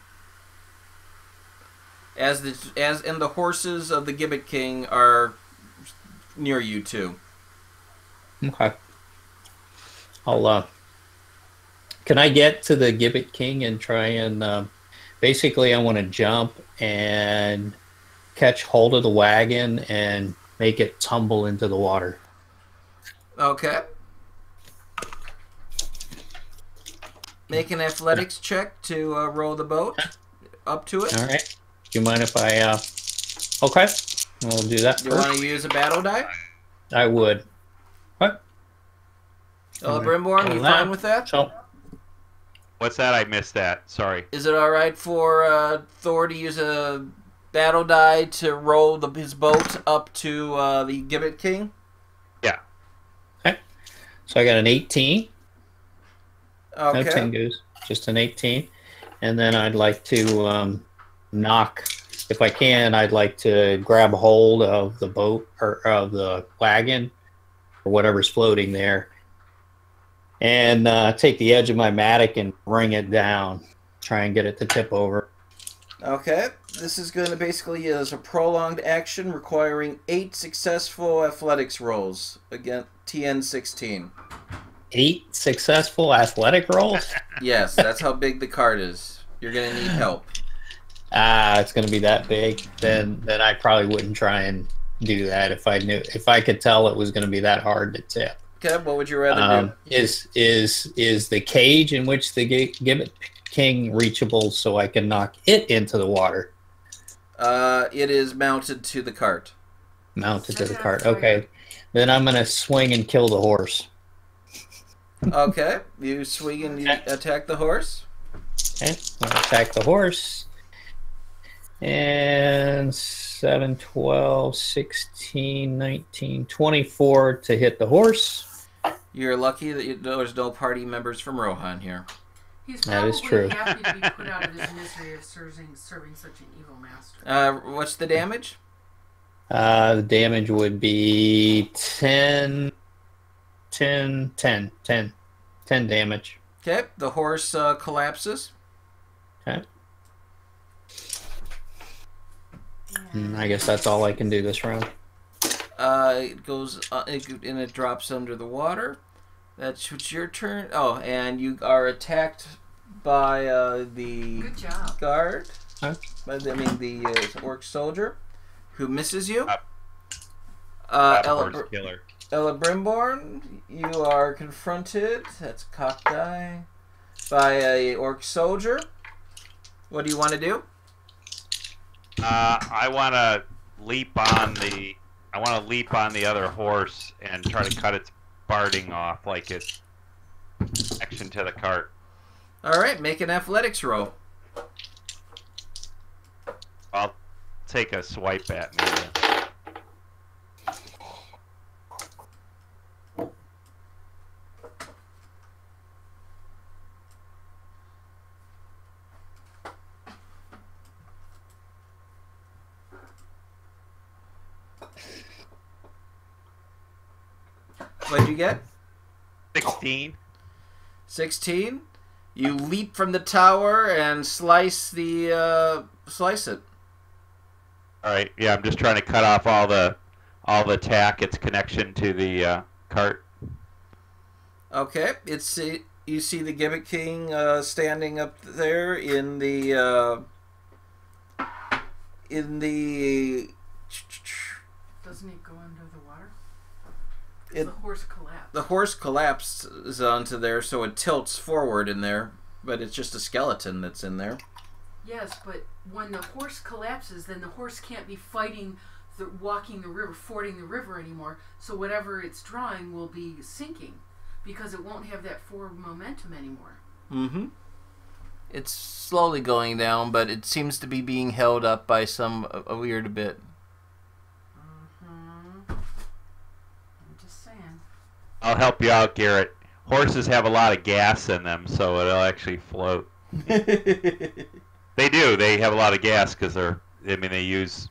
As and the horses of the Gibbet King are near you too. Okay. Can I get to the Gibbet King and try and basically I want to jump and catch hold of the wagon and make it tumble into the water. Okay. Make an athletics check to row the boat up to it. All right. Do you mind if I... Okay. We'll do that Do you want to use a battle die? I would. What? Brimborn, you fine with that? So, What's that? I missed that. Sorry. Is it all right for Thor to use a battle die to roll his boat up to the Gibbet King? Yeah. Okay. So I got an 18. Okay. No Tengus, just an 18. And then I'd like to knock, if I can, I'd like to grab hold of the boat or of the wagon or whatever's floating there and take the edge of my mattock and bring it down, try and get it to tip over. Okay. This is going to basically is a prolonged action requiring 8 successful athletics rolls against TN 16. 8 successful athletic rolls? Yes, that's how big the card is. You're going to need help. It's going to be that big. Then I probably wouldn't try and do that if I could tell it was going to be that hard to tip. Okay, what would you rather do? Is the cage in which the Gibbet King reachable so I can knock it into the water? It is mounted to the cart. Mounted to the cart. Okay. Then I'm going to swing and kill the horse. Okay, you swing and you attack the horse. Okay, I'm going to attack the horse. And 7, 12, 16, 19, 24 to hit the horse. You're lucky that there's no party members from Rohan here. He's That is probably true. happy to be put out of his misery of serving such an evil master. What's the damage? The damage would be 10 damage. Okay, the horse collapses. Okay. And I guess that's all I can do this round. It goes and it drops under the water. That's your turn. Oh, and you are attacked by the Good job. guard. Huh? The orc soldier, who misses you. Horse killer. Ella Brimborn, you are confronted. That's cock die by a orc soldier. What do you want to do? I want to leap on the other horse and try to cut its barding off, like its connection to the cart. All right, make an athletics roll. I'll take a swipe at me. What did you get? 16. 16. You leap from the tower and slice it. All right. Yeah, I'm just trying to cut off all the tack, its connection to the cart. Okay, you see the Gibbet King standing up there in the Doesn't it go under the water? The horse collapsed. The horse collapses onto there, so it tilts forward in there, but it's just a skeleton that's in there. Yes, but when the horse collapses, then the horse can't be walking the river, fording the river anymore, so whatever it's drawing will be sinking, because it won't have that forward momentum anymore. Mm-hmm. It's slowly going down, but it seems to be being held up by a weird bit. I'm just saying. I'll help you out, Garrett. Horses have a lot of gas in them, so it'll actually float. They do. They have a lot of gas because they use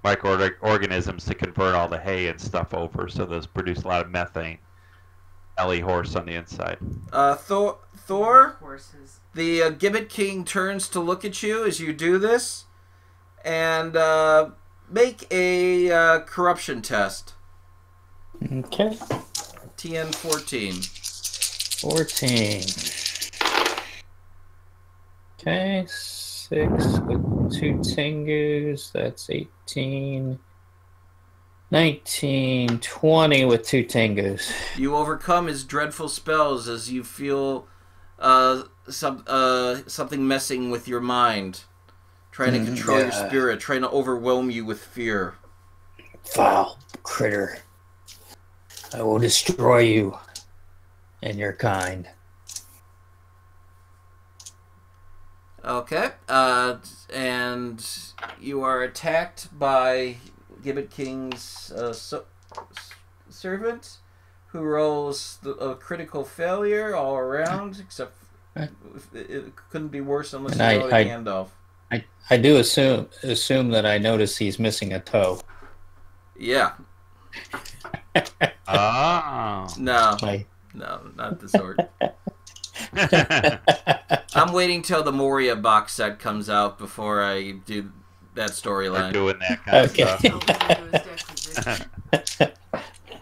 microorganisms to convert all the hay and stuff over, so those produce a lot of methane. Ellie horse on the inside. Thor, Horses. the Gibbet King turns to look at you as you do this, and make a corruption test. Okay. TN 14. 14. Okay, 6 with 2 Tengus, that's 18. 19, 20 with 2 Tengus. You overcome his dreadful spells as you feel something messing with your mind, trying to control your spirit, trying to overwhelm you with fear. Foul critter. I will destroy you and your kind. Okay. And you are attacked by Gibbet King's servant, who rolls a critical failure all around, except it couldn't be worse unless you rolled a handoff. I do assume that I notice he's missing a toe. Yeah. Oh. No, not the sword. I'm waiting till the Moria box set comes out before I do that storyline. Doing that kind of stuff.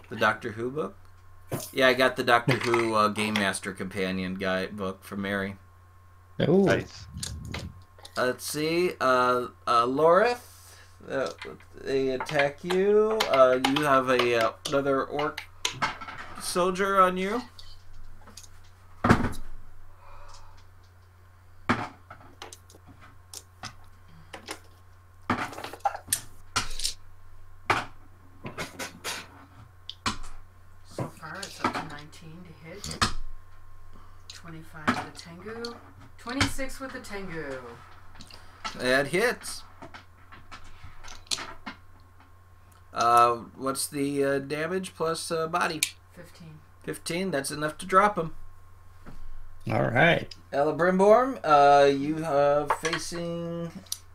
The Doctor Who book? Yeah, I got the Doctor Who Game Master Companion guide book from Mary. Ooh. Nice. Let's see. Lorith, they attack you. You have another orc soldier on you. So far, it's up to 19 to hit. 25 with the Tengu. 26 with the Tengu. That hits. What's the damage plus body? 15. 15. That's enough to drop him. All right. Ella Brimborn, you are facing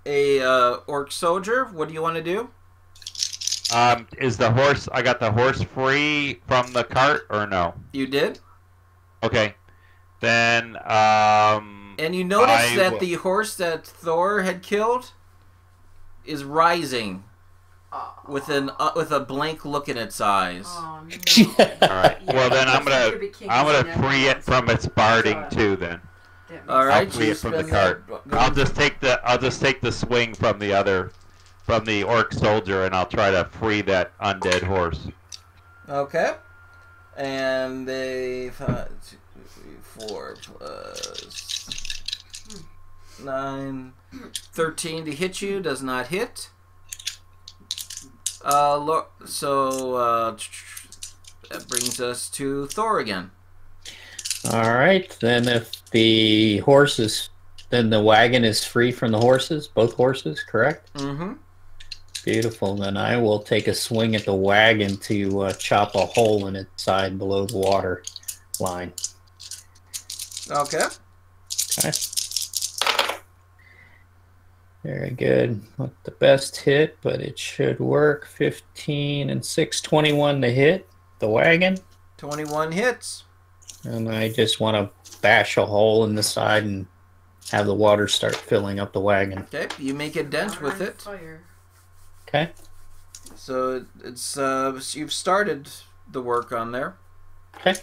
a orc soldier. What do you want to do? Is the horse? I got the horse free from the cart, or no? You did. Okay. Then. And you notice that the horse that Thor had killed is rising with a blank look in its eyes. Oh no! All right. Well, then I'm gonna free it from its barding too. Then. All right. I'll free it from the cart. I'll just take the swing from the orc soldier, and I'll try to free that undead horse. Okay. And they 5, 2, 3, 4 plus 9, 13 to hit you. Does not hit. So that brings us to Thor again. All right. Then if the then the wagon is free from the horses, both horses, correct? Mm-hmm. Beautiful. Then I will take a swing at the wagon to chop a hole in its side below the water line. Okay. Okay. Very good. Not the best hit, but it should work. 15 and 6, 21 to hit the wagon. 21 hits. And I just want to bash a hole in the side and have the water start filling up the wagon. Okay, you make a dent with it. Fire. Okay. So it's you've started the work on there. Okay.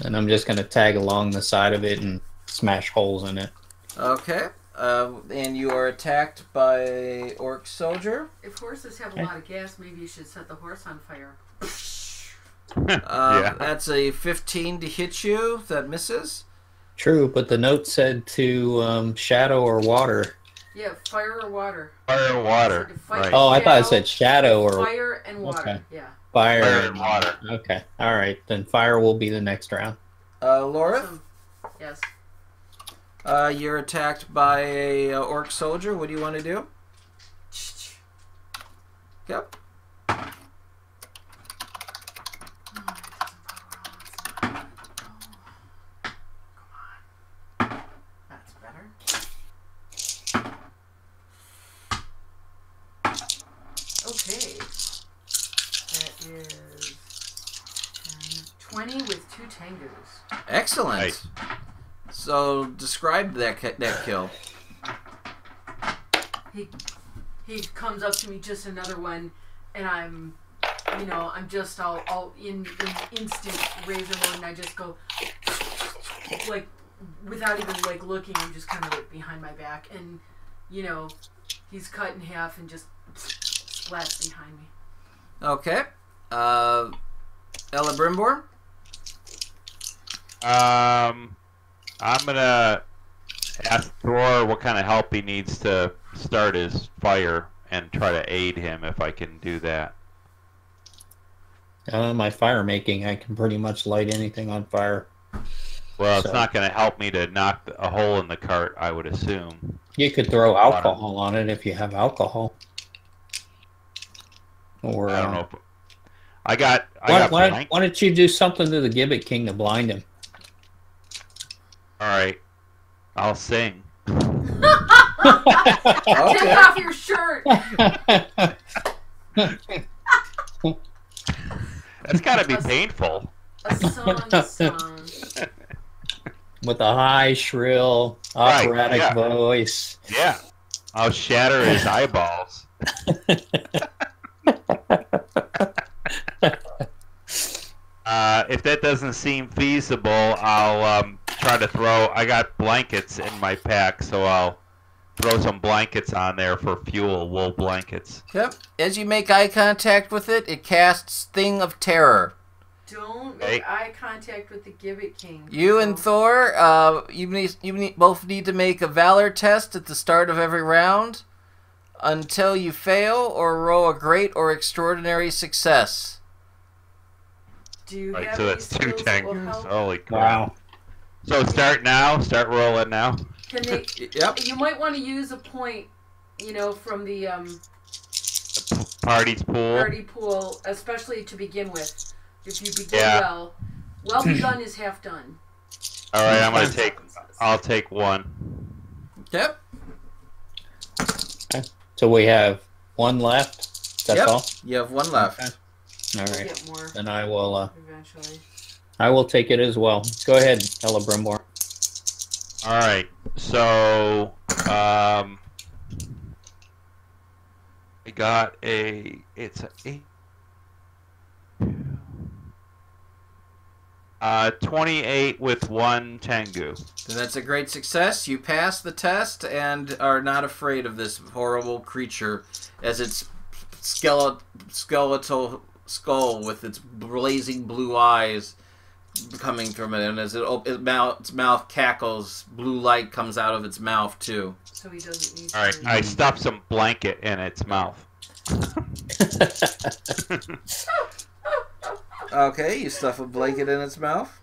And I'm just going to tag along the side of it and smash holes in it. Okay. And you are attacked by orc soldier. If horses have a lot of gas, maybe you should set the horse on fire. Yeah. That's a 15 to hit you. That misses. True, but the note said to shadow or water. Yeah, fire or water. Fire or water. Right. Oh, I thought it said shadow or fire and water. Okay. Yeah. Fire and water. Okay. All right. Then fire will be the next round. Laura? Yes. You're attacked by a orc soldier. What do you want to do? Yep. That's better. Okay. That is 10, 20 with 2 Tengus. Excellent. Nice. So describe that kill. He comes up to me, just another one, and I'm just all in instant razor mode, and I just go like without even like looking. I'm just kind of like behind my back, and he's cut in half and just splats behind me. Okay. Ella Brimborn? I'm gonna ask Thor what kind of help he needs to start his fire and try to aid him if I can do that. My fire making, I can pretty much light anything on fire. Well, it's So- not going to help me to knock a hole in the cart, I would assume. You could throw alcohol on it if you have alcohol. Or I don't know. I got why blank. don't you do something to the Gibbet King to blind him? All right, I'll sing. Take Okay. off your shirt. That's got to be painful. A song. With a high, shrill, Right, operatic yeah. voice. Yeah, I'll shatter his eyeballs. If that doesn't seem feasible, I'll try to throw. I got blankets in my pack, so I'll throw some blankets on there for fuel, wool blankets. Yep. As you make eye contact with it, it casts Thing of Terror. Don't Hey. make eye contact with the Gibbet King. You and Thor, both need to make a Valor test at the start of every round until you fail or roll a great or extraordinary success. Do you Right, have so any that's 2 skills that will tankers. help? Holy crap! Wow. So start now. Start rolling now. Can they? Yep. You might want to use a point, from the Party's pool. party pool, especially to begin with. If you begin Yeah. well begun is half done. All right, I'm gonna take. I'll take 1. Yep. So we have one left. That's Yep. all. You have one left. Okay. All We'll right. get more Then eventually. I will take it as well. Go ahead, Celebrimbor. All right. So I got it's a 28 with 1 Tengu. Then that's a great success. You pass the test and are not afraid of this horrible creature as its skeletal skull with its blazing blue eyes coming from it, and as its mouth cackles, blue light comes out of its mouth too. So he doesn't need All right, to. I stuffed some blanket in its mouth. Okay, you stuff a blanket in its mouth.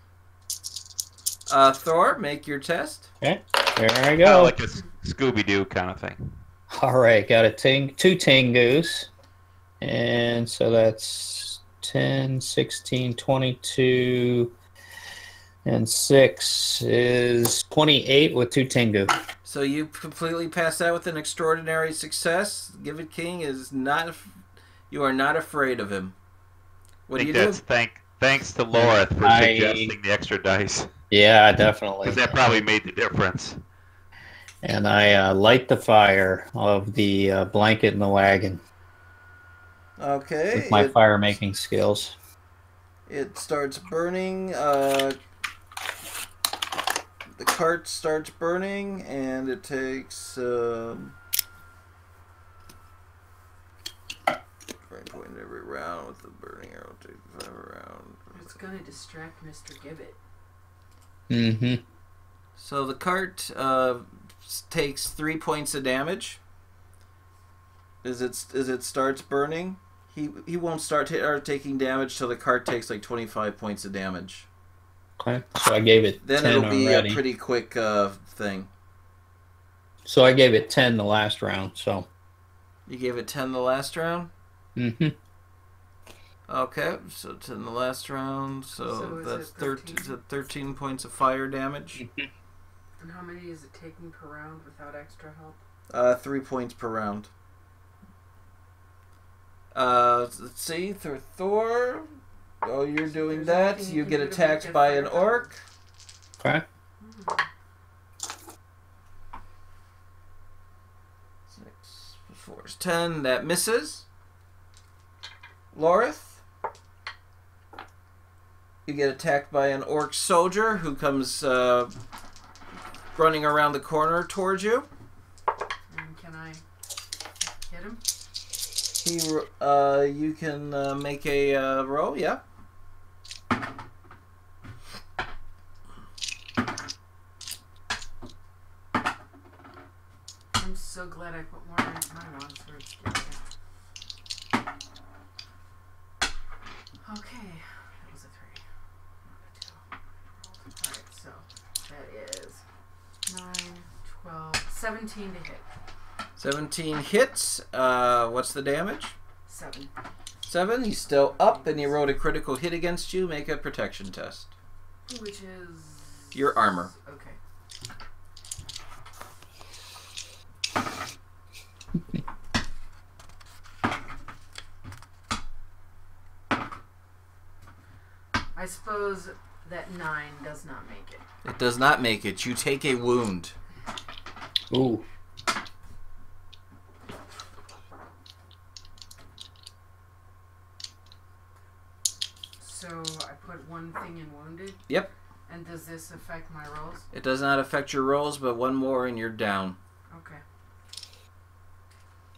Thor, make your test. Okay, there I Kind go. of like a Scooby-Doo kind of thing. All right, got a two Tengus. And so that's 10, 16, 22, and 6 is 28 with 2 Tengu. So you completely pass that with an extraordinary success. Gibbet King is not. You are not afraid of him. What do you do? Thanks to Laura for suggesting the extra dice. Yeah, definitely. Because that probably made the difference. And I light the fire of the blanket in the wagon Okay. with my fire-making skills. It starts burning. The cart starts burning, and it takes. Point every round with the burning arrow. Take 5 round. It's gonna distract Mr. Gibbet. Mm-hmm. So the cart takes 3 points of damage. As it starts burning, he won't start taking damage till the cart takes like 25 points of damage. Okay, so I gave it Then 10 it'll be already. a pretty quick thing. So I gave it 10 the last round, so. You gave it 10 the last round? Mm-hmm. Okay, so 10 the last round, So so is that's it 13? 13 points of fire damage. And how many is it taking per round without extra help? 3 points per round. Let's see, Thor. Oh, you're doing There's that. anything You you get can do to attacked make it by fire an help? orc. Okay. 6, 4 is 10. That misses. Lorith. You get attacked by an orc soldier who comes running around the corner towards you. And can I hit him? You can make a roll, yeah. I'm so glad I put more into my long swords. Okay, that was a 3. Alright, so That is 9, 12, 17 to hit. 17 hits. What's the damage? 7. 7. He's still up, and he rolled a critical hit against you. Make a protection test. Which is... Your armor. Okay. I suppose that 9 does not make it. It does not make it. You take a wound. Ooh. So I put one thing in wounded? Yep. And does this affect my rolls? It does not affect your rolls, but one more and you're down. Okay.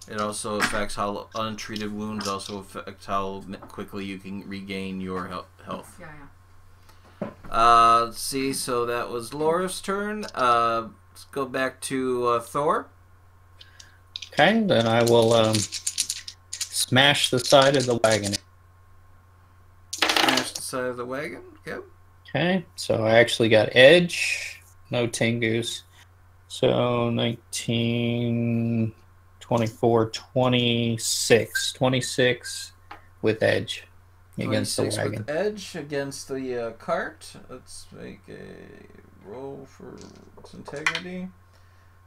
It also affects how untreated wounds also affect how quickly you can regain your health. Yeah. Let's see, so that was Laura's turn. Let's go back to Thor. Okay, then I will smash the side of the wagon. Smash the side of the wagon. Okay. Okay, so I actually got edge, no Tengus. So 19, 24, 26. 26 with edge against the 26 wagon. with edge against the cart. Let's make a roll for its integrity.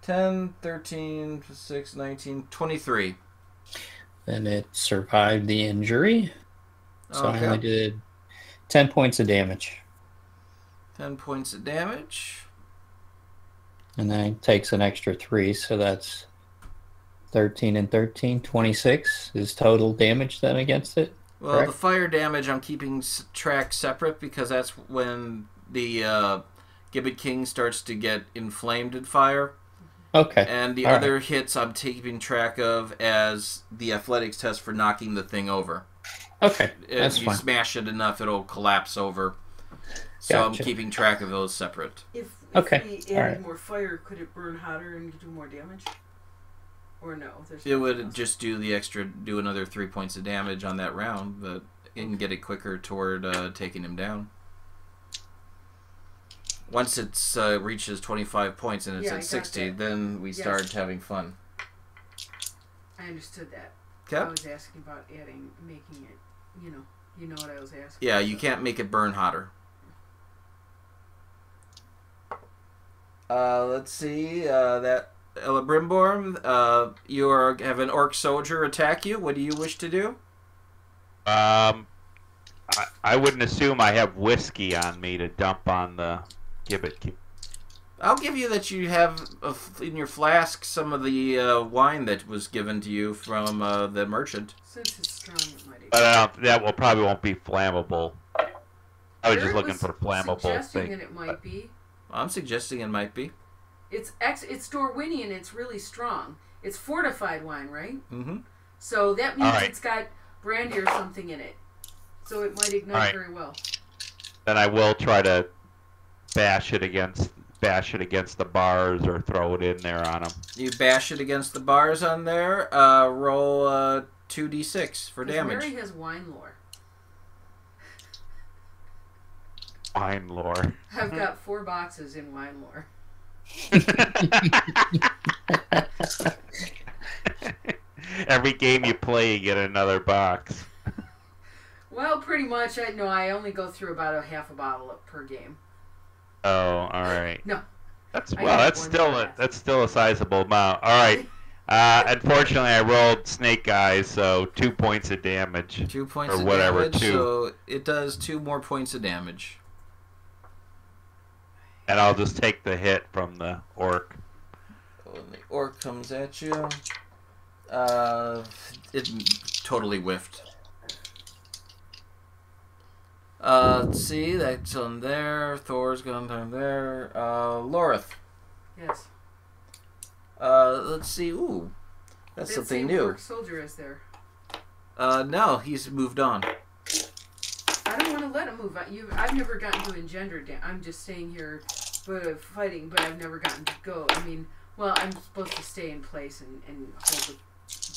10, 13, 6, 19, 23. Then it survived the injury. So Okay. I only did 10 points of damage. 10 points of damage. And then it takes an extra 3, so that's 13 and 13. 26 is total damage then against it. Well, correct? the fire damage I'm keeping track separate because that's when the Gibbet King starts to get inflamed in fire. Okay. And the All other hits I'm keeping track of as the athletics test for knocking the thing over. Okay, If that's you fine. smash it enough, it'll collapse over. So Gotcha. I'm keeping track of those separate. If Okay, we all added right. more fire, could it burn hotter and do more damage? Or no? There's It would nothing else? just do the extra, do another 3 points of damage on that round, but it can get it quicker toward taking him down. Once it reaches 25 points and it's Yeah, I at got 60, that. then we Yes. start having fun. I understood that. Okay? I was asking about making it, you know what I was asking. Yeah, you can't make it burn hotter. Let's see, that Elebrimborn, you have an orc soldier attack you. What do you wish to do? I wouldn't assume I have whiskey on me to dump on the Gibbet King. I'll give you that you have in your flask some of the wine that was given to you from the merchant. Since it's strong, it might. But that probably won't be flammable. I was just Jared looking for flammable suggesting thing. that it might be. I'm suggesting it might be. It's Dorwinian. It's really strong. It's fortified wine, right? Mm-hmm. So that means All right. it's got brandy or something in it. So it might ignite All right. very well. Then I will try to bash it against the bars or throw it in there on them. You bash it against the bars on there. Roll 2d6 for 'Cause damage. Mary has wine lore. Wine lore. I've got 4 boxes in wine lore. Every game you play, you get another box. Well, pretty much. I only go through about a half a bottle per game. Oh, all right. No. That's I well. got That's one still glass. that's still a sizable amount. All right. Unfortunately, I rolled snake eyes, so 2 points of damage. 2 points Or of whatever, damage, 2. so it does 2 more points of damage. And I'll just take the hit from the orc. When the orc comes at you, it totally whiffed. Let's see, that's on there. Thor's gone down there. Lorith. Yes. Let's see. Ooh, that's That something same new. orc soldier is there. No, he's moved on. I don't want to let him move. I've never gotten to engender. I'm just staying here, fighting, but I've never gotten to go. I mean, well, I'm supposed to stay in place and hold the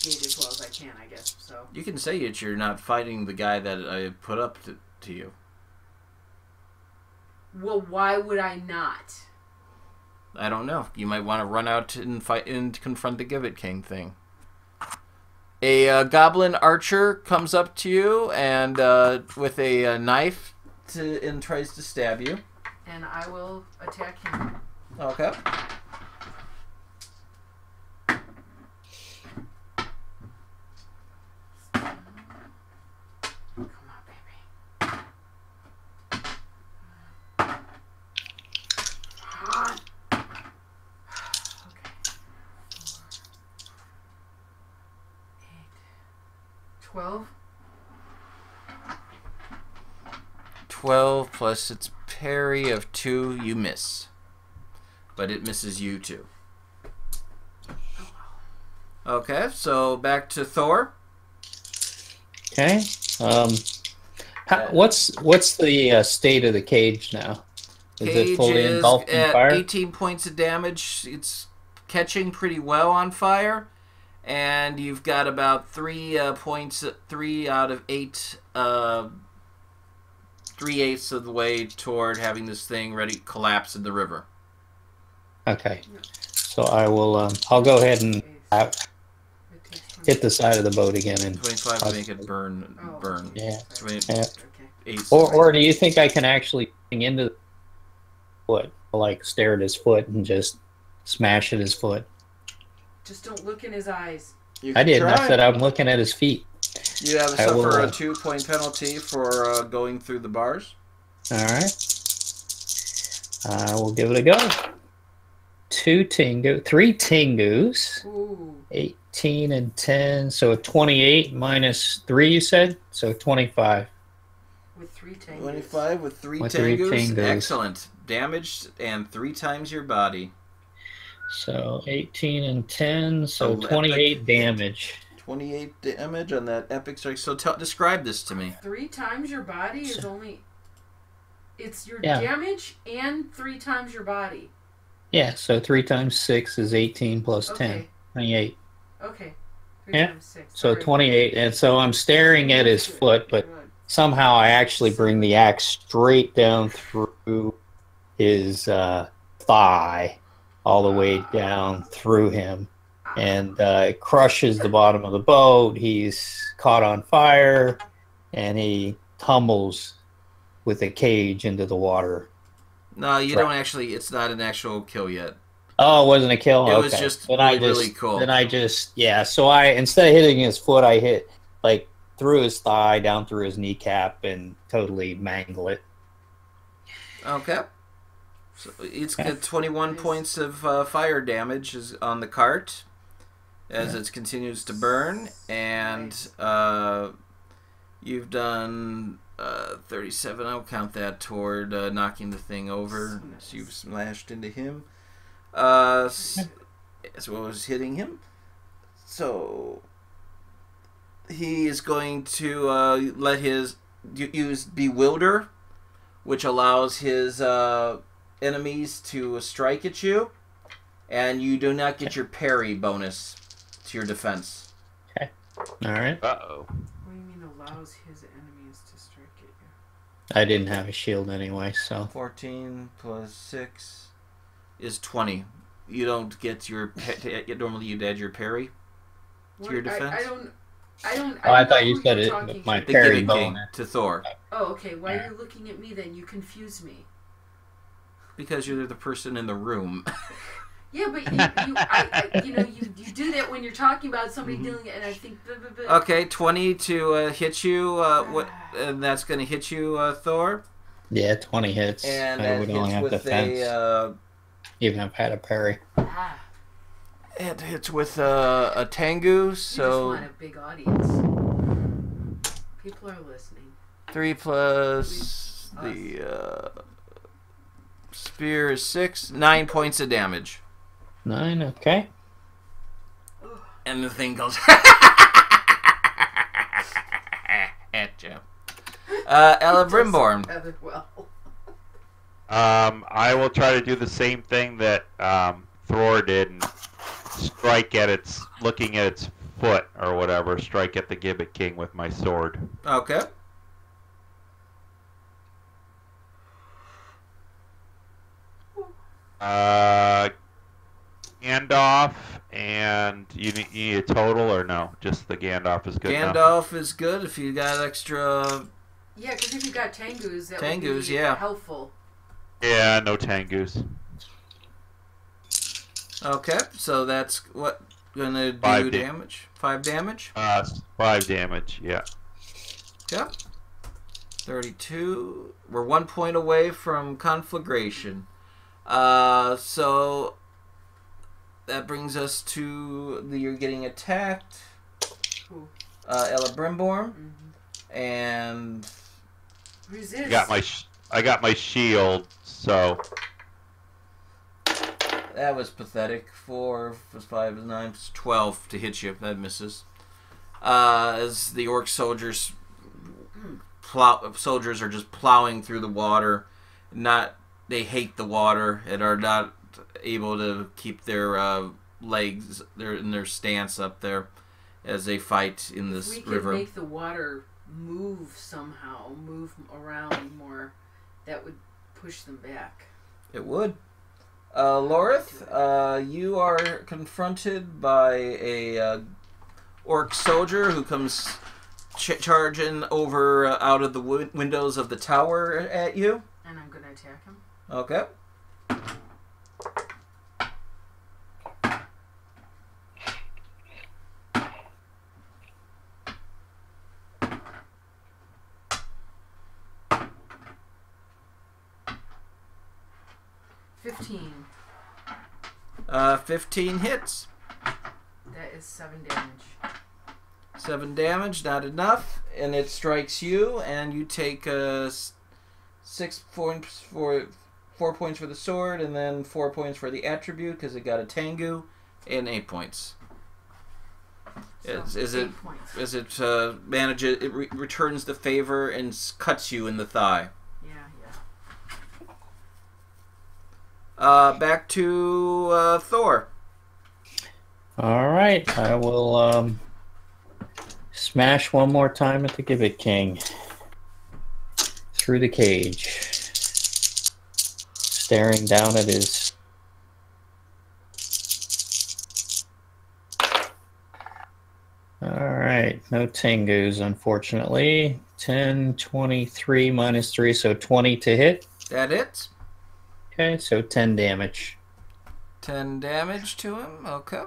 gate as well as I can, I guess. So. You can say that you're not fighting the guy that I put up to you. Well, why would I not? I don't know. You might want to run out and fight and confront the Gibbet King thing. A goblin archer comes up to you and with a knife and tries to stab you. And I will attack him. Okay. Come on, baby. Come on. Okay. 4, 8, 12. 12 plus its parry of 2, you miss. But it misses you too. Okay, so back to Thor. Okay. What's the state of the cage now? Is it fully engulfed in at fire? 18 points of damage. It's catching pretty well on fire. And you've got about 3 points, 3 out of 8, 3/8 of the way toward having this thing ready to collapse in the river. Okay. So I will. I'll go ahead and hit the side of the boat again and 25 to make it burn. Yeah. 28. Or do you think I can actually swing into the foot, like stare at his foot and just smash at his foot? Just don't look in his eyes. I didn't. I said I'm looking at his feet. You have to suffer a 2-point penalty for going through the bars. All right. I will give it a go. 3 Tengus. Ooh. 18 and 10, so 28 minus 3, you said? So 25. With 3 Tengus. 25 with 3 With 3 Tengus. Tengus. Excellent. Damaged and 3 times your body. So 18 and 10, so Oh, 28 damage. 28 damage on that epic strike. So describe this to me. 3 times your body is only... It's your Yeah. damage and 3 times your body. Yeah, so 3 times 6 is 18 plus 10. Okay. 28. Okay. 3 Yeah. times 6. So All right. 28. And so I'm staring at his foot, but somehow I actually bring the axe straight down through his thigh, all the way down through him. And it crushes the bottom of the boat. He's caught on fire, and he tumbles with a cage into the water. No, you don't actually. It's not an actual kill yet. Oh, it wasn't a kill? It Okay. was just Then really cool. Then so instead of hitting his foot, I hit, like, through his thigh, down through his kneecap, and totally mangle it. Okay. So it's got 21 points of fire damage is on the cart as it continues to burn, and you've done 37. I'll count that toward knocking the thing over. So you've smashed into him as well as hitting him. So he is going to let his use Bewilder, which allows his enemies to strike at you, and you do not get your parry bonus to your defense. Okay. All right. Uh-oh. What do you mean allows his enemies to strike at you? I didn't have a shield anyway, so. 14 plus 6 is 20. You don't get your... normally you'd add your parry to your defense. I thought you said it. My The parry Gibbet King bonus. to Thor. Oh, okay. Why are you looking at me then? You confuse me. Because you're the person in the room. Yeah, but you do that when you're talking about somebody dealing it, and I think. Okay, 20 to hit you. And that's going to hit you, Thor. Yeah, 20 hits. And I that would only hits have with defense, a. even if I had a parry. It hits with a Tengu, You so just want a big audience. People are listening. 3 plus the spear is 6, 9 points of damage, 9, okay. and the thing goes at you. Ella Brimborn. Rather well. I will try to do the same thing that Thor did and strike at its, looking at its foot or whatever, strike at the Gibbet King with my sword. Okay. Gandalf, and you need a total or no? Just the Gandalf is good enough. Gandalf is good if you got extra. Yeah, because if you got Tengus, that Tengus, would be yeah. helpful. Yeah, no Tengus. Okay, so that's what gonna do 5 damage. 5 damage. 5 damage. Yeah. Yep. 32. We're 1 point away from conflagration. So that brings us to you're getting attacked. Who? Ella Brimborn. Mm-hmm. And Resist. I got my shield, so that was pathetic. 4 plus 5 is 9 plus 12 to hit you. That misses. As the orc soldiers are just plowing through the water. They hate the water and are not able to keep their legs in their stance up there as they fight in this river. If we could make the water move somehow, move around more, that would push them back. It would. Lorith, you are confronted by a orc soldier who comes charging over out of the windows of the tower at you. And I'm going to attack him. Okay. $15. 15 hits. That is 7 damage. 7 damage, not enough, and it strikes you, and you take 6 points for 4 points for the sword, and then 4 points for the attribute because it got a Tengu, and 8 points. So, As it manages, it returns the favor and cuts you in the thigh. Yeah. Back to Thor. All right, I will smash one more time at the Gibbet King. Through the cage. Staring down at his... Alright, no Tengus, unfortunately. 10, 23 minus 3, so 20 to hit. That hits. Okay, so 10 damage. 10 damage to him, okay.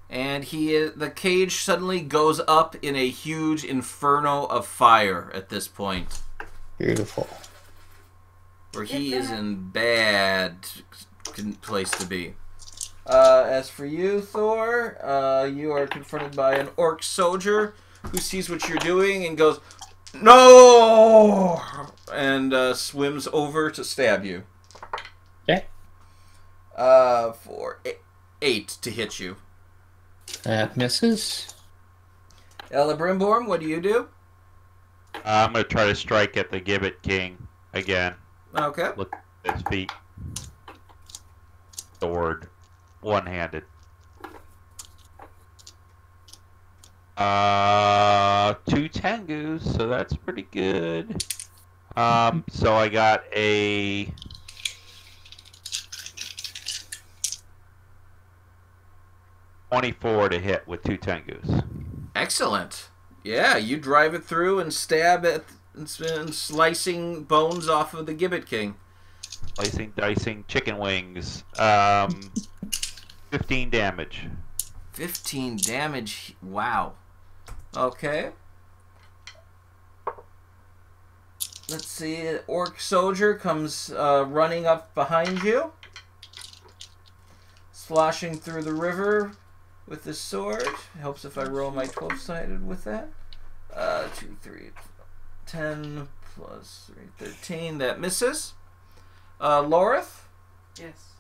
And the cage suddenly goes up in a huge inferno of fire at this point. Beautiful. Where he is in bad place to be. As for you, Thor, you are confronted by an orc soldier who sees what you're doing and goes, "No!" and swims over to stab you. Okay. For 8 to hit you. That misses. Ella Brimborn, what do you do? I'm going to try to strike at the Gibbet King again. Okay. Look at his feet. Sword. One-handed. 2 Tengus, so that's pretty good. So I got a... $24 to hit with 2 Tengus. Excellent. Yeah, you drive it through and stab at and slicing bones off of the Gibbet King. Slicing, dicing, chicken wings. 15 damage. 15 damage. Wow. Okay. Let's see. An orc soldier comes running up behind you, sloshing through the river with the sword. Helps if I roll my 12-sided with that. 2, 3, 10 plus 3, 13. That misses. Lorith? Yes.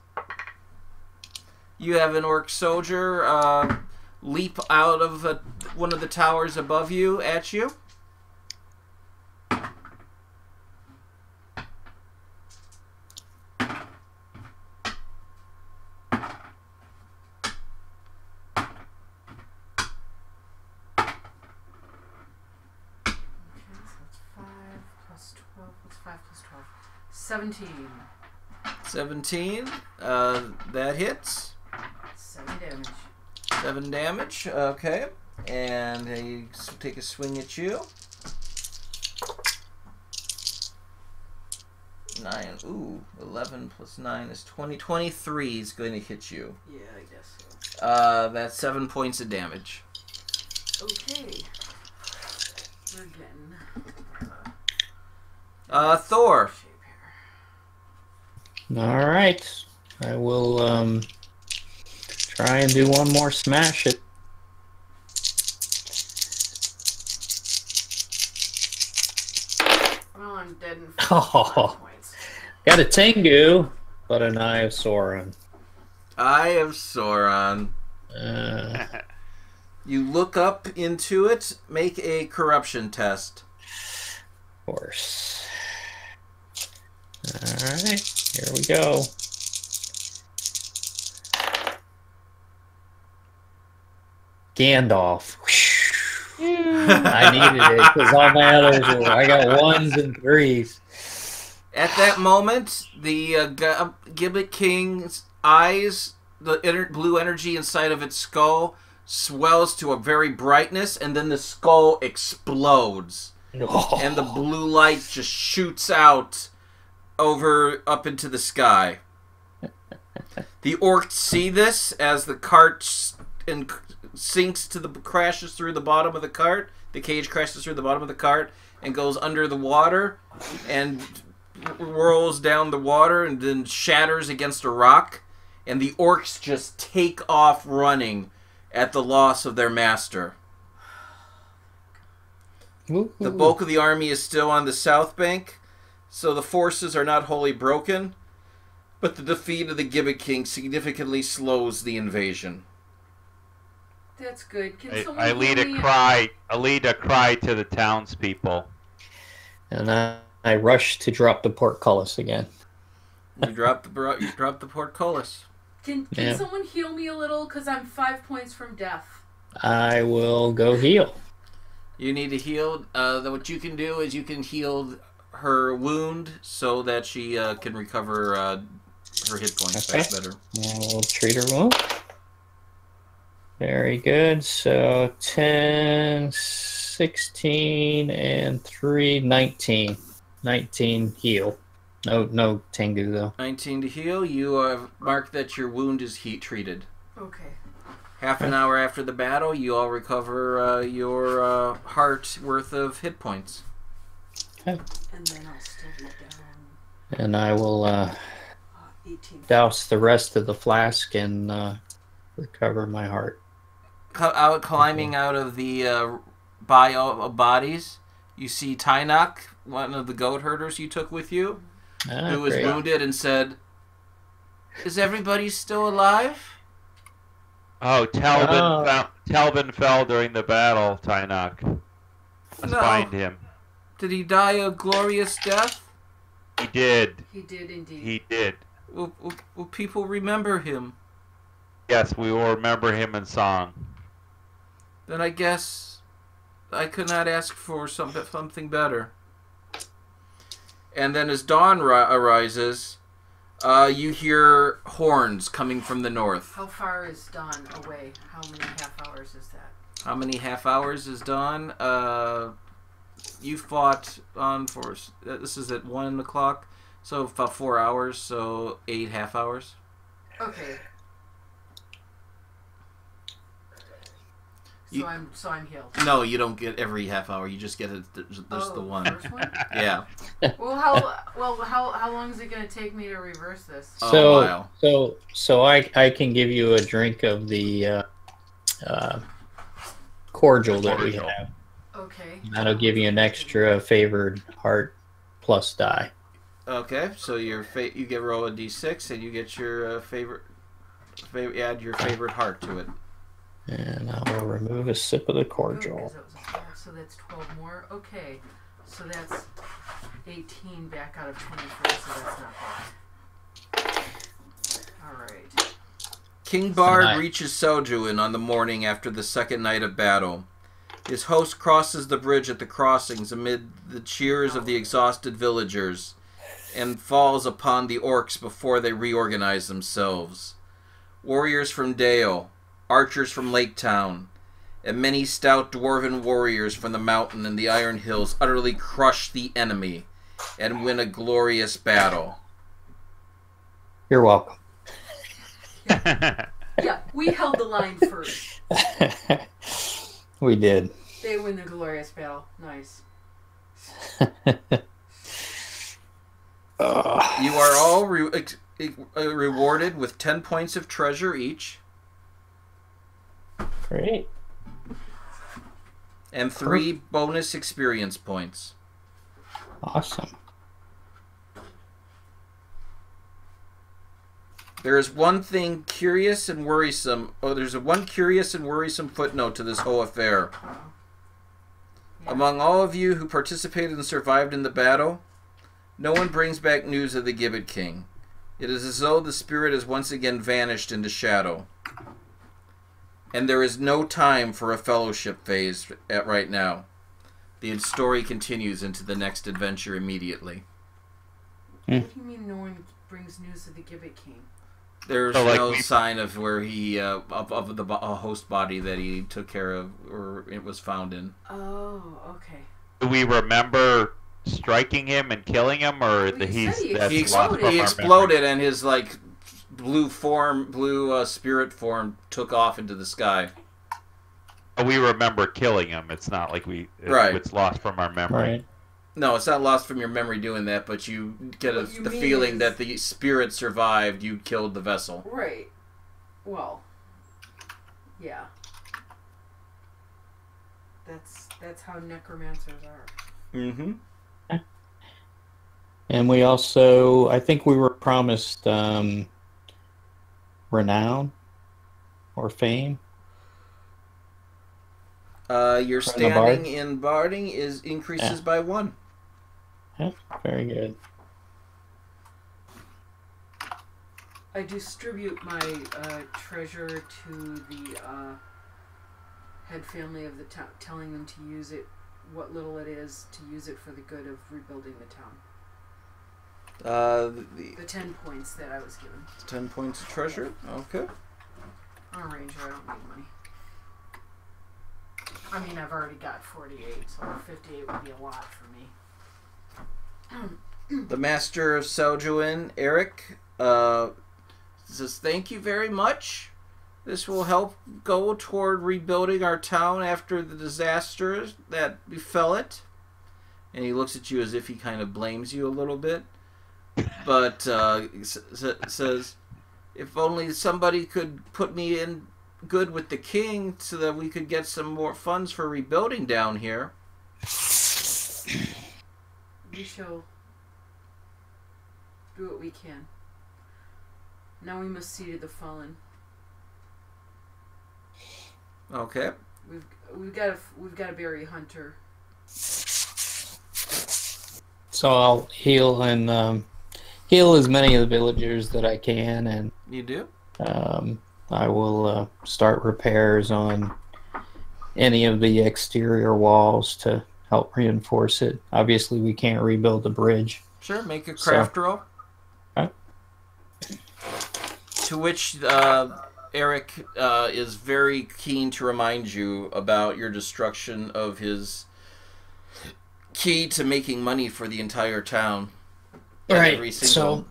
You have an orc soldier leap out of one of the towers above you at you. What's 5 plus 12? 17. 17. That hits. 7 damage. 7 damage. Okay. And they take a swing at you. 9. Ooh, 11 plus 9 is 20. 23 is going to hit you. Yeah, I guess so. That's 7 points of damage. Okay. We're getting... Thor. All right. I will try and do one more smash it. Well, I'm dead in Oh. points. Got a Tengu, but an Eye of Sauron. Eye of Sauron. You look up into it. Make a corruption test. Of course. Alright, here we go. Gandalf. I needed it because all my others were. I got 1s and 3s. At that moment, the Gibbet King's eyes, the blue energy inside of its skull, swells to a very brightness, and then the skull explodes. And the blue light just shoots out up into the sky. The orcs see this as the cart crashes through the bottom of the cart. The cage crashes through the bottom of the cart and goes under the water and whirls down the water and then shatters against a rock. And the orcs just take off running at the loss of their master. The bulk of the army is still on the south bank, so the forces are not wholly broken, but the defeat of the Gibbet King significantly slows the invasion. That's good. Can someone I lead heal me? I lead a cry to the townspeople. And I rush to drop the portcullis again. You drop the portcullis. Can someone heal me a little? Because I'm 5 points from death. I will go heal. You need to heal. What you can do is you can heal her wound so that she can recover her hit points back better. We'll treat her wound. Very good. So 10, 16, and 3, 19. 19 heal. No Tengu, though. 19 to heal. You have marked that your wound is heat treated. Okay. Half an hour after the battle, you all recover your heart worth of hit points. Okay. And then I'll still be down And I will 18. douse the rest of the flask and recover my heart. Climbing out of the bio of bodies, you see Tynok, one of the goat herders you took with you, who was wounded and said, "Is everybody still alive?" Oh, Talbin fell during the battle, Tynok. Let's find him. Did he die a glorious death? He did. He did indeed. He did. Will people remember him? Yes, we will remember him in song. Then I guess I could not ask for something better. And then as dawn arises, you hear horns coming from the north. How far is dawn away? How many half hours is that? How many half hours is dawn? You fought on for... This is at 1 o'clock, so about 4 hours, so 8 half hours. Okay. So I'm healed. No, you don't get every half hour. You just get just the one. First one? Yeah. Well, how long is it going to take me to reverse this? A while. So I can give you a drink of the cordial that we have. Okay. That'll give you an extra favored heart plus die. Okay, so you get roll a d6 and you get your add your favorite heart to it. And I will remove a sip of the Good, cordial. 'cause that was a 4, so that's 12 more. Okay, so that's 18 back out of 23, so that's not bad. Alright. King Bard reaches Celduin on the morning after the second night of battle. His host crosses the bridge at the crossings amid the cheers of the exhausted villagers. and falls upon the orcs before they reorganize themselves. Warriors from Dale, archers from Lake Town, and many stout dwarven warriors from the mountain and the Iron Hills utterly crush the enemy and win a glorious battle. You're welcome. Yeah, we held the line first. We did. They win the glorious battle. Nice. You are all rewarded with 10 points of treasure each. Great. And 3 bonus experience points. Awesome. There is one thing curious and worrisome. Oh, there's one curious and worrisome footnote to this whole affair. Yeah. Among all of you who participated and survived in the battle, no one brings back news of the Gibbet King. It is as though the spirit has once again vanished into shadow. And there is no time for a fellowship phase right now. The story continues into the next adventure immediately. What do you mean no one brings news of the Gibbet King? There's So, like, no we- sign of where he of the host body that he took care of or it was found in. Oh, okay. Do we remember striking him and killing him, or Well, the, you said he that's He, lost from our he memory? exploded and his like blue spirit form took off into the sky. We remember killing him. It's not like Right. it's lost from our memory. Right. No, it's not lost from your memory doing that, but you get What you the mean feeling is- that the spirit survived. You killed the vessel. Right. Well. Yeah. That's how necromancers are. Mm-hmm. And we also, I think we were promised renown or fame. Your From the bard? standing in barding increases Yeah. by 1. Yeah, very good. I distribute my treasure to the head family of the town, telling them to use it, what little it is, to use it for the good of rebuilding the town. The 10 points that I was given. 10 points of treasure. Okay. I'm a ranger, I don't need money. I mean, I've already got 48, so 58 would be a lot for me. The Master of Celduin, Eric, says, thank you very much. This will help go toward rebuilding our town after the disasters that befell it. And he looks at you as if he kind of blames you a little bit. But says, if only somebody could put me in good with the king so that we could get some more funds for rebuilding down here. We shall do what we can. Now we must see to the fallen. Okay. We've got to bury Hunter. So I'll heal and heal as many of the villagers that I can, and You do? I will start repairs on any of the exterior walls to help reinforce it. Obviously, we can't rebuild the bridge. Sure, make a craft roll. Okay. To which Eric is very keen to remind you about your destruction of his key to making money for the entire town. At Right, every single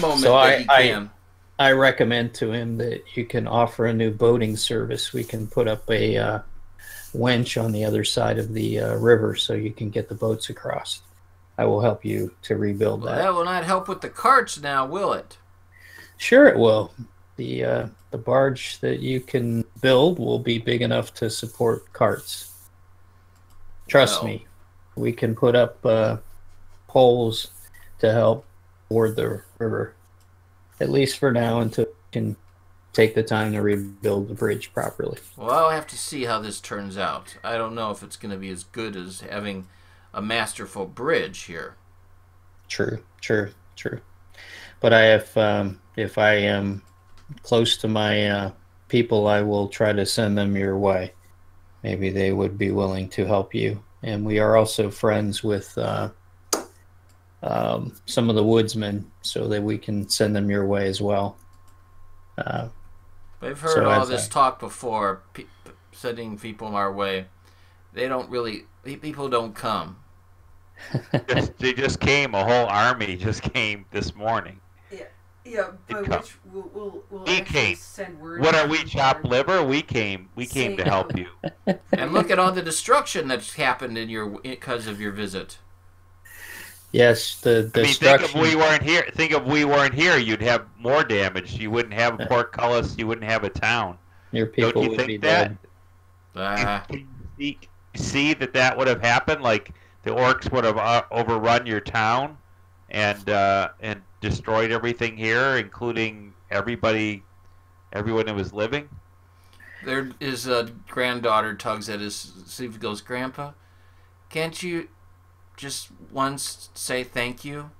moment so that he can. I recommend to him that you can offer a new boating service. We can put up a winch on the other side of the river so you can get the boats across. I will help you to rebuild Well, that. that will not help with the carts now, will it? Sure, it will. The barge that you can build will be big enough to support carts. Trust Well. me, we can put up poles to help board the river, at least for now, until we can take the time to rebuild the bridge properly. Well, I'll have to see how this turns out. I don't know if it's going to be as good as having a masterful bridge here. True. But I have, if I am close to my people, I will try to send them your way. Maybe they would be willing to help you. And we are also friends with some of the woodsmen so that we can send them your way as well. We've heard all this talk before, sending people our way. They don't really, people don't come. They just came. A whole army just came this morning. Yeah, but which we'll actually send word. What are we, chopped liver? We came to help you. And look at all the destruction that's happened because of your visit. Yes, the destruction. Think if we weren't here, you'd have more damage. You wouldn't have a portcullis. You wouldn't have a town. Your people Don't you would think be that? dead. Can you see that would have happened? Like the orcs would have overrun your town and destroyed everything here, including everyone that was living. There is a granddaughter tugs at his sleeve, goes, "Grandpa, can't you just once say thank you?"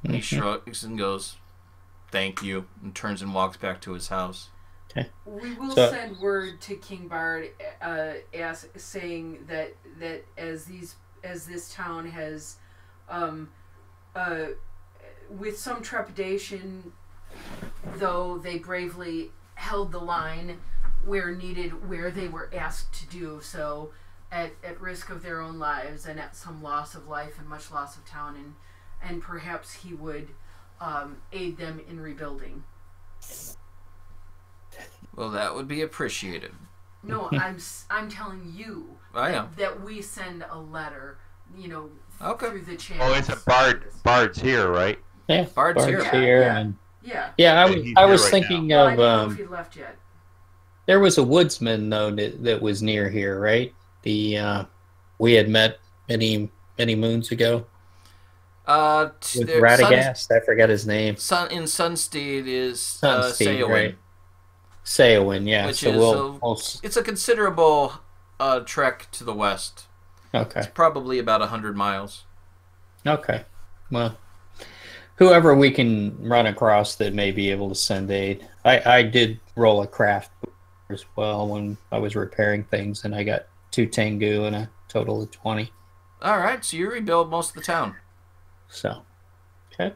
And he shrugs and goes, "Thank you," and turns and walks back to his house. Okay. We will send word to King Bard, saying that as this town has, with some trepidation, though they bravely held the line where needed, where they were asked to do so, at risk of their own lives and at some loss of life and much loss of town, and perhaps he would aid them in rebuilding. Well, that would be appreciated. No, I'm telling you that we send a letter, through the channel. Oh, it's a Bard. Bard's here, right? Yeah, Bard's here. I was thinking of. I don't know if he left yet. There was a woodsman though that was near here, right? We had met many moons ago. With Radagast, I forgot his name. In Sunstead is Celduin. Right? Celduin, yeah. Which is it's a considerable trek to the west. Okay. It's probably about 100 miles. Okay. Well, whoever we can run across that may be able to send aid. I did roll a craft as well when I was repairing things, and I got 2 Tengu and a total of 20. All right, so you rebuild most of the town. So, okay.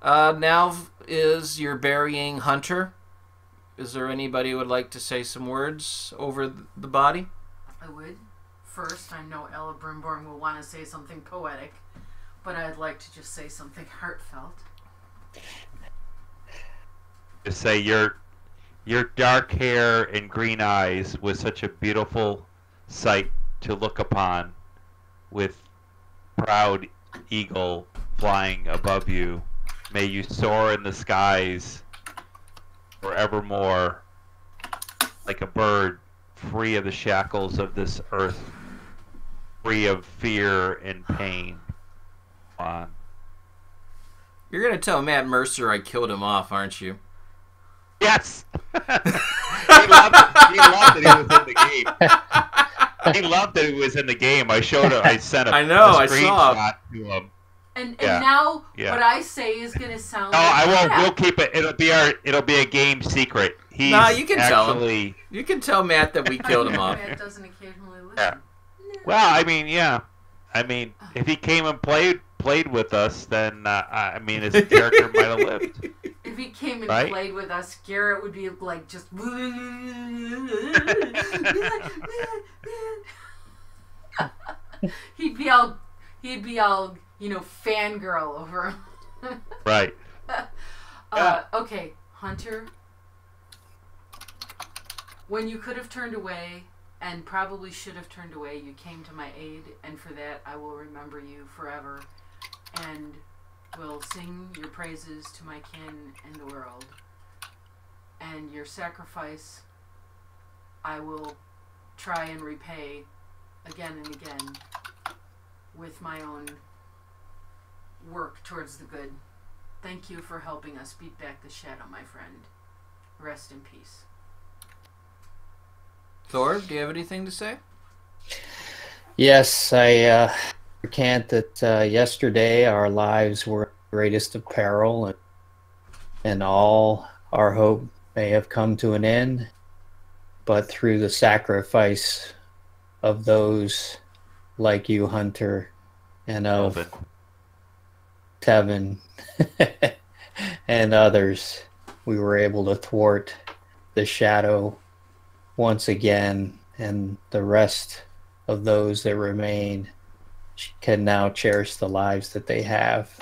Now is your burying Hunter. Is there anybody who would like to say some words over the body? I would. First, I know Ella Brimborn will want to say something poetic, but I'd like to just say something heartfelt. To say your dark hair and green eyes was such a beautiful sight to look upon, with proud eagle flying above you. May you soar in the skies forevermore, like a bird, free of the shackles of this earth, free of fear and pain. On. You're going to tell Matt Mercer I killed him off, aren't you? Yes! He loved that he was in the game. He loved that he was in the game. I sent a screenshot to him. And now what I say is going to sound. No, I won't. We'll keep it. It'll be a game secret. You can tell him. You can tell Matt that we killed him off. Matt doesn't occasionally listen. Yeah. Well, I mean, if he came and played with us, then his character might have lived. If he came and played with us, Garrett would be like just. He'd be all, fangirl over him. Right. Okay, Hunter. When you could have turned away, and probably should have turned away, you came to my aid, and for that I will remember you forever, and will sing your praises to my kin and the world. And your sacrifice I will try and repay again and again with my own work towards the good. Thank you for helping us beat back the shadow, my friend. Rest in peace. Thor, do you have anything to say? Yes, I recant that yesterday our lives were in the greatest of peril, and all our hope may have come to an end, but through the sacrifice of those like you, Hunter, and of Tevin. Tevin and others, we were able to thwart the shadow once again, and the rest of those that remain can now cherish the lives that they have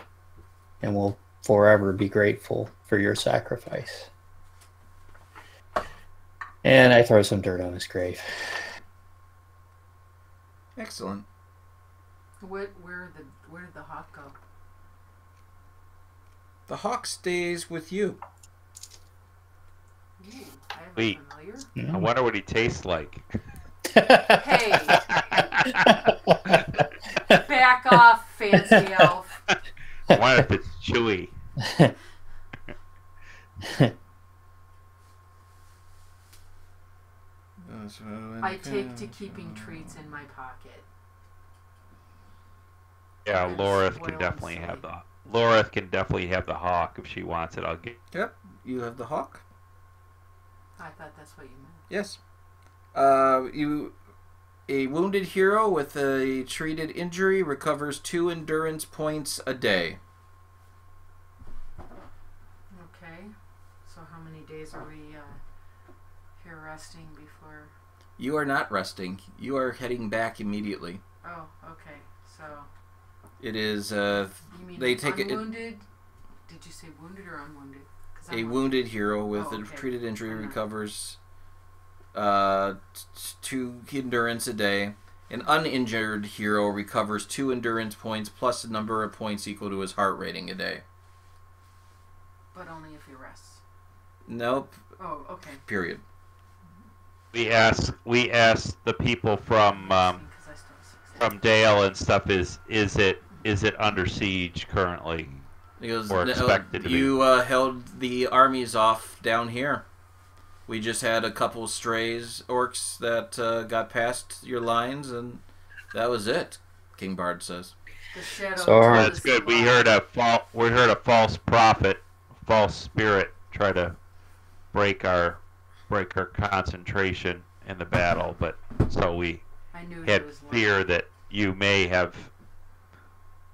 and will forever be grateful for your sacrifice. And I throw some dirt on his grave. Excellent. Where did the hawk go? The hawk stays with you. Ooh, I have Wait. a familiar. I wonder what he tastes like. Hey, back off, fancy elf. I wonder if it's chewy. I take to keeping treats in my pocket. Yeah, And Lorith spoil can and definitely sweet. have the Lorith can definitely have the hawk if she wants it. I'll get. Yep, you have the hawk. I thought that's what you meant. Yes. A wounded hero with a treated injury recovers 2 endurance points a day. Okay. So how many days are we here resting before? You are not resting. You are heading back immediately. Oh, okay. So It is you mean they take it- unwounded? Did you say wounded or unwounded? 'Cause a I'm wounded hero with Oh, a okay. treated injury Fair enough. recovers 2 endurance a day. An uninjured hero recovers 2 endurance points plus the number of points equal to his heart rating a day. But only if he rests. Nope. Oh, okay. Period. We asked the people from Because I still have 6 days. Dale and stuff. Is it under siege currently? Because Or expected to be. you held the armies off down here. We just had a couple strays orcs that got past your lines, and that was it. King Bard says. The shadow. So told That's us good. to We lie. heard a false prophet, false spirit try to break our concentration in the battle, but so we I knew he had was lying. fear that you may have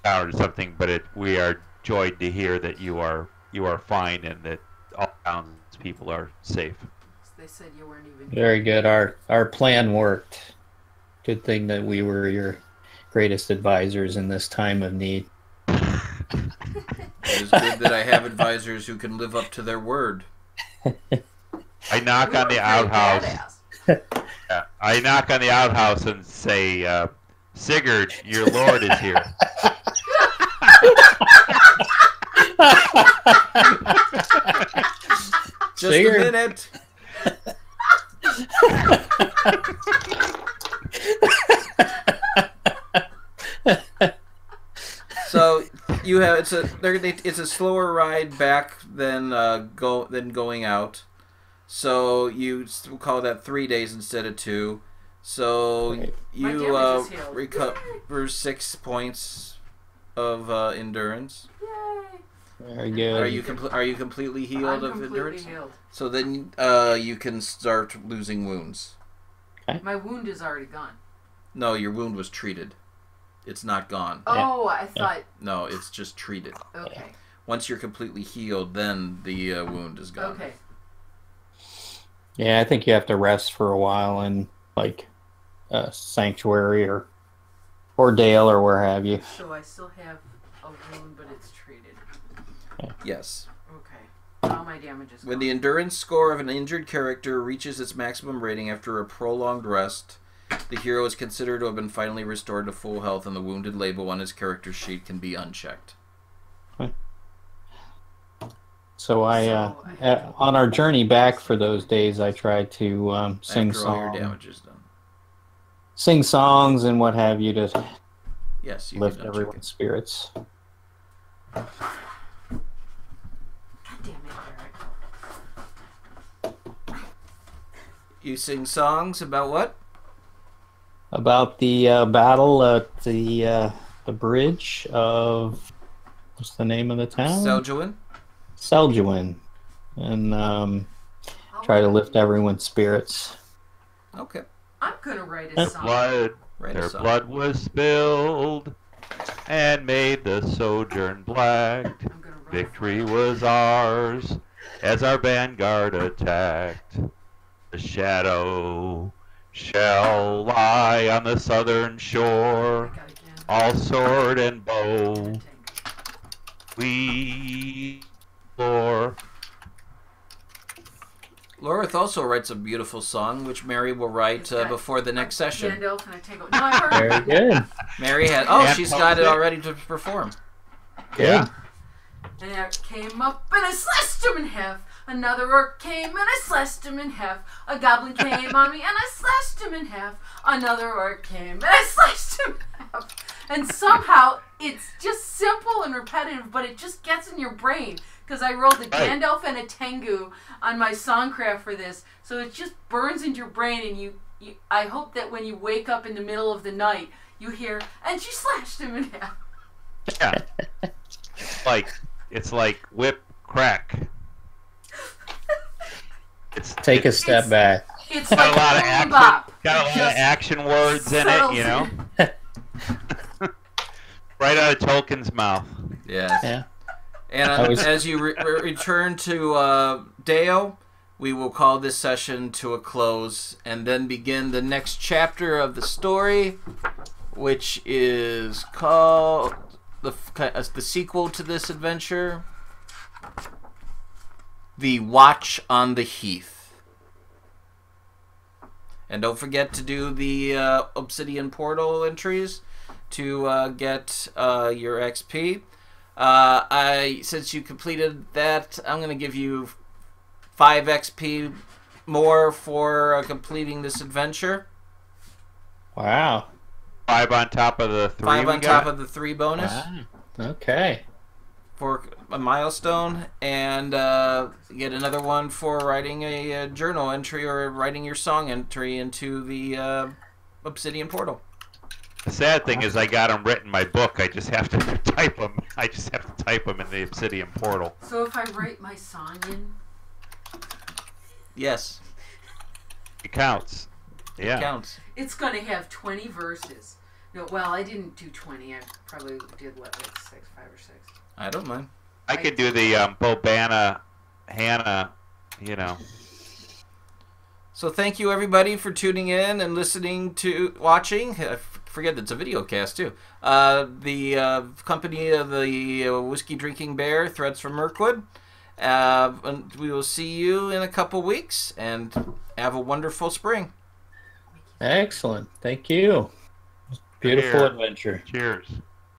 found something, but we are joyed to hear that you are fine and that all townspeople are safe. They said you weren't even. Very good. Our plan worked. Good thing that we were your greatest advisors in this time of need. It is good that I have advisors who can live up to their word. I knock We on were the pretty outhouse. badass. Yeah, I knock on the outhouse and say, Sigurd, your lord is here. Just Sigurd. a minute. So you have it's a slower ride back than going out. So you call that 3 days instead of 2. So Right. My you damage is healed. recover 6 points of endurance. Yay! Very good. Are you completely healed I'm of completely endurance? healed. So then you can start losing wounds. My wound is already gone. No, your wound was treated. It's not gone. Oh, I thought. No, it's just treated. Okay. Once you're completely healed, then the wound is gone. Okay. Yeah, I think you have to rest for a while in like a sanctuary or Dale or where have you. So I still have a wound, but it's treated. Yes. Okay. All my damage is When gone. the endurance score of an injured character reaches its maximum rating after a prolonged rest, the hero is considered to have been finally restored to full health, and the wounded label on his character sheet can be unchecked. So on our journey back for those days, I tried to sing After all your songs, damage is done. sing songs and what have you to Yes, you lift can uncheck everyone's spirits. God damn it, Eric. You sing songs about what? About the battle at the bridge of what's the name of the town? Celduin? Celduin, and try to lift everyone's spirits. Okay. I'm gonna write a Their song. blood, Write a their song. blood was spilled. and made the sojourn black. I'm gonna run. Victory was ours as our vanguard attacked. The shadow shall lie on the southern shore, I got again. all sword and bow. We roar. Lorith also writes a beautiful song, which Mary will write before the next session. Gandalf and a tango. No, I heard. Very good. Mary has. Oh, And she's got it posted. already to perform. Yeah. And it came up and I slashed him in half. Another orc came and I slashed him in half. A goblin came on me and I slashed him in half. Another orc came and I slashed him in half. And somehow it's just simple and repetitive, but it just gets in your brain. Because I rolled a Gandalf and a Tengu on my songcraft for this. So it just burns into your brain, and you I hope that when you wake up in the middle of the night, you hear, and she slashed him in half. Yeah. It's like whip crack. Take a step back. It's Got like a lot of boom action. bop. Got a lot of action words in it, you know. Right out of Tolkien's mouth. Yes. Yeah. And as you return to Dale, we will call this session to a close and then begin the next chapter of the story, which is called the sequel to this adventure, The Watch on the Heath. And don't forget to do the Obsidian Portal entries to get your XP. Since you completed that, I'm going to give you 5 XP more for completing this adventure. Wow. 5 on top of the 3. 5 on top of the 3 bonus Wow. Okay. for a milestone, and get another one for writing a journal entry or writing your song entry into the Obsidian Portal. The sad thing is I got them written in my book. I just have to type them. I just have to type them in the Obsidian Portal. So if I write my song in, Yes, It counts. Yeah. it counts. it's going to have 20 verses. No, well, I didn't do 20. I probably did, like 5 or 6. I don't mind. I could do the Bobana Hannah, you know. So thank you everybody for tuning in and watching. I forget it's a video cast too. The company of the Whiskey Drinking Bear, Threads from Mirkwood. And we will see you in a couple weeks, and have a wonderful spring. Excellent. Thank you. Beautiful Here. adventure. Cheers.